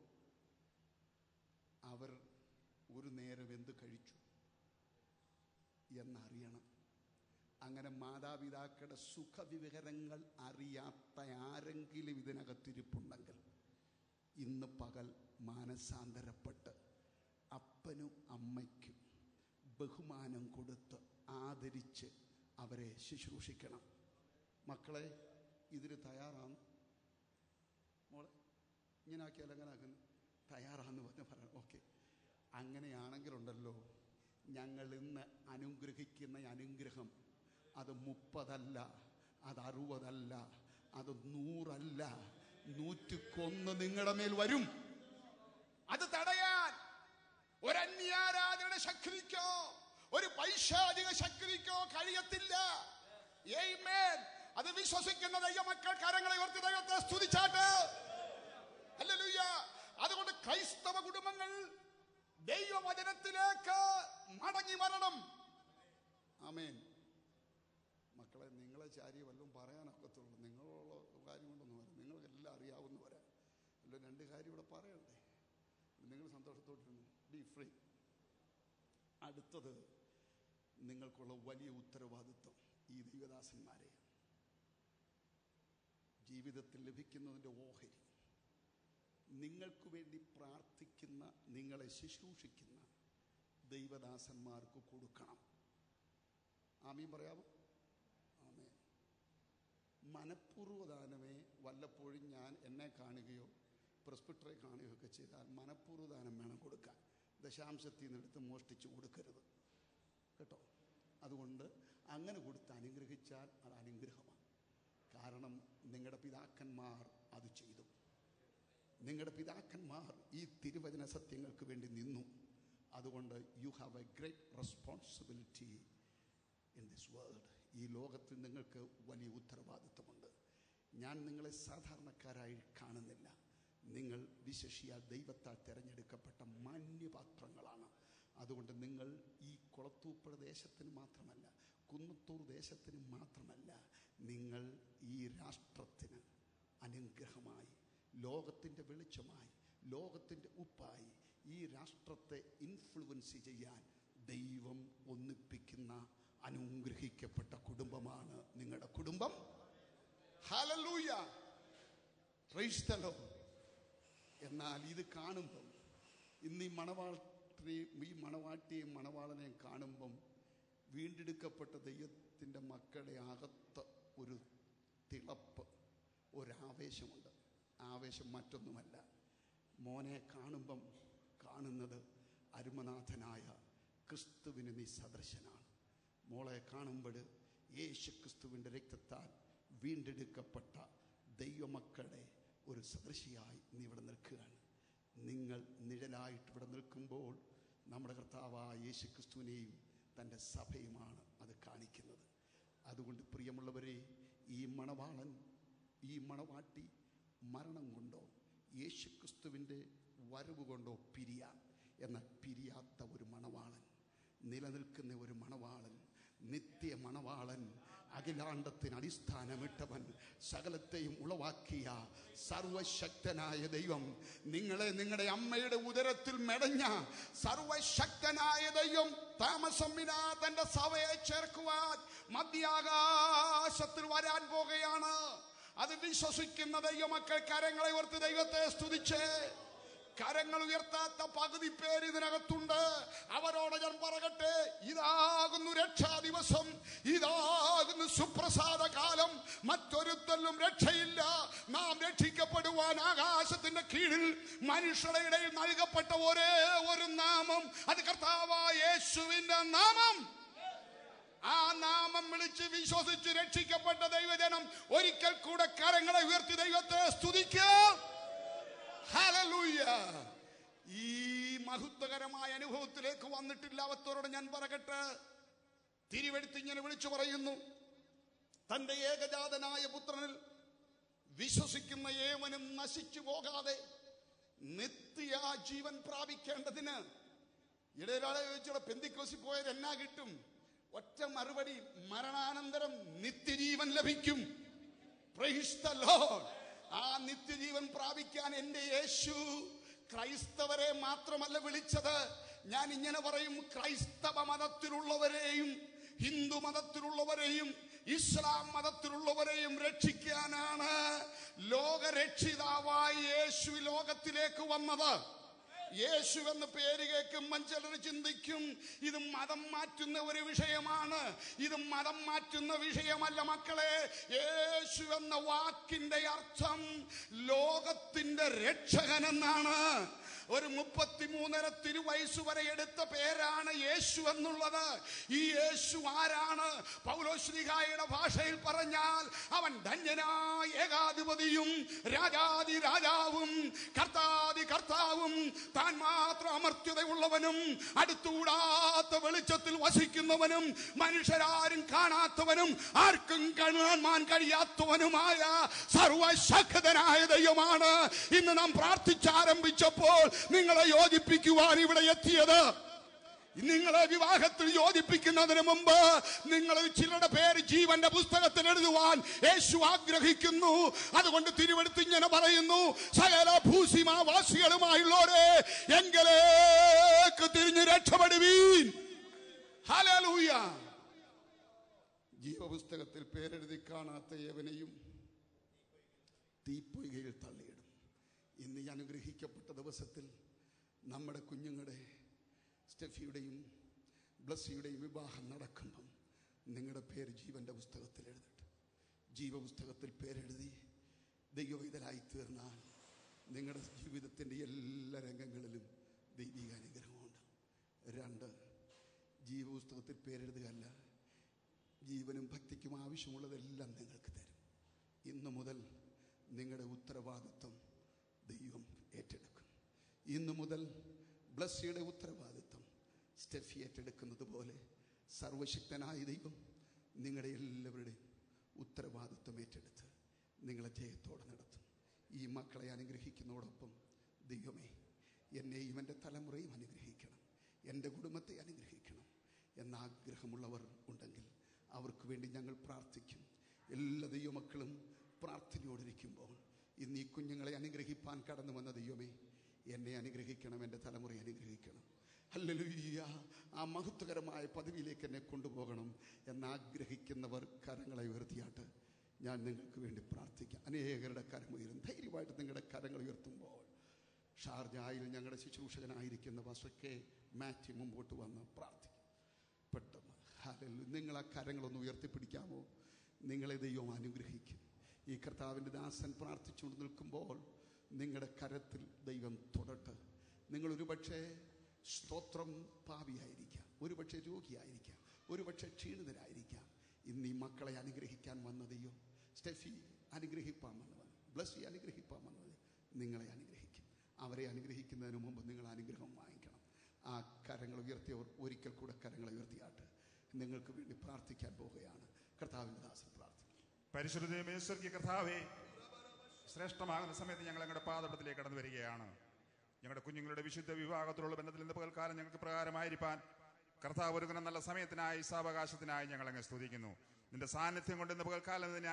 അവർ ഒരു നേരം എന്ത് കഴിച്ചു എന്നറിയണം. അങ്ങനെ മാതാപിതാക്കളുടെ സുഖവിവരങ്ങൾ അറിയാത്ത ആരെങ്കിലും ഇതിനകത്തിരിപ്പുണ്ടെങ്കിൽ ഇന്ന് പകൽ മാനസാന്തരപ്പെട്ട് അപ്പനും അമ്മയ്ക്കും ബഹുമാനം കൊടുത്ത് ആദരിച്ച് അവരെ ശുശ്രൂഷിക്കണം. മക്കളെ, ഇതിന് തയ്യാറാണ് മോളെ? ഇങ്ങനെ ആക്കിയാൽ എങ്ങനെ ആക്കുന്നു? തയ്യാറാന്ന് പറയാം. ഓക്കെ, അങ്ങനെയാണെങ്കിലുണ്ടല്ലോ, ഞങ്ങൾ ഇന്ന് അനുഗ്രഹിക്കുന്ന അനുഗ്രഹം അത് 30 അല്ല, അത് 60 അല്ല, അത് 100 അല്ല, 101 നിങ്ങളുടെ മേൽ വരും. അത് തടയാൻ ഒരു അന്യാരാധനയുടെ ശക്തിക്കോ ഒരു പൈശാചിക ശക്തിക്കോ കഴിയത്തില്ല. ആമേൻ. അത് വിശ്വസിക്കുന്ന ദൈവമക്കൾ കരങ്ങളെ ഉയർത്തി ദൈവത്തെ സ്തുതിച്ചാട്ട്. ഹല്ലേലൂയ. അതുകൊണ്ട് ക്രൈസ്തവ കുടുംബങ്ങൾ ദൈവവചനത്തിലേക്ക് മടങ്ങി വരണം. ആമേൻ. മക്കളെ, നിങ്ങളെ ചാരി വല്ലതും പറയാനൊക്കത്തുള്ളൂ. നിങ്ങളുള്ള കാര്യം കൊണ്ടൊന്നും വരാം. നിങ്ങൾക്കെല്ലാം അറിയാവുന്നവരാ. അല്ല, 2 കാര്യം ഇവിടെ പറയണ്ടേ? നിങ്ങൾ സന്തോഷത്തോട്ടിരുന്നു. B free. അടുത്തത് നിങ്ങൾക്കുള്ള വലിയ ഉത്തരവാദിത്വം ഈ ദൈവദാസന്മാരെ ജീവിതത്തിൽ ലഭിക്കുന്നതിൻ്റെ ഓഹരി നിങ്ങൾക്ക് വേണ്ടി പ്രാർത്ഥിക്കുന്ന, നിങ്ങളെ ശുശ്രൂഷിക്കുന്ന ദൈവദാസന്മാർക്ക് കൊടുക്കണം. ആമീൻ പറയാമോ? ആമേൻ. മനഃപൂർവ്വദാനമേ വല്ലപ്പോഴും ഞാൻ എന്നെ കാണുകയോ പ്രസ്പിറ്ററെ കാണുകയോ ഒക്കെ ചെയ്താൽ മനഃപൂർവ്വദാനം വേണം കൊടുക്കാൻ. ദശാംശത്തിൽ നിന്നെടുത്ത് മോഷ്ടിച്ച് കൊടുക്കരുത് കേട്ടോ. അതുകൊണ്ട് അങ്ങനെ കൊടുത്ത് അനുഗ്രഹിച്ചാൽ അത് അനുഗ്രഹമാണ്. കാരണം നിങ്ങളുടെ പിതാക്കന്മാർ അത് ചെയ്തു. നിങ്ങളുടെ പിതാക്കന്മാർ ഈ തിരുവചന സത്യങ്ങൾക്ക് വേണ്ടി നിന്നു. അതുകൊണ്ട് you have A great responsibility in this world. ഈ ലോകത്തിൽ നിങ്ങൾക്ക് വലിയ ഉത്തരവാദിത്വമുണ്ട്. ഞാൻ നിങ്ങളെ സാധാരണക്കാരായി കാണുന്നില്ല. നിങ്ങൾ വിശേഷിയ ദൈവത്താൽ തിരഞ്ഞെടുക്കപ്പെട്ട മാന്യപാത്രങ്ങളാണ്. അതുകൊണ്ട് നിങ്ങൾ ഈ കൊളത്തൂപ്പുഴ ദേശത്തിന് മാത്രമല്ല, കുന്നത്തൂർ ദേശത്തിന് മാത്രമല്ല, നിങ്ങൾ ഈ രാഷ്ട്രത്തിന് അനുഗ്രഹമായി, ലോകത്തിൻ്റെ വെളിച്ചമായി, ലോകത്തിൻ്റെ ഉപ്പായി ഈ രാഷ്ട്രത്തെ ഇൻഫ്ലുവൻസ് ചെയ്യാൻ ദൈവം ഒന്നിപ്പിക്കുന്ന അനുഗ്രഹിക്കപ്പെട്ട കുടുംബമാണ് നിങ്ങളുടെ കുടുംബം. ഹല്ലേലൂയ. Praise the Lord. എന്നാൽ ഇത് കാണുമ്പം, ഇന്ന് ഈ മണവാട്ടിയെയും മണവാളനെയും കാണുമ്പം വീണ്ടെടുക്കപ്പെട്ട ദൈവത്തിൻ്റെ മക്കളുടെ അകത്ത് ഒരു തിളപ്പ്, ഒരാവേശമുണ്ട്. ആവേശം മറ്റൊന്നുമല്ല. മോനെ കാണുമ്പം കാണുന്നത് അരുമനാഥനായ ക്രിസ്തുവിന് നീ സദൃശനാണ്. മോളെ കാണുമ്പോൾ യേശു ക്രിസ്തുവിൻ്റെ രക്തത്താൽ വീണ്ടെടുക്കപ്പെട്ട ദൈവമക്കളുടെ ഒരു സദൃശിയായി നീ ഇവിടെ നിൽക്കുകയാണ്. നിങ്ങൾ നിഴലായിട്ട് ഇവിടെ നിൽക്കുമ്പോൾ നമ്മുടെ കർത്താവായ യേശു ക്രിസ്തുവിനെയും തൻ്റെ സഭയുമാണ് അത് കാണിക്കുന്നത്. അതുകൊണ്ട് പ്രിയമുള്ളവരെ, ഈ മണവാളൻ, ഈ മണവാട്ടി മരണം കൊണ്ടോ യേശു ക്രിസ്തുവിൻ്റെ വരവ് കൊണ്ടോ പിരിയാം. എന്നാൽ പിരിയാത്ത ഒരു മണവാളൻ, നിലനിൽക്കുന്ന ഒരു മണവാളൻ, നിത്യ മണവാളൻ, അഖിലാണ്ടത്തിന് അടിസ്ഥാനമിട്ടവൻ, സകലത്തെയും ഉളവാക്കിയ സർവശക്തനായ ദൈവം, നിങ്ങളെ നിങ്ങളുടെ അമ്മയുടെ ഉദരത്തിൽ മെടഞ്ഞ സർവശക്തനായ ദൈവം താമസമിനാ തന്റെ സഭയെ ചേർക്കുവാൻ മധ്യാകാശത്തിൽ വരാൻ പോകുകയാണ്. അത് വിശ്വസിക്കുന്ന ദൈവമക്കൾ കരങ്ങളെ ഉയർത്തി ദൈവത്തെ സ്തുതിച്ച്. കരങ്ങൾ ഉയർത്താത്ത പകുതി പേര് ഇതിനകത്തുണ്ട്. അവരോട് ഞാൻ പറയട്ടെ, ഇതാകുന്നു രക്ഷാ ദിവസം, ഇതാകുന്നു സുപ്രസാദ കാലം. മറ്റൊരുത്തലും രക്ഷയില്ല. നാം രക്ഷിക്കപ്പെടുവാൻ ആകാശത്തിന്റെ കീഴിൽ മനുഷ്യരുടെ ഇടയിൽ നൽകപ്പെട്ട ഒരേ ഒരു നാമം, അത് കർത്താവായ യേശുവിന്റെ നാമം. ആ നാമം വിളിച്ച് വിശ്വസിച്ച് രക്ഷിക്കപ്പെട്ട ദൈവജനം ഒരിക്കൽ കൂടെ കരങ്ങളെ ഉയർത്തി ദൈവത്തെ സ്തുതിക്കാം. ഹല്ലേലൂയ. ഈ മഹത്വകരമായ അനുഭവത്തിലേക്ക് വന്നിട്ടില്ലാത്തവരോട് ഞാൻ പറയട്ടെ, തിരുവെഴുത്ത് ഇങ്ങനെ വിളിച്ചു പറയുന്നു, തന്റെ ഏകജാതനായ പുത്രനിൽ വിശ്വസിക്കുന്ന ഏവനും നശിച്ചു പോകാതെ നിത്യ ജീവൻ പ്രാപിക്കേണ്ടതിന്. ഇടയൊരാളെ ചോദിച്ചാൽ പെന്തിക്കോസിൽ പോയാൽ എന്നാ കിട്ടും? ഒറ്റ മറുപടി, മരണാനന്തരം നിത്യജീവൻ ലഭിക്കും. Praise the Lord. ആ നിത്യജീവൻ പ്രാപിക്കാൻ എന്റെ യേശു ക്രൈസ്തവരെ മാത്രമല്ല വിളിച്ചത്. ഞാൻ ഇങ്ങനെ പറയും, ക്രൈസ്തവ മതത്തിലുള്ളവരെയും ഹിന്ദു മതത്തിലുള്ളവരെയും ഇസ്ലാം മതത്തിലുള്ളവരെയും രക്ഷിക്കാനാണ് ലോകരക്ഷിതാവായ യേശു ലോകത്തിലേക്ക് വന്നത്. യേശു എന്ന പേര് കേൾക്കുമ്പോൾ ചിലർ ചിന്തിക്കും ഇത് മതം മാറ്റുന്ന ഒരു വിഷയമാണ്. ഇത് മതം മാറ്റുന്ന വിഷയമല്ല മക്കളെ. യേശു എന്ന വാക്കിന്റെ അർത്ഥം ലോകത്തിന്റെ രക്ഷകൻ എന്നാണ്. ഒരു 33 തിരുവയസ്സു വരെ എടുത്ത പേരാണ് യേശു എന്നുള്ളത്. ഈ യേശു ആരാണ്? പൗലോസ്ലീഹായുടെ ഭാഷയിൽ പറഞ്ഞാൽ അവൻ ധന്യനായ ഏകാധിപതിയും രാജാതി രാജാവും കർത്താതി കർത്താവും താൻ മാത്രം അമർത്യതയുള്ളവനും അടുത്തൂടാത്ത വെളിച്ചത്തിൽ വസിക്കുന്നവനും മനുഷ്യരാരും കാണാത്തവനും ആർക്കും കാണാൻ കഴിയാത്തവനുമായ സർവശക്തനായ ദൈവമാണ്. ഇന്ന് നാം പ്രാർത്ഥിച്ചാരംഭിച്ചപ്പോൾ നിങ്ങളെ യോജിപ്പിക്കുവാൻ ഇവിടെ എത്തിയത്. നിങ്ങളെ വിവാഹത്തിൽ യോജിപ്പിക്കുന്നതിന് മുമ്പ് നിങ്ങൾ ചിലരുടെ പേര് ജീവന്റെ പുസ്തകത്തിൽ എഴുതുവാൻ യേശു ആഗ്രഹിക്കുന്നു. അതുകൊണ്ട് തിരുവെടുത്ത് ഇങ്ങനെ പറയുന്നു, സകല ഭൂസിമാവാസികളുമായുള്ളവരെ എങ്കിലേക്ക് തിരിഞ്ഞു രക്ഷപ്പെടുവീൻ. ഹല്ലേലൂയ. ജീവപുസ്തകത്തിൽ പേരെഴുതി കാണാത്ത ഏവനെയും തീപ്പൊയ്കയിൽ തള്ളിയിടും. ഇന്ന് ഈ അനുഗ്രഹിക്കപ്പെട്ട ദിവസത്തിൽ നമ്മുടെ കുഞ്ഞുങ്ങളുടെ സ്റ്റെഫിയുടെയും ബ്ലസ്സിയുടെയും വിവാഹം നടക്കുമ്പം നിങ്ങളുടെ പേര് ജീവന്റെ പുസ്തകത്തിൽ എഴുതട്ടെ. ജീവപുസ്തകത്തിൽ പേരെഴുതി ദൈവവിധരായി തീർന്നാൽ നിങ്ങളുടെ ജീവിതത്തിൻ്റെ എല്ലാ രംഗങ്ങളിലും ദൈവിക അനുഗ്രഹമുണ്ട്. 2, ജീവപുസ്തകത്തിൽ പേരെഴുതുകയല്ല, ജീവനും ഭക്തിക്കും ആവശ്യമുള്ളതെല്ലാം നിങ്ങൾക്ക് തരും. ഇന്നു മുതൽ നിങ്ങളുടെ ഉത്തരവാദിത്വം ദൈവം ഏറ്റെടുക്കും. ഇന്നു മുതൽ ബ്ലസ്സിയുടെ ഉത്തരവാദിത്വം സ്റ്റെഫി ഏറ്റെടുക്കുന്നത് പോലെ സർവശക്തനായ ദൈവം നിങ്ങളുടെ എല്ലാവരുടെയും ഉത്തരവാദിത്വം ഏറ്റെടുത്ത് നിങ്ങളെ ജയത്തോടെ നടത്തും. ഈ മക്കളെ അനുഗ്രഹിക്കുന്നതോടൊപ്പം ദൈവമേ എന്നെയും എൻ്റെ തലമുറയും അനുഗ്രഹിക്കണം, എൻ്റെ കുടുംബത്തെ അനുഗ്രഹിക്കണം എന്നാഗ്രഹമുള്ളവർ ഉണ്ടെങ്കിൽ അവർക്ക് വേണ്ടി ഞങ്ങൾ പ്രാർത്ഥിക്കും. എല്ലാ ദൈവമക്കളും പ്രാർത്ഥനയോടിരിക്കുമ്പോൾ ഇന്ന് ഈ കുഞ്ഞുങ്ങളെ അനുഗ്രഹിപ്പാൻ കടന്നു വന്ന ദൈവമേ എന്നെ അനുഗ്രഹിക്കണം, എൻ്റെ തലമുറയെ അനുഗ്രഹിക്കണം. ഹല്ലേലൂയ. ആ മഹത്വകരമായ പദവിയിലേക്ക് എന്നെ കൊണ്ടുപോകണം എന്നാഗ്രഹിക്കുന്നവർ കരങ്ങളെ ഉയർത്തിയാട്ട് ഞാൻ നിങ്ങൾക്ക് വേണ്ടി പ്രാർത്ഥിക്കാം. അനേകരുടെ കരമുയരും. ധൈര്യമായിട്ട് നിങ്ങളുടെ കരങ്ങൾ ഉയർത്തുമ്പോൾ ഷാർജായിൽ ഞങ്ങളുടെ ശുശ്രൂഷകനായിരിക്കുന്ന പാസ്റ്റർ കെ മാത്യു മുമ്പോട്ട് വന്ന് പ്രാർത്ഥിക്കും. പെട്ടെന്ന് ഹല്ലേലൂയ. നിങ്ങൾ ആ കരങ്ങളൊന്ന് ഉയർത്തിപ്പിടിക്കാമോ? നിങ്ങളെ ദൈവം അനുഗ്രഹിക്കും. ഈ കർത്താവിൻ്റെ ദാസൻ പ്രാർത്ഥിച്ചുകൊണ്ട് നിൽക്കുമ്പോൾ നിങ്ങളുടെ കരത്തിൽ ദൈവം തൊടട്ട്. നിങ്ങളൊരു പക്ഷേ സ്തോത്രം പാപിയായിരിക്കാം, ഒരുപക്ഷെ രോഗിയായിരിക്കാം, ഒരുപക്ഷെ ക്ഷീണിതരായിരിക്കാം. ഇന്ന് ഈ മക്കളെ അനുഗ്രഹിക്കാൻ വന്ന ദൈവം സ്റ്റെഫി അനുഗ്രഹിപ്പാൻ വന്നവൻ, ബ്ലസ്സി അനുഗ്രഹിപ്പാൻ വന്നത് നിങ്ങളെ അനുഗ്രഹിക്കും. അവരെ അനുഗ്രഹിക്കുന്നതിന് മുമ്പ് നിങ്ങൾ അനുഗ്രഹം വാങ്ങിക്കണം. ആ കരങ്ങൾ ഉയർത്തിയവർ ഒരിക്കൽ കൂടെ കരങ്ങൾ ഉയർത്തിയാട്ട് നിങ്ങൾക്ക് വേണ്ടി പ്രാർത്ഥിക്കാൻ പോവുകയാണ്. കർത്താവിൻ്റെ ദാസൻ പ്രാർത്ഥിക്കും. പരിശുദ്ധ സ്വർഗ്ഗീയ കർത്താവേ, ശ്രേഷ്ഠമാകുന്ന സമയത്ത് ഞങ്ങൾ ഞങ്ങളുടെ പാദപടത്തിലേക്ക് കടന്നു വരികയാണ്. ഞങ്ങളുടെ കുഞ്ഞുങ്ങളുടെ വിശുദ്ധ വിവാഹത്തിലുള്ള ബന്ധത്തിൽ ഇന്ന് പകൽക്കാലം ഞങ്ങൾക്ക് പ്രകാരമായിരിക്കാൻ കർത്താവ് ഒരുക്കുന്ന നല്ല സമയത്തിനായി സാവകാശത്തിനായി ഞങ്ങൾ അങ്ങ് സ്തുതിക്കുന്നു. നിന്റെ സാന്നിധ്യം കൊണ്ട് ഇന്ന് പകൽക്കാലം നിന്നെ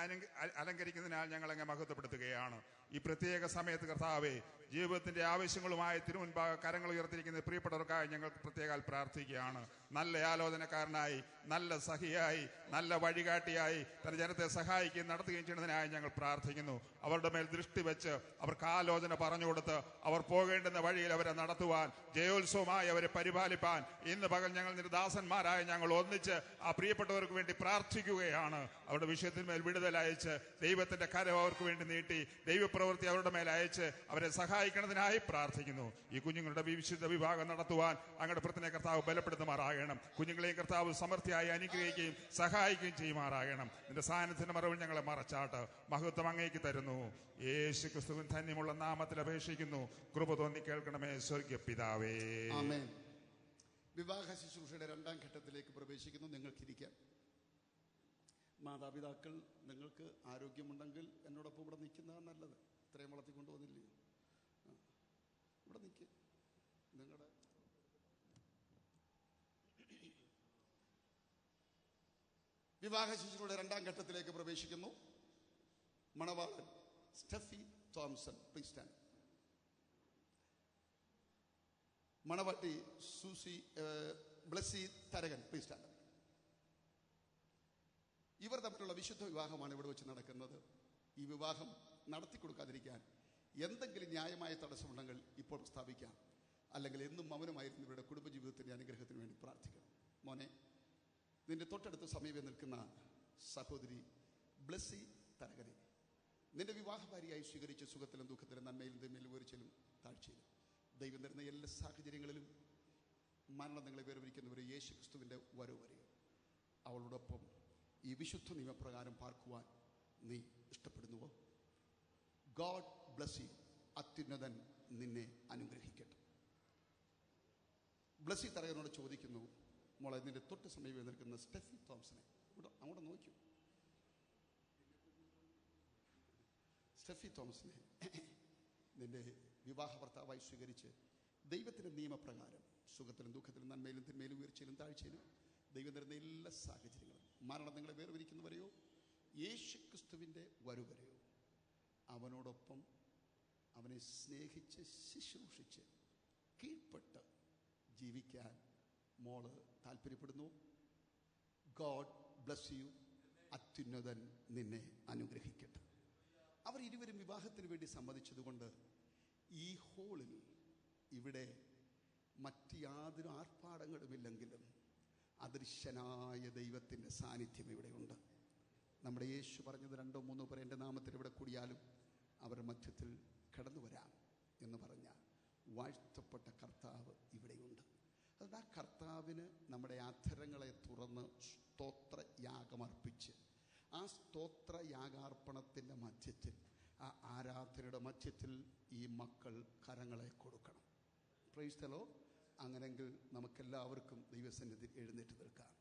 അലങ്കരിക്കുന്നതിനാൽ ഞങ്ങൾ അങ്ങ് മഹത്വപ്പെടുത്തുകയാണ്. ഈ പ്രത്യേക സമയത്ത് കർത്താവേ, ജീവിതത്തിന്റെ ആവശ്യങ്ങളുമായി തിരുമുൻപാകെ കരങ്ങൾ ഉയർത്തിരിക്കുന്ന പ്രിയപ്പെട്ടവർക്കായി ഞങ്ങൾ പ്രത്യേകം പ്രാർത്ഥിക്കുകയാണ്. നല്ല ആലോചനക്കാരനായി, നല്ല സഖിയായി, നല്ല വഴികാട്ടിയായി തന്റെ ജനത്തെ സഹായിക്കുകയും നടത്തുകയും ചെയ്യുന്നതിനായി ഞങ്ങൾ പ്രാർത്ഥിക്കുന്നു. അവരുടെ മേൽ ദൃഷ്ടി വെച്ച് അവർക്ക് ആലോചന പറഞ്ഞു കൊടുത്ത് അവർ പോകേണ്ടുന്ന വഴിയിൽ അവരെ നടത്തുവാൻ, ജയോത്സവമായി അവരെ പരിപാലിപ്പാൻ ഇന്ന് പകൽ ഞങ്ങൾ നിർദാസന്മാരായ ഞങ്ങൾ ഒന്നിച്ച് ആ പ്രിയപ്പെട്ടവർക്ക് വേണ്ടി പ്രാർത്ഥിക്കുകയാണ്. അവരുടെ വിഷയത്തിന്മേൽ വിടുതൽ അയച്ച് ദൈവത്തിന്റെ കരം അവർക്ക് വേണ്ടി നീട്ടി ദൈവപ്രവൃത്തി അവരുടെ മേൽ അയച്ച് അവരെ സഹായിക്കുന്നതിനായി പ്രാർത്ഥിക്കുന്നു. ഈ കുഞ്ഞുങ്ങളുടെ വിശുദ്ധ വിഭാഗം നടത്തുവാൻ അങ്ങയുടെ പ്രത്യേക കർത്താവ് ബലപ്പെടുത്തുമാറാകണം. കുഞ്ഞുങ്ങളെയും കർത്താവ് സമൃദ്ധിയായി അനുഗ്രഹിക്കുകയും സഹായിക്കുകയും ചെയ്യുമാറാകണം. നിന്റെ സാന്നിധ്യത്തിന്റെ മറവിൽ ഞങ്ങളെ മറച്ചാട്ട് മഹത്വം അങ്ങേക്ക് തരുന്നു. യേശു ക്രിസ്തുവിൻ ധന്യമുള്ള നാമത്തിൽ അപേക്ഷിക്കുന്നു. കൃപ തോന്നി കേൾക്കണമേ സ്വർഗ്ഗ പിതാവേ. ആമേൻ. വിവാഹ ശുശ്രൂഷയുടെ രണ്ടാം ഘട്ടത്തിലേക്ക് പ്രവേശിക്കുന്നു. നിങ്ങൾക്കിരിക്കാം. മാതാപിതാക്കൾ, നിങ്ങൾക്ക് ആരോഗ്യമുണ്ടെങ്കിൽ എന്നോടൊപ്പം ഇവിടെ നിൽക്കുന്നതാണ് നല്ലത്. ഇത്രയും വളർത്തിക്കൊണ്ട് വന്നില്ലയോ? ഇവിടെ നിൽക്കുക. നിങ്ങളുടെ വിവാഹ ശുശ്രൂഷയുടെ രണ്ടാം ഘട്ടത്തിലേക്ക് പ്രവേശിക്കുന്നു. മണവാളൻ സ്റ്റെഫി തോംസൺ, പ്ലീസ് സ്റ്റാൻഡ്. മണവാട്ടി Susie Blessy Tharakan, please stand. ഇവർ തമ്മിലുള്ള വിശുദ്ധ വിവാഹമാണ് ഇവിടെ വെച്ച് നടക്കുന്നത്. ഈ വിവാഹം നടത്തി കൊടുക്കാതിരിക്കാൻ എന്തെങ്കിലും ന്യായമായ തടസ്സമുണ്ടെങ്കിൽ ഇപ്പോൾ സ്ഥാപിക്കാം. അല്ലെങ്കിൽ എന്നും മൗനമായിരുന്നു ഇവരുടെ കുടുംബജീവിതത്തിൻ്റെ അനുഗ്രഹത്തിന് വേണ്ടി പ്രാർത്ഥിക്കണം. മോനെ, നിന്റെ തൊട്ടടുത്ത സമീപം നിൽക്കുന്ന സഹോദരി ബ്ലസ്സി തരകനെ നിന്റെ വിവാഹഭാര്യയായി സ്വീകരിച്ച സുഖത്തിലും ദുഃഖത്തിലും നന്മയിലും തിന്മയിലും ഉയർച്ചയിലും താഴ്ചയിലും ദൈവം തരുന്ന എല്ലാ സാഹചര്യങ്ങളിലും മരണം നിങ്ങളെ വേർതിരിക്കുന്നവരെ യേശു ക്രിസ്തുവിൻ്റെ വരവ് വരെയോ അവളോടൊപ്പം ഈ വിശുദ്ധ നിയമപ്രകാരം പാർക്കുവാൻ നീ ഇഷ്ടപ്പെടുന്നുവോ? God bless you. അത്യുന്നതൻ നിന്നെ അനുഗ്രഹിക്കട്ടെ. ബ്ലസ്സി തരകനോട് ചോദിക്കുന്നു, മോളെ, നിന്റെ തൊട്ട് സമീപം നിൽക്കുന്ന സ്റ്റെഫി തോംസനെ അങ്ങോട്ട് നോക്കൂ. സ്റ്റെഫി തോമസിനെ നിന്റെ വിവാഹ ഭർത്താവായി സ്വീകരിച്ച് ദൈവത്തിൻ്റെ നിയമപ്രകാരം സുഖത്തിലും ദുഃഖത്തിലും നന്മയിലും തിന്മയിലും ഉയർച്ചയിലും താഴ്ചയിലും ദൈവം തരുന്ന എല്ലാ സാഹചര്യങ്ങളും മരണം നിങ്ങളെ വേർതിരിക്കുന്നവരെയോ യേശു ക്രിസ്തുവിൻ്റെ വരവരെയോ അവനോടൊപ്പം അവനെ സ്നേഹിച്ച് ശുശ്രൂഷിച്ച് കീഴ്പ്പെട്ട് ജീവിക്കാൻ മോള് താല്പര്യപ്പെടുന്നു. God bless you. അത്യുന്നതൻ നിന്നെ അനുഗ്രഹിക്കട്ടെ. അവർ ഇരുവരും വിവാഹത്തിന് വേണ്ടി സമ്മതിച്ചതുകൊണ്ട് ഈ ഹോളിൽ ഇവിടെ മറ്റ് യാതൊരു ആർഭാടങ്ങളുമില്ലെങ്കിലും അദൃശ്യനായ ദൈവത്തിൻ്റെ സാന്നിധ്യം ഇവിടെയുണ്ട്. നമ്മുടെ യേശു പറഞ്ഞത് 2 or 3 പേർ എൻ്റെ നാമത്തിൽ ഇവിടെ കൂടിയാലും അവരുടെ മധ്യത്തിൽ കടന്നു വരാം എന്ന് പറഞ്ഞ വാഴ്ത്തപ്പെട്ട കർത്താവ് ഇവിടെയുണ്ട്. അതുകൊണ്ട് ആ കർത്താവിന് നമ്മുടെ അധരങ്ങളെ തുറന്ന് സ്തോത്രയാഗമർപ്പിച്ച് ആ സ്തോത്രയാഗാർപ്പണത്തിൻ്റെ മധ്യത്തിൽ, ആ ആരാധനയുടെ മധ്യത്തിൽ ഈ മക്കൾ കരങ്ങളെ കൊടുക്കണം. Praise the Lord. അങ്ങനെങ്കിൽ നമുക്കെല്ലാവർക്കും ദൈവസന്നിധിയിൽ എഴുന്നേറ്റ് നിൽക്കാം.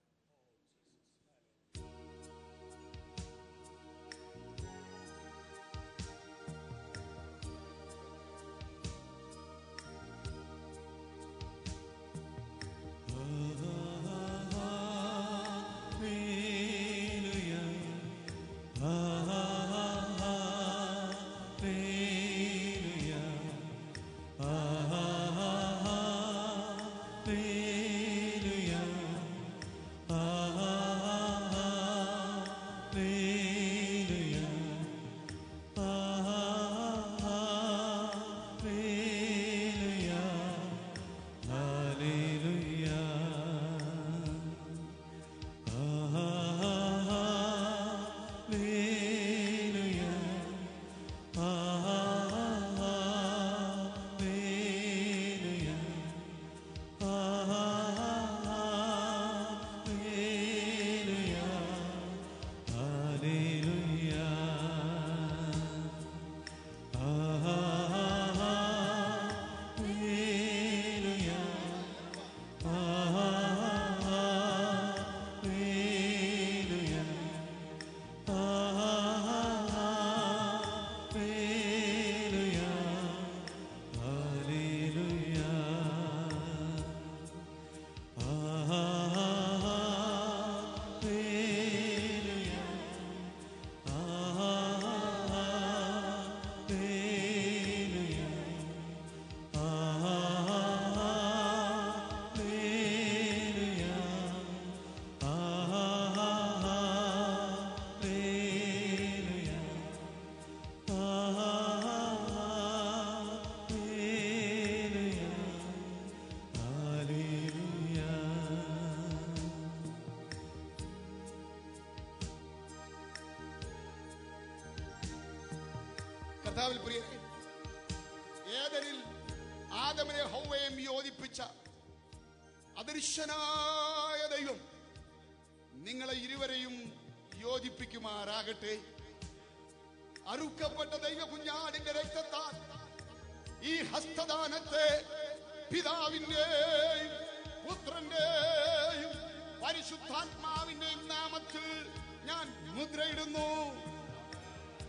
കർത്താവിൽ പ്രിയരെ, ഏദനിൽ ആദമിനെ ഹൗവയെയും യോജിപ്പിച്ച അദൃശ്യനായ ദൈവം നിങ്ങളെ ഇരുവരെയും യോജിപ്പിക്കുമാറാകട്ടെ. അറുക്കപ്പെട്ട ദൈവ കുഞ്ഞാടിന്റെ രക്തത്താൽ ഈ ഹസ്തദാനത്തെ പിതാവിന്റെയും പുത്രന്റെയും പരിശുദ്ധാത്മാവിന്റെയും നാമത്തിൽ ഞാൻ മുദ്രയിടുന്നു.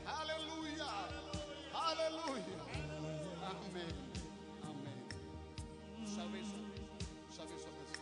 Hallelujah, hallelujah, amen, amen. Service service service.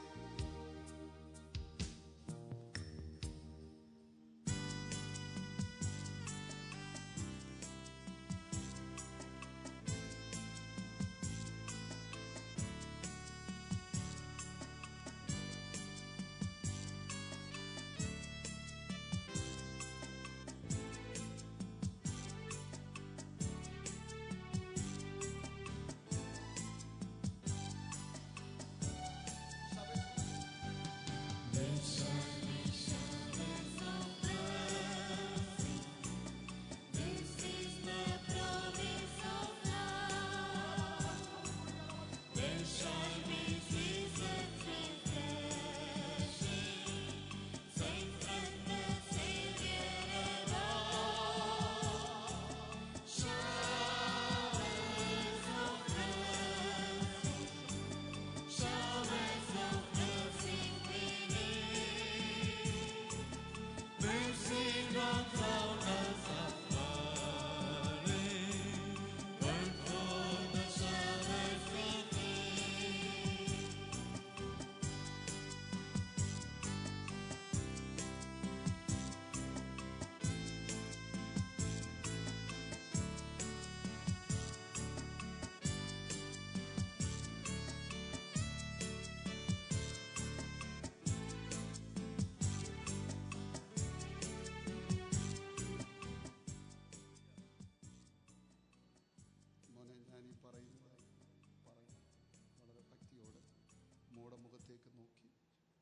മുഖത്തേക്ക് നോക്കി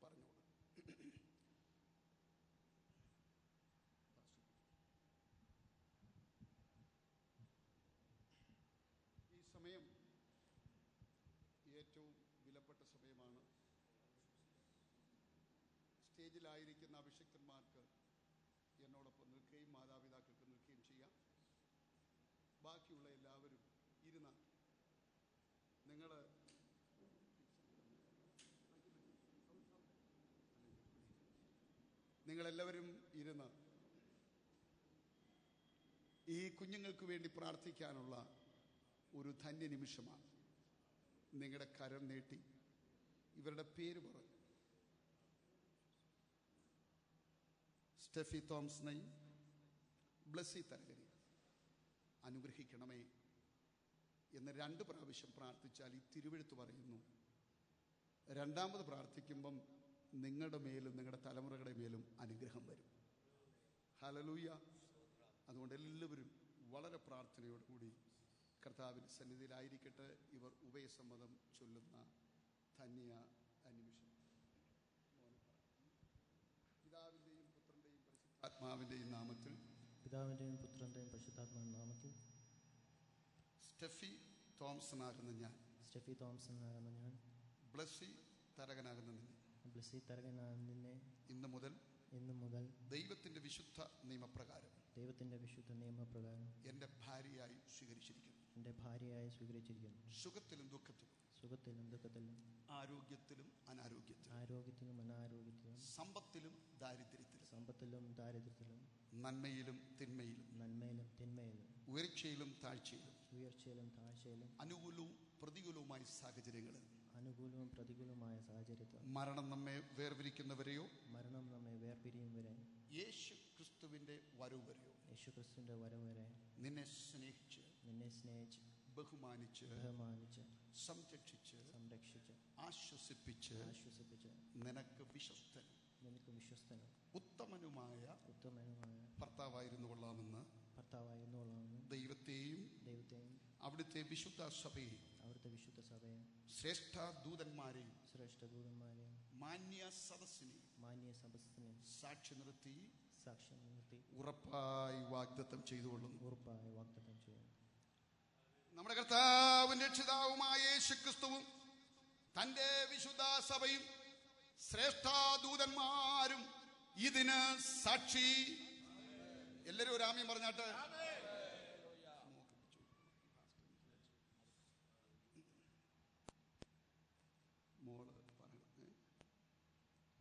പറഞ്ഞോളൂ. ഈ സമയം ഏറ്റവും വിലപ്പെട്ട സമയമാണ്. സ്റ്റേജിലായിരിക്കുന്ന അഭിഷിക്തന്മാർക്ക് എന്നോടൊപ്പം നിൽക്കുകയും മാതാപിതാക്കൾക്ക് നിൽക്കുകയും ചെയ്യാം. ബാക്കിയുള്ള എല്ലാവരും ഇരുന്നാൽ നിങ്ങൾ നിങ്ങളെല്ലാവരും ഇരുന്ന് ഈ കുഞ്ഞുങ്ങൾക്ക് വേണ്ടി പ്രാർത്ഥിക്കാനുള്ള ഒരു ധന്യ നിമിഷമാണ്. നിങ്ങളുടെ കരം നീട്ടി ഇവരുടെ പേര് പറഞ്ഞു. സ്റ്റെഫി തോംസനെയും ബ്ലസ്സി തരകരി അനുഗ്രഹിക്കണമേ എന്ന് 2 പ്രാവശ്യം പ്രാർത്ഥിച്ചാൽ ഈ തിരുവെഴുത്ത് പറയുന്നു. രണ്ടാമത് പ്രാർത്ഥിക്കുമ്പം നിങ്ങളുടെ മേലും നിങ്ങളുടെ തലമുറകളുടെ മേലും അനുഗ്രഹം വരും. ഹല്ലേലൂയ. അതുകൊണ്ട് എല്ലാവരും വളരെ പ്രാർത്ഥനയോടുകൂടി കർത്താവിൻ്റെ സന്നിധിയിലായിരിക്കട്ടെ. ഇവർ ഉഭയസമ്മതം ചൊല്ലുന്ന ധന്യ നിമിഷം. പിതാവിൻ്റെയും പുത്രൻ്റെയും പരിശുദ്ധാത്മാവിൻ്റെയും നാമത്തിൽ, പിതാവിൻ്റെയും പുത്രൻ്റെയും പരിശുദ്ധാത്മാവിൻ്റെ നാമത്തിൽ, സ്റ്റെഫി തോംസൺ ആകുന്ന ഞാൻ, സ്റ്റെഫി തോംസൺ ആകുന്ന ഞാൻ, ബ്ലസ്സി തരകനാകുന്ന നിന്നെ, ബ്ലസ്സി തരകനാകുന്ന നിന്നെ ഇന്നു മുതൽ ദൈവത്തിൻ്റെ വിശുദ്ധ നിയമപ്രകാരം എൻ്റെ ഭാര്യയായി സ്വീകരിച്ചിരിക്കുന്നു. സുഖത്തിലും ദുഃഖത്തിലും, ആരോഗ്യത്തിലും അനാരോഗ്യത്തിലും, സമ്പത്തിലും ദാരിദ്ര്യത്തിലും, നന്മയിലും തിന്മയിലും, ഉയർച്ചയിലും താഴ്ചയിലും, അനുകൂലവും പ്രതികൂലവുമായ സാഹചര്യങ്ങളിൽ മരണം നമ്മെ വേർപിരിക്കുന്നവരെയോ യേശു ക്രിസ്തുവിന്റെ വരവ് വരെ നിന്നെ സ്നേഹിച്ച് ബഹുമാനിച്ച് സംരക്ഷിച്ച് ആശ്വസിപ്പിച്ച് നിനക്ക് വിശ്വസ്തനും ഉത്തമനുമായ ഭർത്താവായിരുന്നു കൊള്ളാമെന്ന് ദൈവത്തെയും അവിടുത്തെ വിശുദ്ധ സഭയെ ശ്രേഷ്ഠ ദൂതന്മാരെയും മാന്യ സദസ്സിനെയും സാക്ഷി നിർത്തി ഉറപ്പായി വാഗ്ദത്തം ചെയ്തുകൊള്ളുന്നു. നമ്മുടെ കർത്താവും രക്ഷിതാവുമായ യേശുക്രിസ്തുവും തന്റെ വിശുദ്ധ സഭയും ശ്രേഷ്ഠദൂതന്മാരും ഇതിന് സാക്ഷി. എല്ലാരും ഒരു ആമീൻ പറഞ്ഞാട്ടെ.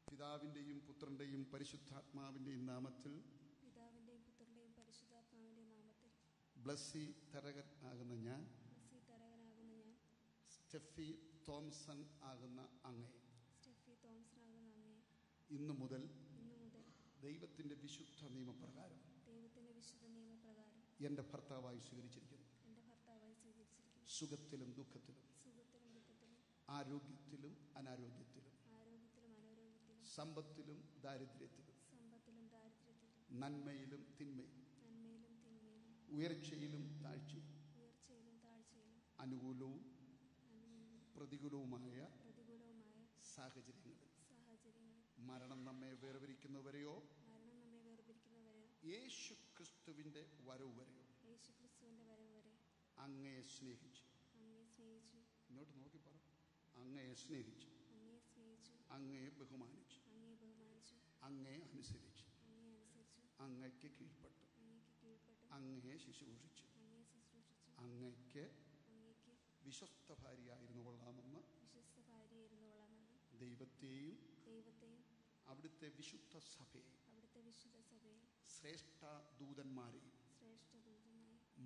പിതാവിന്റെയും പുത്രന്റെയും പരിശുദ്ധാത്മാവിന്റെയും നാമത്തിൽ ബ്ലസ്സി തരകൻ ആകുന്ന ഞാൻ സ്റ്റെഫി തോംസൺ ആകുന്ന അങ്ങേ ഇന്നു മുതൽ ദൈവത്തിന്റെ വിശുദ്ധ നിയമപ്രകാരം എന്റെ ഭർത്താവായി സ്വീകരിച്ചിരിക്കുന്നു. സുഖത്തിലും ദുഃഖത്തിലും ആരോഗ്യത്തിലും അനാരോഗ്യത്തിലും സമ്പത്തിലും ദാരിദ്ര്യത്തിലും നന്മയിലും തിന്മയിലും ഉയർച്ചയിലും താഴ്ചയിലും അനുകൂലവും പ്രതികൂലവുമായ സാഹചര്യങ്ങളിൽ മരണം നമ്മെ വേർപിരിക്കുന്നവരെയോ യേശു ക്രിസ്തുവിന്റെ വരവ് വരെയോ അങ്ങയെ സ്നേഹിച്ചു. ഇങ്ങോട്ട് നോക്കി പറ. അങ്ങയെ സ്നേഹിച്ചു, അങ്ങയെ ബഹുമാനിച്ചു, അങ്ങയെ അനുസരിച്ചു, അങ്ങയ്ക്ക് കീഴ്പ്പെട്ടു, അങ്ങയെ ശുശ്രൂഷിച്ചു, അങ്ങയ്ക്ക് വിശ്വസ്ത ഭാര്യയായിരുന്നു കൊള്ളാമെന്ന് ദൈവത്തെയും അവിടുത്തെ വിശുദ്ധ സഭയെയും ശ്രേഷ്ഠ ദൂതന്മാരെയും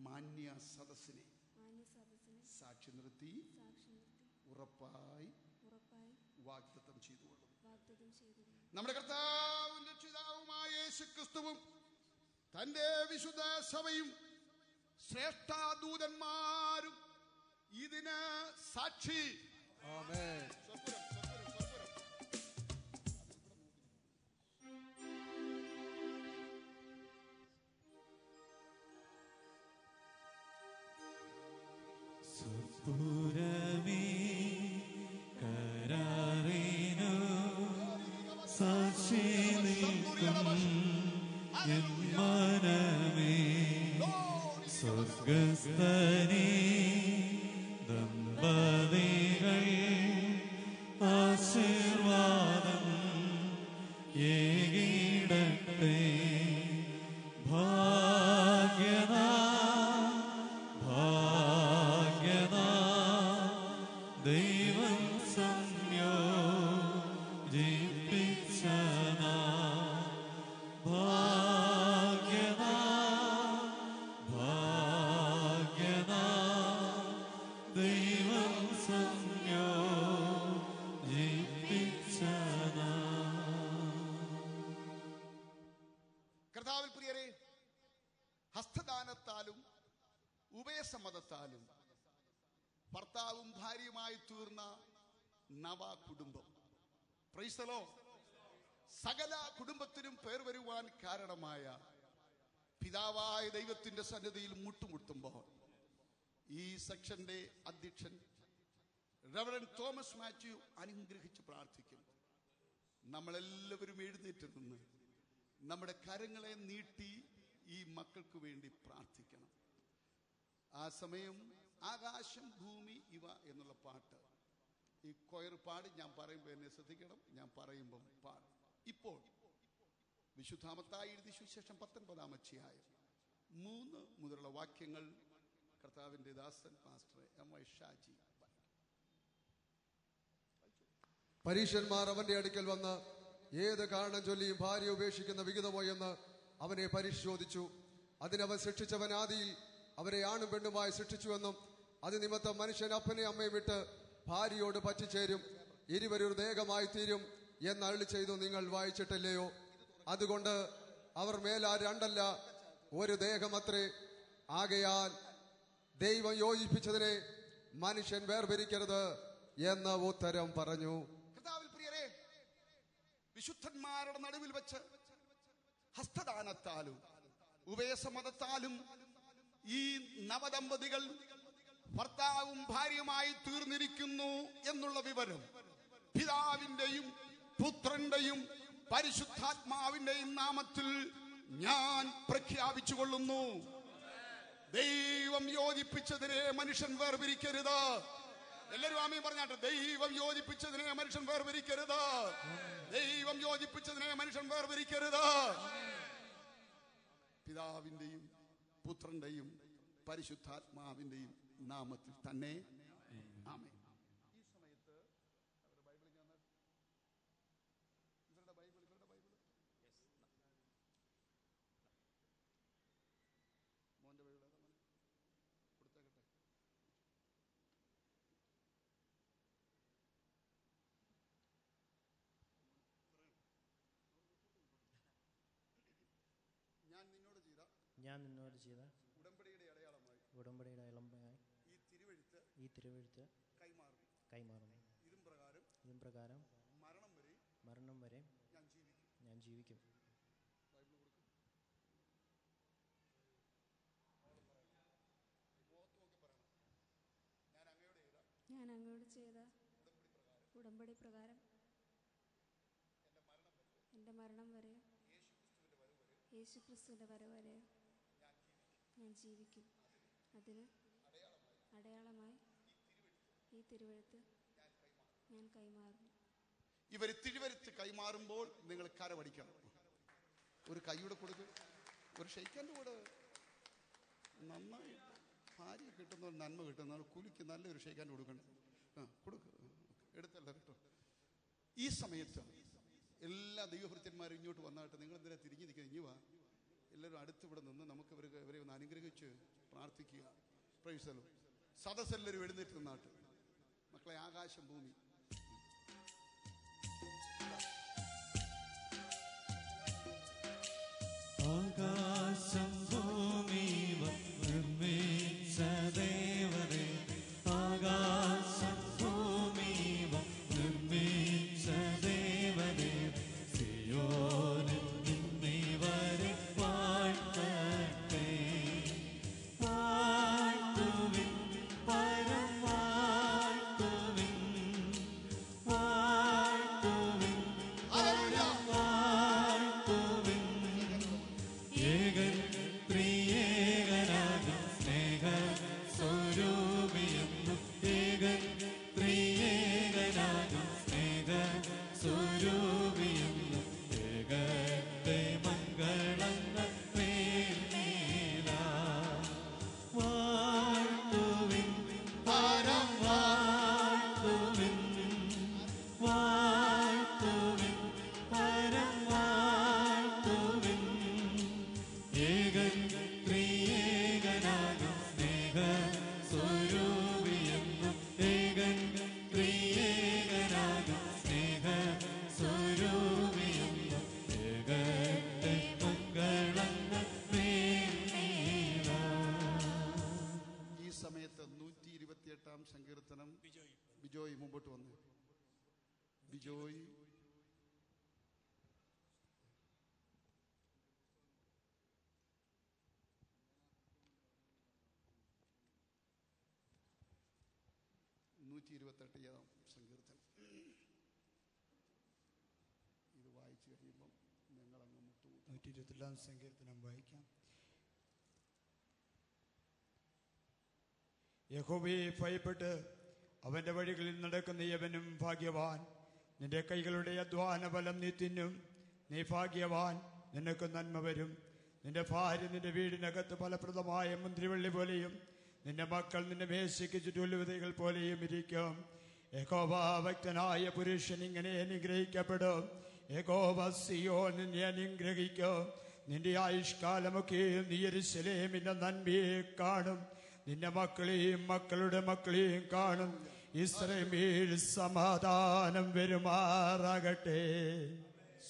മാന്യ സദസ്സിനെ സാക്ഷി നിർത്തി ഉറപ്പായി വാഗ്ദത്തം ചെയ്തുകൊള്ളുന്നു. നമ്മുടെ കർത്താവും രക്ഷിതാവുമായ യേശുക്രിസ്തുവും തന്റെ വിശുദ്ധ സഭയും ശ്രേഷ്ഠ ദൂതന്മാരും ഇതിന് സാക്ഷി. ആമേൻ. സ്വർഗസ്ഥനേ ദമ്പതികൾ ആശീർവാദം ഏകിടട്ടെ. ഭാഗ്യനാ ഭാഗ്യനാ ദൈവം സംയോജിപ്പിച്ചനാ. ഭാഗ്യനാ ഭാഗ്യനാ ദൈവം സംയോജിപ്പിച്ചനാ. കർത്താവിൽ പ്രിയരെ, ഹസ്തദാനത്താലും ഉഭയസമ്മതത്താലും ഭർത്താവും ഭാര്യയുമായി തീർന്ന നവ കുടുംബം, പ്രൈസ് ദി ലോർഡ്, സകല കുടുംബത്തിനും പേർ വരുവാൻ കാരണമായ പിതാവായ ദൈവത്തിന്റെ സന്നിധിയിൽ മുട്ടുമുട്ടുമ്പോൾ ഈ സെക്ഷന്റെ അധ്യക്ഷൻ റവറൻഡ് തോമസ് മാത്യു അനുഗ്രഹിച്ച് പ്രാർത്ഥിക്കും. നമ്മളെല്ലാവരും എഴുന്നേറ്റ് നിന്ന് നമ്മുടെ കരങ്ങളെ നീട്ടി ഈ മക്കൾക്ക് വേണ്ടി പ്രാർത്ഥിക്കണം. ആ സമയം ആകാശം ഭൂമി ഇവ എന്നുള്ള പാട്ട് ഈ കൊയർ പാടി, ഞാൻ പറയുമ്പോൾ എന്നെ ശ്രദ്ധിക്കണം, ഞാൻ പറയുമ്പം പാടും. ഇപ്പോൾ വിശുദ്ധ മത്തായി എഴുതിയ സുവിശേഷം 19-ാം അധ്യായം 3 മുതലുള്ള വാക്യങ്ങൾ കർത്താവിന്റെ ദാസൻ പാസ്റ്റർ M.Y. ഷാജി. പരീശന്മാർ അവന്റെ അടുക്കൽ വന്ന് ഏത് കാരണം ചൊല്ലിയും ഭാര്യ ഉപേക്ഷിക്കുന്ന വിഹിതമോ എന്ന് അവനെ പരിശോധിച്ചു. അതിനവൻ സൃഷ്ടിച്ചവൻ ആദിയിൽ അവരെ ആണും പെണ്ണുമായി സൃഷ്ടിച്ചുവെന്നും അത് നിമിത്തം മനുഷ്യൻ അപ്പനെ അമ്മയും വിട്ട് ഭാര്യയോട് പറ്റിച്ചേരും, ഇരുവരും ഒരു ദേഹമായി തീരും എന്ന് അരുളി ചെയ്തു നിങ്ങൾ വായിച്ചിട്ടില്ലയോ? അതുകൊണ്ട് അവർ മേലാ രണ്ടല്ല ഒരു ദേഹമത്രേ. ആകയാൽ ദൈവം യോജിപ്പിച്ചതിനെ മനുഷ്യൻ വേർപിരിക്കരുത് എന്ന് ഉത്തരം പറഞ്ഞു. കർത്താവിൽ പ്രിയരെ, വിശുദ്ധന്മാരുടെ നടുവിൽ വെച്ച് ഹസ്തദാനത്താലും ഉഭയസമ്മതത്താലും ഈ നവദമ്പതികൾ ഭർത്താവും ഭാര്യയുമായി തീർന്നിരിക്കുന്നു എന്നുള്ള വിവരം പിതാവിന്റെയും പുത്രന്റെയും പരിശുദ്ധാത്മാവിന്റെയും നാമത്തിൽ ഞാൻ പ്രഖ്യാപിച്ചു കൊള്ളുന്നു. ദൈവം ദൈവം യോജിപ്പിച്ചതിനെ മനുഷ്യൻ വേർപിരിക്കരുത്. എല്ലാവരും ആമീൻ പറഞ്ഞാട്ടെ. ദൈവം യോജിപ്പിച്ചതിനെ മനുഷ്യൻ വേർപിരിക്കരുത്. ദൈവം യോജിപ്പിച്ചതിനെ മനുഷ്യൻ വേർപിരിക്കരുത്. പിതാവിന്റെയും പുത്രന്റെയും പരിശുദ്ധാത്മാവിന്റെയും നാമത്തിൽ തന്നെ ആമേൻ. ഈ സമയത്ത് ഇവരുടെ ബൈബിൾ മോന്റെ ബൈബിൾ കൊടുത്തേക്കട്ടെ. ഞാൻ നിന്നോട് ചെയ്ത ഉടമ്പടിയുടെ അടയാളമായി ഈ തിരുവെഴുത്ത് കൈമാറുന്നു. ഇതും പ്രകാരം മരണം വരെ ഞാൻ ജീവിക്കും. ഞാൻ അങ്ങയോട് ചെയ്ത ഉടമ്പടി പ്രകാരം എൻ്റെ മരണം വരെ യേശുക്രിസ്തുവിൻ്റെ വരവ് വരെ ഞാൻ ജീവിക്കും. അതിന് അടയാളമായി ഈ തിരുവെഴുത്ത് ഞാൻ കൈമാറുന്നു. ഇവർ തിരുവെഴുത്ത് കൈമാറുമ്പോൾ നിങ്ങൾ കരവടിക്കണം. ഒരു കൈയുടെ കൊടുക്ക്, ഒരു ഷെയ്ക്കാൻ്റെ കൂടെ. നന്നായി ഭാര്യ കിട്ടുന്ന ഒരു നന്മ കിട്ടുന്ന കുലിക്ക് നല്ലൊരു ഷെയ്ക്കാൻ്റെ കൊടുക്കണം. കൊടുക്ക്, എടുത്തല്ല കേട്ടോ. ഈ സമയത്ത് എല്ലാ ദൈവഭൃത്യന്മാരും ഇങ്ങോട്ട് വന്നായിട്ട് നിങ്ങൾ എന്തിനാ തിരിഞ്ഞു നിൽക്കുക? ഇനി വാ, എല്ലാവരും അടുത്ത് ഇവിടെ നിന്ന് നമുക്ക് ഇവരെ ഒന്ന് അനുഗ്രഹിച്ച് പ്രാർത്ഥിക്കുക. Praise the Lord. സദസ്സെല്ലാവരും എഴുന്നേറ്റ് നിന്നാട്ട് മക്കളെ. ആകാശം ഭൂമി ആകാശം ഭൂമി നിർമ്മിച്ച ദേവനേ, ആകാശം ഭൂമി നിർമ്മിച്ച ദേവനേ, സിയോനിൽ നിന്നിവരെ വാഴ്ത്തട്ടെ. വാഴ്ത്തുവിൻ, പരം വാഴ്ത്തുവിൻ, വാഴ്ത്തുവിൻ, പരം വാഴ്ത്തുവിൻ. ഏകൻ ത്രിയേകനാകും സ്നേഹ സ്വരൂപിയെന്നും, ഏകൻ ത്രിയേകനാകും സ്നേഹ സ്വരൂപിയെന്നും, ഏകത്തെ മംഗളങ്ങൾ മേൽമേല. വാഴ്ത്തുവിൻ, പരം വാഴ്ത്തുവിൻ, വാഴ്ത്തുവിൻ, പരം വാഴ്ത്തുവിൻ. ഏകൻ ത്രിയേകനാകും സ്നേഹ സ്വരൂപിയെന്നും, ഏകൻ ത്രിയേകനാകും സ്നേഹ സ്വരൂപിയെന്നും, ഏകത്തെ മംഗളങ്ങൾ മേൽമേല. ഈ സമയത്ത് 128-ാം സങ്കീർത്തനം ബിജോയ് മുമ്പോട്ട് വന്നു. ബിജോയ് സങ്കീർത്തനം ഇത് വായിച്ചു കഴിയുമ്പം ഞങ്ങളങ്ങ് മുട്ടുമുട്ടും. 128-ാം സങ്കീർത്തനം വായിക്കാം. യഹോവയെ ഭയപ്പെട്ട് അവന്റെ വഴികളിൽ നടക്കുന്ന യവനും ഭാഗ്യവാൻ. നിന്റെ കൈകളുടെ അധ്വാന ഫലം നീ തിന്നും. നീ ഭാഗ്യവാൻ, നിനക്ക് നന്മ വരും. നിന്റെ ഭാര്യ നിന്റെ വീടിനകത്ത് ഫലപ്രദമായ മുന്തിരിവള്ളി പോലെയും നിന്റെ മക്കൾ നിന്റെ മേശയ്ക്ക് ചുറ്റുവിതകൾ പോലെയും ഇരിക്കും. യഹോവ ഭക്തനായ പുരുഷൻ ഇങ്ങനെ അനുഗ്രഹിക്കപ്പെടും. യഹോവ സിയോൻ നിന്നെ അനുഗ്രഹിക്കും. നിന്റെ ആയുഷ്കാലമൊക്കെയും നീ യെരൂശലേമിന്റെ നന്മയെ കാണും. നിന്റെ മക്കളെയും മക്കളുടെ മക്കളെയും കാണും. ഇസ്രായേലിൽ സമാധാനം വരുമാറാകട്ടെ.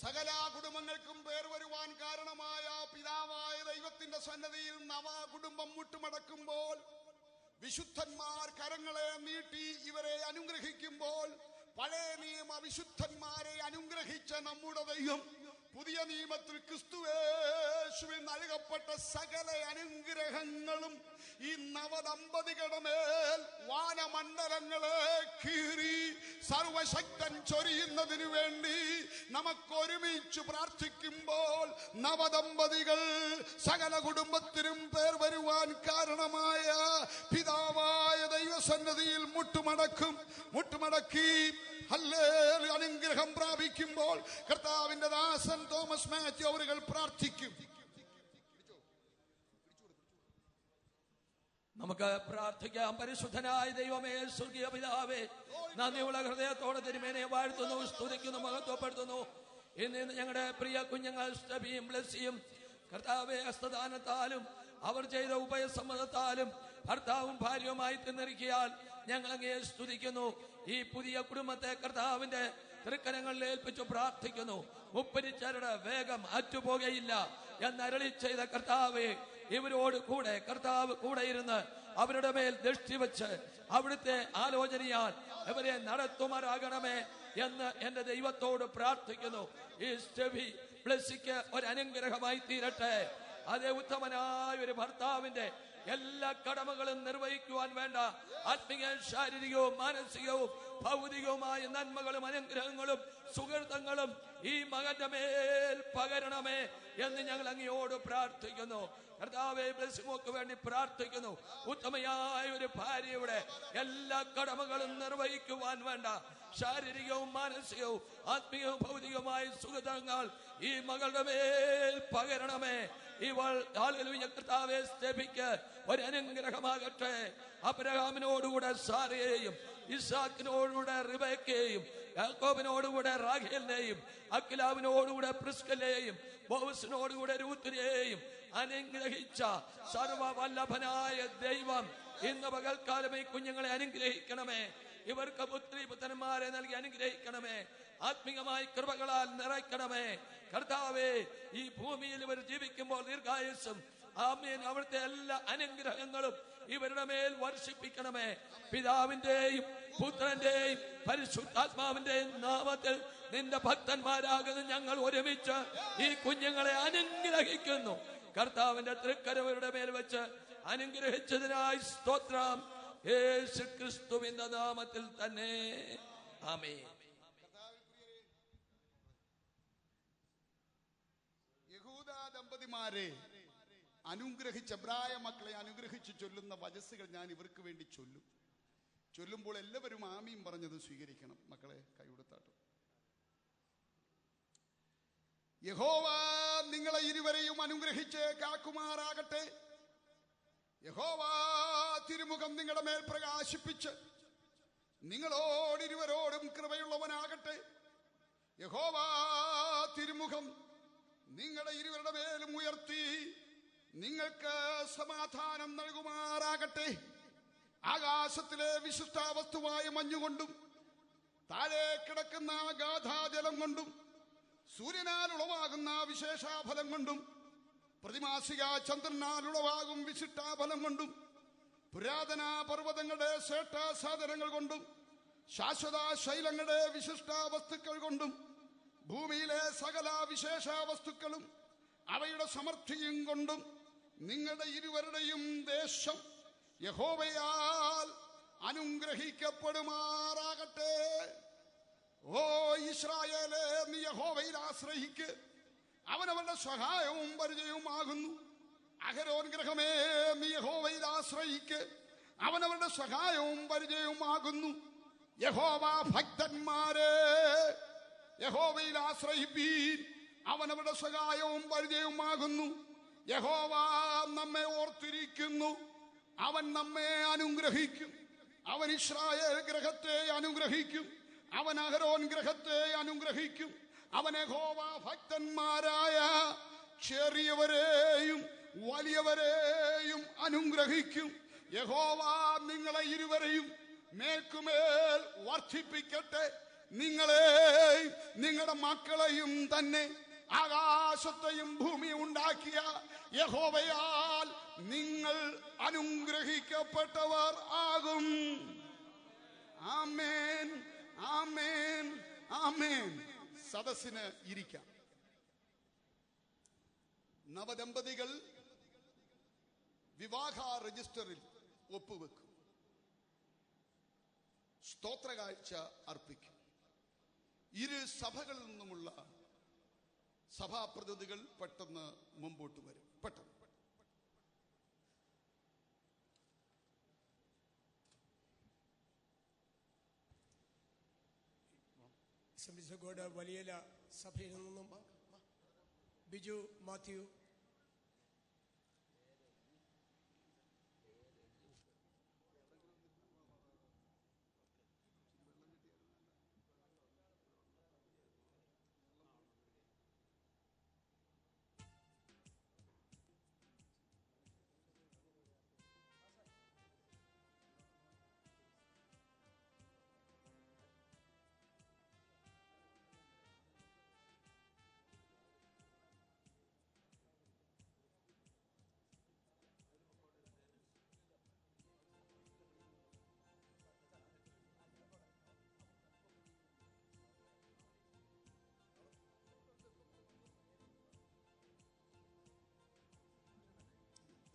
സകല കുടുംബങ്ങൾക്കും പേർ വരുവാൻ കാരണമായ പിതാവായ ദൈവത്തിന്റെ സന്നദ്ധിയിൽ നവ കുടുംബം മുട്ടുമടക്കുമ്പോൾ, വിശുദ്ധന്മാർ കരങ്ങളെ നീട്ടി ഇവരെ അനുഗ്രഹിക്കുമ്പോൾ, പഴയ നിയമ വിശുദ്ധന്മാരെ അനുഗ്രഹിച്ച നമ്മുടെ ദൈവം പുതിയ നിയമത്തിൽ ക്രിസ്തുയേശുവിൽ നൽകപ്പെട്ട സകല അനുഗ്രഹങ്ങളും ഈ നവ നവദമ്പതികളുടെ മേൽ വാനമണ്ഡലങ്ങളെ കീറി സർവശക്തൻ ചൊരിയുന്നതിനു വേണ്ടി നമുക്കൊരുമിച്ച് പ്രാർത്ഥിക്കുമ്പോൾ നവദമ്പതികൾ സകല കുടുംബത്തിനും പേർ വരുവാൻ കാരണമായ പിതാവായ ദൈവസന്നിധിയിൽ മുട്ടുമടക്കി ഹല്ലേലൂയ അനുഗ്രഹം പ്രാപിക്കുമ്പോൾ കർത്താവിന്റെ ദാസൻ തോമസ് മാത്യു അവர்கள் പ്രാർത്ഥിക്കും. നമുക്ക് പ്രാർത്ഥിക്കാം. പരിശുദ്ധനായ ദൈവമേ, സ്വർഗീയ പിതാവേ, നന്ദിയുള്ള ഹൃദയത്തോടെ തിരുമേനെ വാഴ്ത്തുന്നു, സ്തുതിക്കുന്നു, മഹത്വപ്പെടുത്തുന്നു. ഇന്ന് ഞങ്ങളുടെ പ്രിയ കുഞ്ഞുങ്ങൾ സ്റ്റബിയും ബ്ലെസ്സിയും കർത്താവെ ഹസ്തദാനത്താലും അവർ ചെയ്ത ഉഭയസമ്മതത്താലും ഭർത്താവും ഭാര്യയുമായി തിന്നിരിക്കാൻ ഞങ്ങൾ അങ്ങയെ സ്തുതിക്കുന്നു. ഈ പുതിയ കുടുംബത്തെ കർത്താവിന്റെ തൃക്കരങ്ങളിൽ ഏൽപ്പിച്ചു പ്രാർത്ഥിക്കുന്നു. മുപ്പരിച്ചരുടെ വേഗം അറ്റുപോകയില്ല എന്നരുളി ചെയ്ത കർത്താവെ, ഇവരോട് കൂടെ കർത്താവ് കൂടെ ഇരുന്ന് അവരുടെ മേൽ ദൃഷ്ടി വെച്ച് അവിടുത്തെ ആലോചനയാൽ ഇവരെ നടത്തുമാറാകണമേ എന്ന് എന്റെ ദൈവത്തോട് പ്രാർത്ഥിക്കുന്നു. ഈ സ്റ്റെഫി ബ്ലെസ്സിക്ക് ഒരു അനുഗ്രഹമായി തീരട്ടെ. അതേ ഉത്തമനായ ഒരു ഭർത്താവിന്റെ എല്ലാ കടമകളും നിർവഹിക്കുവാൻ വേണ്ട ആത്മീയ, ശാരീരികവും മാനസികവും ഭൗതികവുമായ നന്മകളും അനുഗ്രഹങ്ങളും സുഹൃത്തങ്ങളും ഈ മകന്റെ മേൽ പകരണമേ എന്ന് ഞങ്ങൾ അങ്ങയോട് പ്രാർത്ഥിക്കുന്നു. കർത്താവേ, ബ്ലെസ്സിമോക്ക് വേണ്ടി പ്രാർത്ഥിക്കുന്നു. ഉത്തമയായ ഒരു ഭാര്യയുടെ എല്ലാ കടമകളും നിർവഹിക്കുവാൻ വേണ്ട ശാരീരികവും മാനസികവും ആത്മീയവും ഭൗതികവുമായ സുഖങ്ങൾ ഈ മകളുടെ മേൽ പകരണമേ. ഇവൾ ഹല്ലേലൂയ കർത്താവേ സ്റ്റെഫിക്ക് ഒരു അനുഗ്രഹമാകട്ടെ. അബ്രഹാമിനോടുകൂടെ സാരയെയും ഇസാക്കിനോടുകൂടെ റിബേക്കയെയും യാക്കോബിനോടുകൂടെ റാഹേലിനെയും അഖിലാവിനോടുകൂടെ പ്രിസ്കയെയും ബോവസിനോടുകൂടെ രൂത്തിനെയും അനുഗ്രഹിച്ച സർവവല്ലഭനായ ദൈവം ഇന്ന് പകൽക്കാലം ഈ കുഞ്ഞുങ്ങളെ അനുഗ്രഹിക്കണമേ. ഇവർക്ക് പുത്രിപുത്രന്മാരെ നൽകി അനുഗ്രഹിക്കണമേ. ആത്മീയമായി കൃപകളാൽ നിറയ്ക്കണമേ. കർത്താവേ, ഈ ഭൂമിയിൽ ഇവർ ജീവിക്കുമ്പോൾ ദീർഘായുസ്സും ആമേൻ അവിടുത്തെ എല്ലാ അനുഗ്രഹങ്ങളും ഇവരുടെ മേൽ വർഷിപ്പിക്കണമേ. പിതാവിന്റെയും പുത്രന്റെയും പരിശുദ്ധാത്മാവിന്റെയും നാമത്തിൽ നിന്റെ ഭക്തന്മാരാകുന്ന ഞങ്ങൾ ഒരുമിച്ച് ഈ കുഞ്ഞുങ്ങളെ അനുഗ്രഹിക്കുന്നു. കർത്താവിന്റെ തൃക്കരവരുടെ മേൽ വെച്ച് അനുഗ്രഹിച്ചതിനായി സ്തോത്രം. യേശു ക്രിസ്തുവിന്റെ നാമത്തിൽ തന്നെ ആമേൻ. യഹൂദ ദമ്പതിമാരെ അനുഗ്രഹിച്ച എബ്രായ മക്കളെ അനുഗ്രഹിച്ച് ചൊല്ലുന്ന വചസ്സുകൾ ഞാൻ ഇവർക്ക് വേണ്ടി ചൊല്ലുമ്പോൾ എല്ലാവരും ആമീൻ പറഞ്ഞത് സ്വീകരിക്കണം. മക്കളെ കൈകൊടുത്താട്ടോ. യഹോവ നിങ്ങളെ ഇരുവരെയും അനുഗ്രഹിച്ച് കാക്കുമാറാകട്ടെ. യഹോവ തിരുമുഖം നിങ്ങളുടെ മേൽ പ്രകാശിപ്പിച്ച് നിങ്ങളോടിരുവരോടും കൃപയുള്ളവനാകട്ടെ. യഹോവ തിരുമുഖം നിങ്ങളുടെ ഇരുവരുടെ മേലും ഉയർത്തി നിങ്ങൾക്ക് സമാധാനം നൽകുമാറാകട്ടെ. ആകാശത്തിലെ വിശിഷ്ടാവസ്തുവായ മഞ്ഞുകൊണ്ടും താഴെ കിടക്കുന്ന ഗാഥാജലം കൊണ്ടും സൂര്യനാൽ ഉളവാകുന്ന വിശേഷാഫലം കൊണ്ടും പ്രതിമാസിക ചന്ദ്രനാൽ ഉളവാകും വിശിഷ്ടാഫലം കൊണ്ടും പുരാതന പർവ്വതങ്ങളുടെ ശ്രേഷ്ഠ സാധനങ്ങൾ കൊണ്ടും ശാശ്വത ശൈലങ്ങളുടെ വിശിഷ്ട വസ്തുക്കൾ കൊണ്ടും ഭൂമിയിലെ സകല വിശേഷ വസ്തുക്കളും അവയുടെ സമൃദ്ധിയും കൊണ്ടും നിങ്ങളുടെ ഇരുവരുടെയും ദേശം യഹോവയാൽ അനുഗ്രഹിക്കപ്പെടുമാറാകട്ടെ. ഓ ഇസ്രായേലേ, നീ യഹോവയിൽ ആശ്രയിക്ക്, അവനവന്റെ സഹായവും പരിചയവുമാകുന്നു. അഹരോൻ ഗൃഹമേ, നീ യഹോവയിൽ ആശ്രയിക്ക്, അവനവന്റെ സഹായവും പരിചയവുമാകുന്നു. യഹോവ ഭക്തന്മാരെ യഹോവയിൽ ആശ്രയിപ്പീൻ, അവനവരുടെ സഹായവും പരിചയവുമാകുന്നു. യഹോവ നമ്മെ ഓർത്തിരിക്കുന്നു, അവൻ നമ്മെ അനുഗ്രഹിക്കും. അവൻ ഇസ്രായേൽ ഗൃഹത്തെ അനുഗ്രഹിക്കും, അവൻ അഹരോൻ ഗൃഹത്തെ അനുഗ്രഹിക്കും. അവൻ യഹോവ ഭക്തന്മാരായ ചെറിയവരെയും വലിയവരെയും അനുഗ്രഹിക്കും. യഹോവ നിങ്ങളെ ഇരുവരെയും മേൽക്കുമേൽ വർദ്ധിപ്പിക്കട്ടെ. നിങ്ങളെയും നിങ്ങളുടെ മക്കളെയും തന്നെ ആകാശത്തെയും ഭൂമിയും ഉണ്ടാക്കിയ യഹോവയാൽ നിങ്ങൾ അനുഗ്രഹിക്കപ്പെട്ടവർ ആകും. ആമേൻ, ആമേൻ, ആമേൻ. സദസ്സിന് ഇരിക്കാം. നവദമ്പതികൾ വിവാഹ രജിസ്റ്ററിൽ ഒപ്പുവെക്കും, സ്തോത്രകാഴ്ച അർപ്പിക്കും. ഇരു സഭകളിൽ നിന്നുമുള്ള സഭാപ്രതിനിധികൾ പെട്ടെന്ന് മുമ്പോട്ട് വരും. പെട്ടെന്ന് സംബന്ധിച്ചോട് വലിയ സഭയിൽ നിന്നും ബിജു മാത്യു,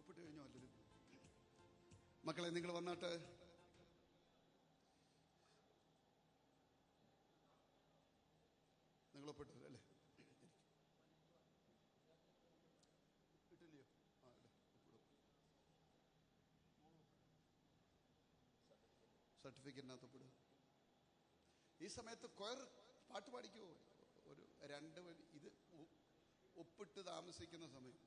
ഒപ്പിട്ട് കഴിഞ്ഞോ? അല്ലല്ലോ. മക്കളെ, നിങ്ങൾ വന്നാട്ട് നിങ്ങൾ ഒപ്പിട്ടത് അല്ലേ? ഇട്ടില്ലയോ? ആ അല്ലേ, സർട്ടിഫിക്കറ്റിനകത്ത് ഒപ്പിടുക. ഈ സമയത്ത് കൊയർ പാട്ട് പാടിക്കുമോ? ഒരു 2 വരി. ഇത് ഒപ്പിട്ട് താമസിക്കുന്ന സമയം.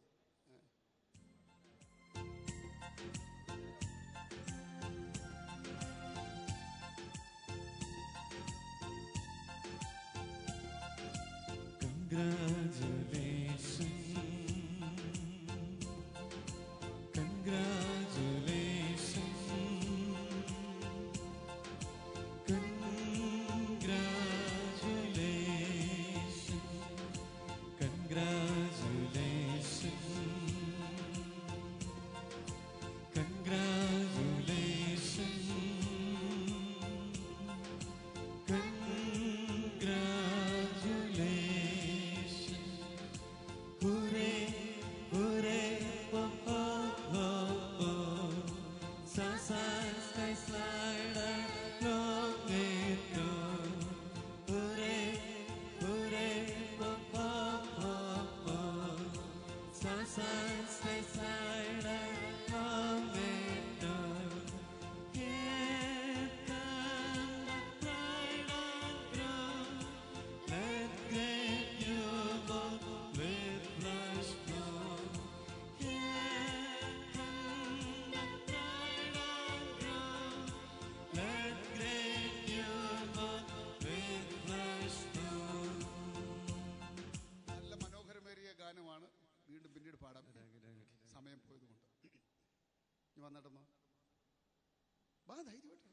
വീണ്ടും പിന്നീട് പാടാൻ സമയം പോയതുകൊണ്ട്. ഇനി വന്നിട്ടമ്മ വാ, ധൈര്യമായിട്ട്.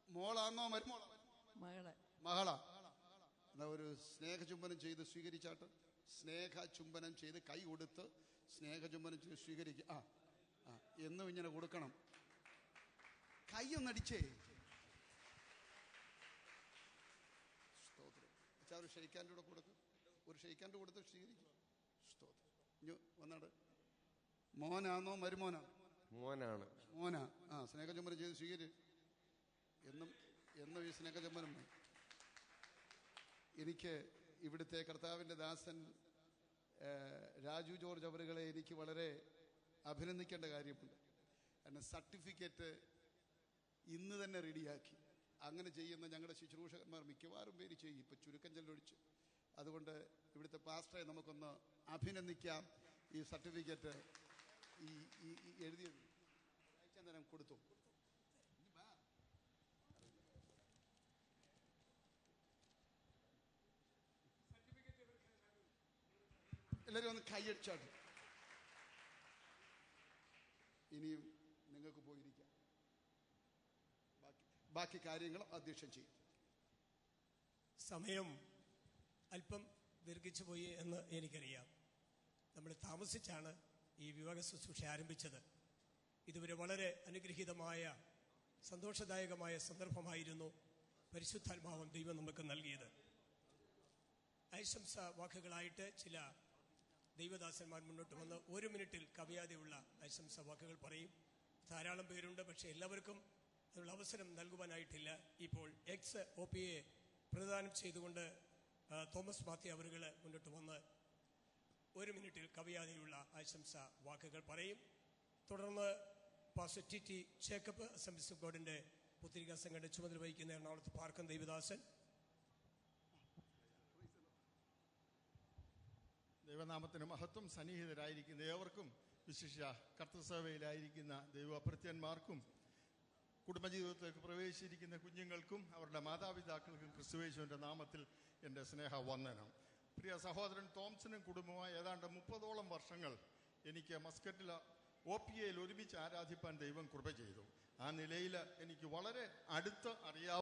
മോളാന്നോ മകളാ? എന്നാ ഒരു സ്നേഹചുംബനം ചെയ്ത് സ്വീകരിച്ചാട്ട്. സ്നേഹചുംബനം ചെയ്ത് കൈ കൊടുത്ത് സ്നേഹചുംബനം ചെയ്ത് സ്വീകരിക്കുക. ആ എന്നും ഇങ്ങനെ കൊടുക്കണം. കൈയൊന്നടിച്ചേ. സ്തോത്രം. ഒരു ഷെയ്ക്കാൻ്റെ കൂടെ കൊടുക്കും. ഒരു ഷെയ്ക്കാൻ്റെ കൊടുത്ത് സ്വീകരിക്കും. സ്തോത്രം. ഇനി വന്നാട്. മോനാന്നോ മരുമോനാ? മോനാ. ആ സ്നേഹചുംബനം ചെയ്ത് സ്വീകരി. എന്നും ഈ സ്നേഹചുംബനം. എനിക്ക് ഇവിടുത്തെ കർത്താവിൻ്റെ ദാസൻ രാജു ജോർജ് അവരുകളെ എനിക്ക് വളരെ അഭിനന്ദിക്കേണ്ട കാര്യമുണ്ട്. കാരണം സർട്ടിഫിക്കറ്റ് ഇന്ന് തന്നെ റെഡിയാക്കി. അങ്ങനെ ചെയ്യുന്ന ഞങ്ങളുടെ ശുശ്രൂഷകന്മാർ മിക്കവാറും പേര് ചെയ്യും, ഇപ്പം ചുരുക്കം ചെല്ലൊഴിച്ച്. അതുകൊണ്ട് ഇവിടുത്തെ പാസ്റ്ററെ നമുക്കൊന്ന് അഭിനന്ദിക്കാം. ഈ സർട്ടിഫിക്കറ്റ് ഈ എഴുതി അയച്ചാൽ കൊടുത്തു. എല്ലാവരും ഒന്ന് കൈയടിച്ചാട്ട്. ഇനിയും നിങ്ങൾക്ക് പോയിരിക്കാം. ബാക്കി കാര്യങ്ങൾ അധ്യക്ഷൻ ചെയ്യും. സമയം അല്പം ദീർഘിച്ചു പോയി എന്ന് എനിക്കറിയാം. നമ്മൾ താമസിച്ചാണ് ഈ വിവാഹ ശുശ്രൂഷ ആരംഭിച്ചത്. ഇതുവരെ വളരെ അനുഗ്രഹീതമായ സന്തോഷദായകമായ സന്ദർഭമായിരുന്നു പരിശുദ്ധാത്മാവൻ ദൈവം നമുക്ക് നൽകിയത്. ആശംസ വാക്കുകളായിട്ട് ചില ദൈവദാസന്മാർ മുന്നോട്ട് വന്ന് 1 മിനിറ്റിൽ കവിയാതെയുള്ള ആശംസ വാക്കുകൾ പറയും. ധാരാളം പേരുണ്ട്, പക്ഷേ എല്ലാവർക്കും അതിനുള്ള അവസരം നൽകുവാനായിട്ടില്ല. ഇപ്പോൾ എക്സ് OPA പ്രദാനം ചെയ്തുകൊണ്ട് തോമസ് മാത്യു അവരുകൾ മുന്നോട്ട് വന്ന് 1 മിനിറ്റിൽ കവിയാതെയുള്ള ആശംസ വാക്കുകൾ പറയും. തുടർന്ന് pastor TT Jacob Assemblies of ഗോഡിന്റെ പുത്രിക സംഘടന ചുമതല വഹിക്കുന്ന എറണാകുളത്ത് പാർക്കൻ ദൈവദാസൻ. ദൈവനാമത്തിന് മഹത്വം. സന്നിഹിതരായിരിക്കുന്ന ഏവർക്കും, വിശിഷ്യ കർത്തൃസഭയിലായിരിക്കുന്ന ദൈവഭൃത്യന്മാർക്കും കുടുംബജീവിതത്തിലേക്ക് പ്രവേശിച്ചിരിക്കുന്ന കുഞ്ഞുങ്ങൾക്കും അവരുടെ മാതാപിതാക്കൾക്കും ക്രിസ്തുയേശുവിൻ്റെ നാമത്തിൽ എൻ്റെ സ്നേഹവന്ദനം. പ്രിയ സഹോദരൻ തോംസനും കുടുംബമായി ഏതാണ്ട് 30ഓളം വർഷങ്ങൾ എനിക്ക് മസ്കറ്റിൽ OPAയിൽ ഒരുമിച്ച് ആരാധിപ്പാൻ ദൈവം കൃപ ചെയ്തു. ആ നിലയിൽ എനിക്ക് വളരെ അടുത്ത് അറിയാവുന്ന